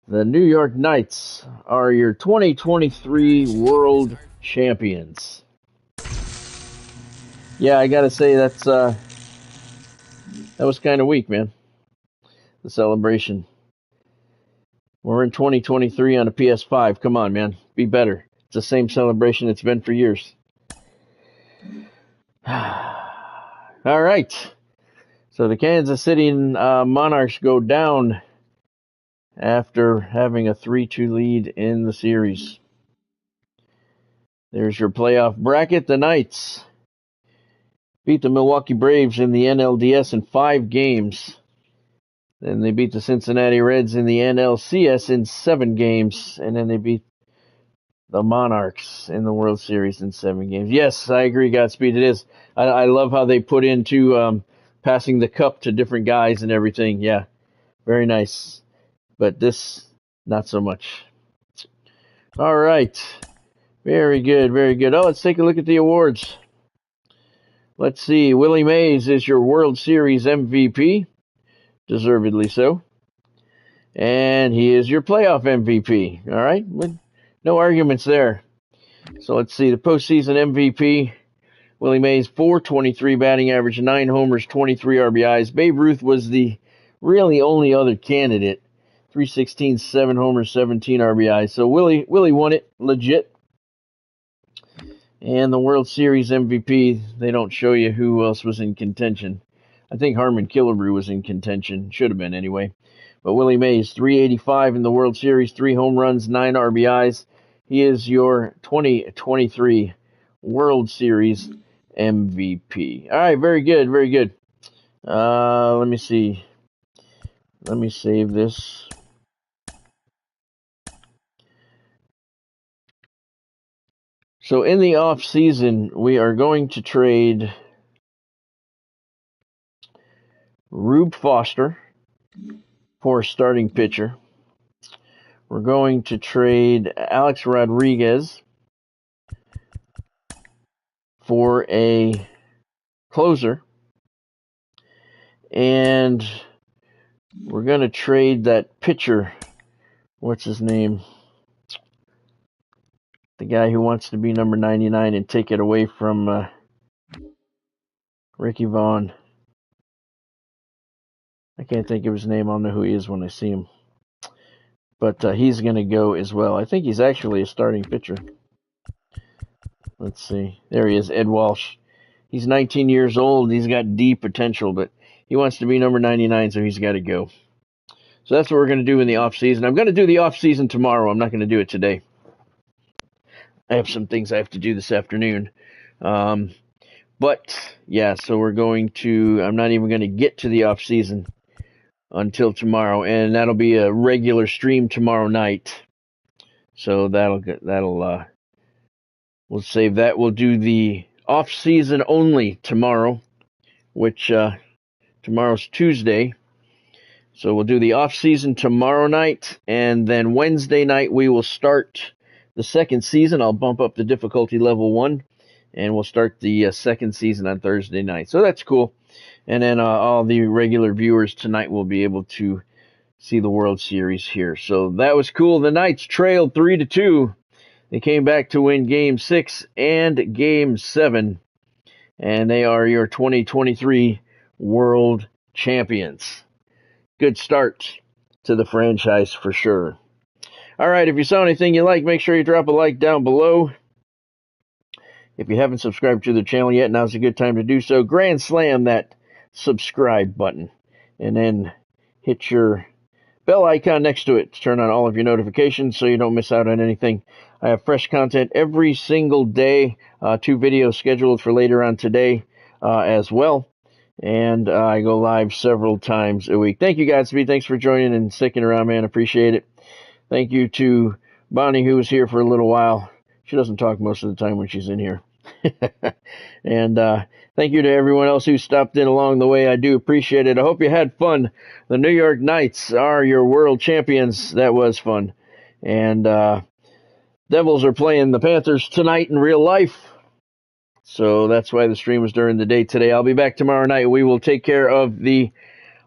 The New York Knights are your 2023 World Champions. Yeah, I gotta say that was kind of weak, man. The celebration. We're in 2023 on a PS5. Come on, man. Be better. It's the same celebration it's been for years. All right. So the Kansas City Monarchs go down after having a 3-2 lead in the series. There's your playoff bracket. The Knights beat the Milwaukee Braves in the NLDS in 5 games. Then they beat the Cincinnati Reds in the NLCS in 7 games. And then they beat the Monarchs in the World Series in 7 games. Yes, I agree, Godspeed. It is. I love how they put into passing the cup to different guys and everything. Yeah, very nice. But this, not so much. All right. Very good, very good. Oh, let's take a look at the awards. Let's see. Willie Mays is your World Series MVP. Deservedly so. And he is your playoff MVP. All right? No arguments there. So let's see. The postseason MVP, Willie Mays, .423 batting average, 9 homers, 23 RBIs. Babe Ruth was the really only other candidate. .316, 7 homers, 17 RBIs. So Willie won it, legit. And the World Series MVP, they don't show you who else was in contention. I think Harmon Killebrew was in contention. Should have been anyway. But Willie Mays, .385 in the World Series, 3 home runs, 9 RBIs. He is your 2023 World Series MVP. All right, very good, very good. Let me see. Let me save this. So in the off season, we are going to trade Rube Foster for a starting pitcher. We're going to trade Alex Rodriguez for a closer. And we're going to trade that pitcher. What's his name? The guy who wants to be number 99 and take it away from Ricky Vaughn. I can't think of his name. I'll know who he is when I see him. But he's going to go as well. I think he's actually a starting pitcher. Let's see. There he is, Ed Walsh. He's 19 years old. He's got deep potential, but he wants to be number 99, so he's got to go. So that's what we're going to do in the off-season. I'm going to do the off-season tomorrow. I'm not going to do it today. I have some things I have to do this afternoon. But, yeah, so we're going to... I'm not even going to get to the off-season until tomorrow, and that'll be a regular stream tomorrow night. So we'll save that. We'll do the off-season only tomorrow, which tomorrow's Tuesday. So we'll do the off-season tomorrow night, and then Wednesday night we will start the second season. I'll bump up the difficulty level 1, and we'll start the second season on Thursday night. So that's cool. And then all the regular viewers tonight will be able to see the World Series here. So that was cool. The Knights trailed 3-2. They came back to win Game 6 and Game 7. And they are your 2023 World Champions. Good start to the franchise for sure. All right, if you saw anything you like, make sure you drop a like down below. If you haven't subscribed to the channel yet, now's a good time to do so. Grand slam that subscribe button, and then hit your bell icon next to it to turn on all of your notifications so you don't miss out on anything. I have fresh content every single day, 2 videos scheduled for later on today as well, and I go live several times a week. Thank you, Godspeed. Thanks for joining and sticking around, man. Appreciate it. Thank you to Bonnie, who was here for a little while. She doesn't talk most of the time when she's in here. And thank you to everyone else who stopped in along the way. I do appreciate it. I hope you had fun. The New York Knights are your world champions. That was fun. And Devils are playing the Panthers tonight in real life. So that's why the stream was during the day today. I'll be back tomorrow night. We will take care of the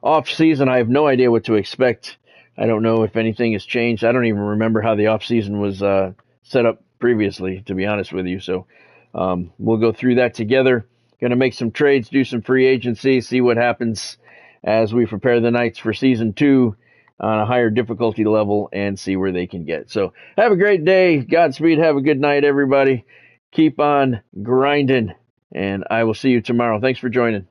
off-season. I have no idea what to expect. I don't know if anything has changed. I don't even remember how the off-season was set up previously, to be honest with you. So we'll go through that together. Going to make some trades, do some free agency, see what happens as we prepare the Knights for Season 2 on a higher difficulty level and see where they can get. So have a great day. Godspeed. Have a good night, everybody. Keep on grinding, and I will see you tomorrow. Thanks for joining.